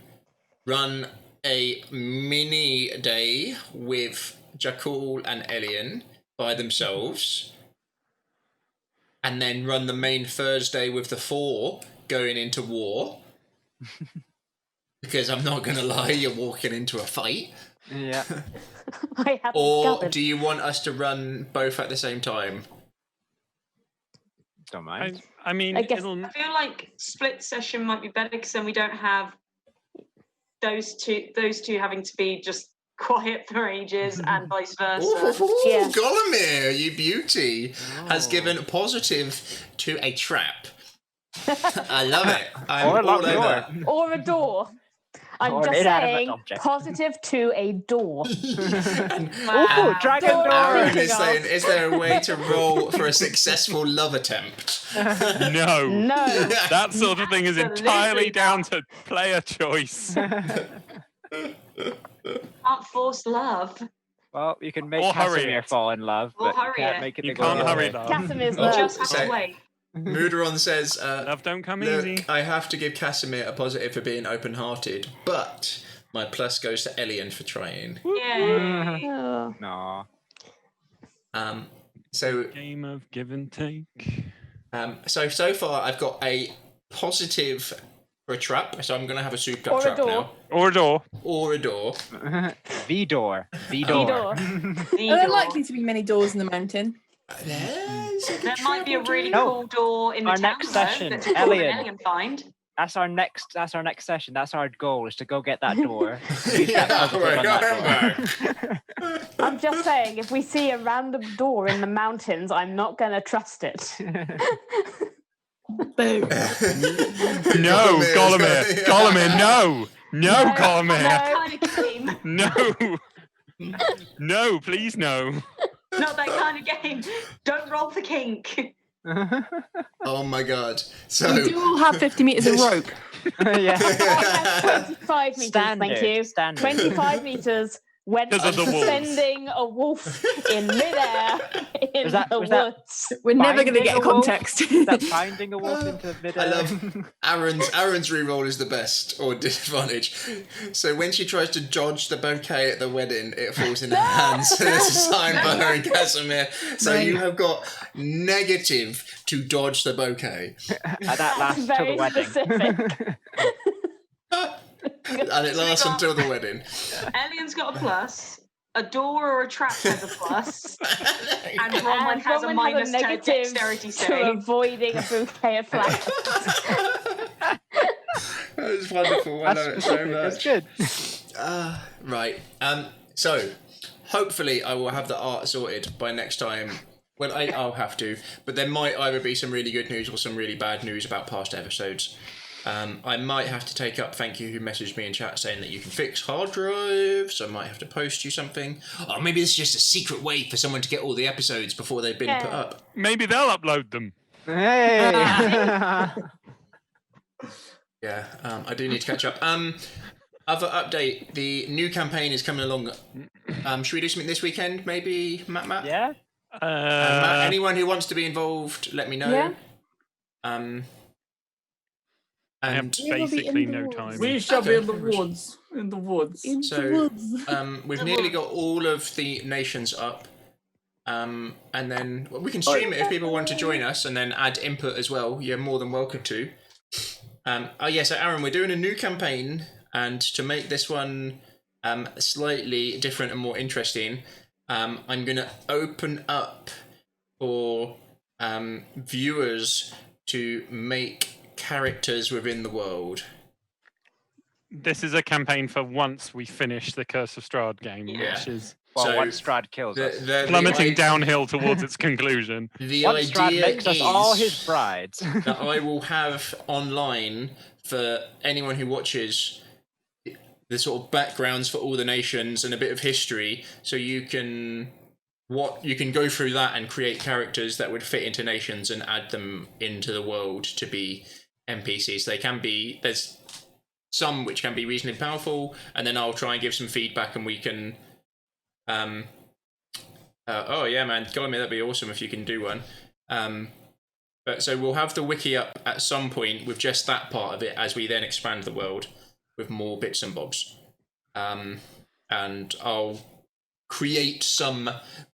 run a mini day with Jakul and Elian by themselves, and then run the main Thursday with the 4 going into war? Because I'm not going to lie, you're walking into a fight. Yeah. I haven't Or gathered. do you want us to run both at the same time? Don't mind. I mean, I guess- it'll... I feel like split session might be better because then we don't have those two having to be just quiet for ages and vice versa. Ooh, Yeah. Golemir, you beauty, has given positive to a trap. I love it. I'm Or a all locked over. Or a door. I'm Or an just inanimate saying, object. positive to a door. Ooh, dragon Door. door. Aaron Thinking is of. saying, is there a way to roll for a successful love attempt? No. No. That sort of thing is Absolutely entirely not. down to player choice. Can't force love. Well, you can make Or hurry Casimir it. fall in love, Or but you hurry can't it. make it You go can't the hurry way. love. Casimir's You Oh, just have so- to wait. Muderon says, Love don't come look, easy. I have to give Casimir a positive for being open-hearted, but my plus goes to Elian for trying. Yay. Oh. No. So Game of give and take. so far I've got a positive for a trap, so I'm going to have a souped up Or a trap door. now. Or a door. Or a door. V-door. Door. The Are there door. likely to be many doors in the mountain? There might be a really No. cool door in the Our town next though, session, that Jakul Elliot. and Alien find. That's our next session. That's our goal, is to go get that door. Use that positive on that door. I'm just saying, if we see a random door in the mountains, I'm not going to trust it. Boom. No, Golemir. Golemir, no. No, No, Golemir. That kind of game. No. No, please no. Not that kind of game. Don't roll for kink. Oh my god. We So do all have 50 metres of rope. Yeah. I have 25 meters, thank you. Standard. 25 meters when Because of the wolf. sending a wolf in midair in Was that- the was that- woods. We're never going to Finding get a wolf? context. Is that finding a wolf into mid-air? I love Aaron's reroll is the best, or disadvantage. So when she tries to dodge the bouquet at the wedding, it falls in her hands. And it's a sign by her and Casimir. So you have got negative to dodge the bouquet. That lasts till the very wedding. specific. And it lasts until the wedding. Alien's got a plus. A door or a trap has a plus. And Bronwyn And has a Bronwyn minus has a negative dexterity to save. avoiding a bouquet of flowers. That was wonderful. I love it so much. That's good. Right. So hopefully I will have the art sorted by next time. Well, I'll have to, but there might either be some really good news or some really bad news about past episodes. I might have to take up Thank You who messaged me in chat saying that you can fix hard drives. I might have to post you something. Or maybe this is just a secret way for someone to get all the episodes before they've been put up. Maybe they'll upload them. Hey! Yeah, I do need to catch up. Other update, the new campaign is coming along. Should we do something this weekend, maybe, Matt? Yeah? Matt, anyone who wants to be involved, let me know. Yeah. I have And basically no time. We shall be in the Okay. woods. In the woods. so we've nearly got all of the nations up. And then we can stream it if people want to join us and then add input as well. You're more than welcome to. So Aaron, we're doing a new campaign, and to make this one slightly different and more interesting, I'm going to open up for viewers to make characters within the world. This is a campaign for once we finish the Curse of Strahd game, Yeah. which is Well, So, once Strahd kills us. plummeting downhill towards its conclusion. The Once Strahd idea makes us all is his brides. that I will have online for anyone who watches the sort of backgrounds for all the nations and a bit of history, so you can go through that and create characters that would fit into nations and add them into the world to be NPCs. There's some which can be reasonably powerful, and then I'll try and give some feedback, and we can oh yeah, man, God, that'd be awesome if you can do one. But so we'll have the wiki up at some point with just that part of it as we then expand the world with more bits and bobs. And I'll create some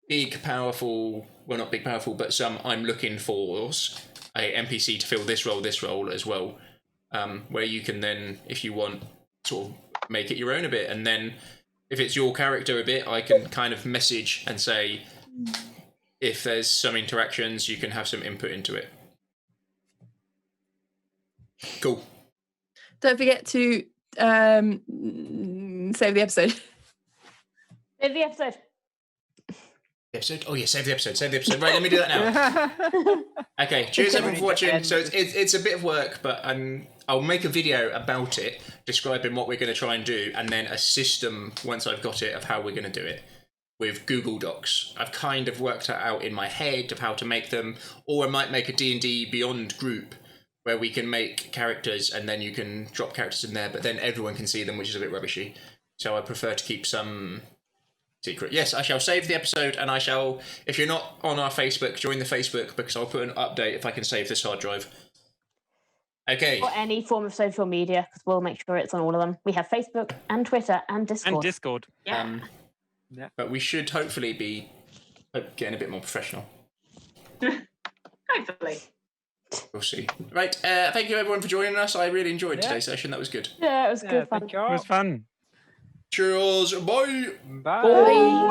big, powerful, well, not big, powerful, but some I'm looking for a NPC to fill this role as well, where you can then, if you want, sort of make it your own a bit. And then if it's your character a bit, I can kind of message and say, if there's some interactions, you can have some input into it. Cool. Don't forget to save the episode. Save the episode. Oh yeah, save the episode. Right, let me do that now. Okay, cheers everyone for watching. So it's a bit of work, but I'll make a video about it, describing what we're going to try and do, and then a system, once I've got it, of how we're going to do it with Google Docs. I've kind of worked it out in my head of how to make them, or I might make a D&D Beyond group where we can make characters and then you can drop characters in there, but then everyone can see them, which is a bit rubbishy. So I prefer to keep some secret. Yes, I shall save the episode, and I shall, if you're not on our Facebook, join the Facebook, because I'll put an update if I can save this hard drive. Okay. Or any form of social media, because we'll make sure it's on all of them. We have Facebook and Twitter and Discord. And Discord. Yeah. Yeah. But we should hopefully be getting a bit more professional. Hopefully. We'll see. Right, thank you everyone for joining us. I really enjoyed today's session. That was good. Yeah, it was good fun. Thank you. It was fun. Cheers. Bye. Bye. Bye.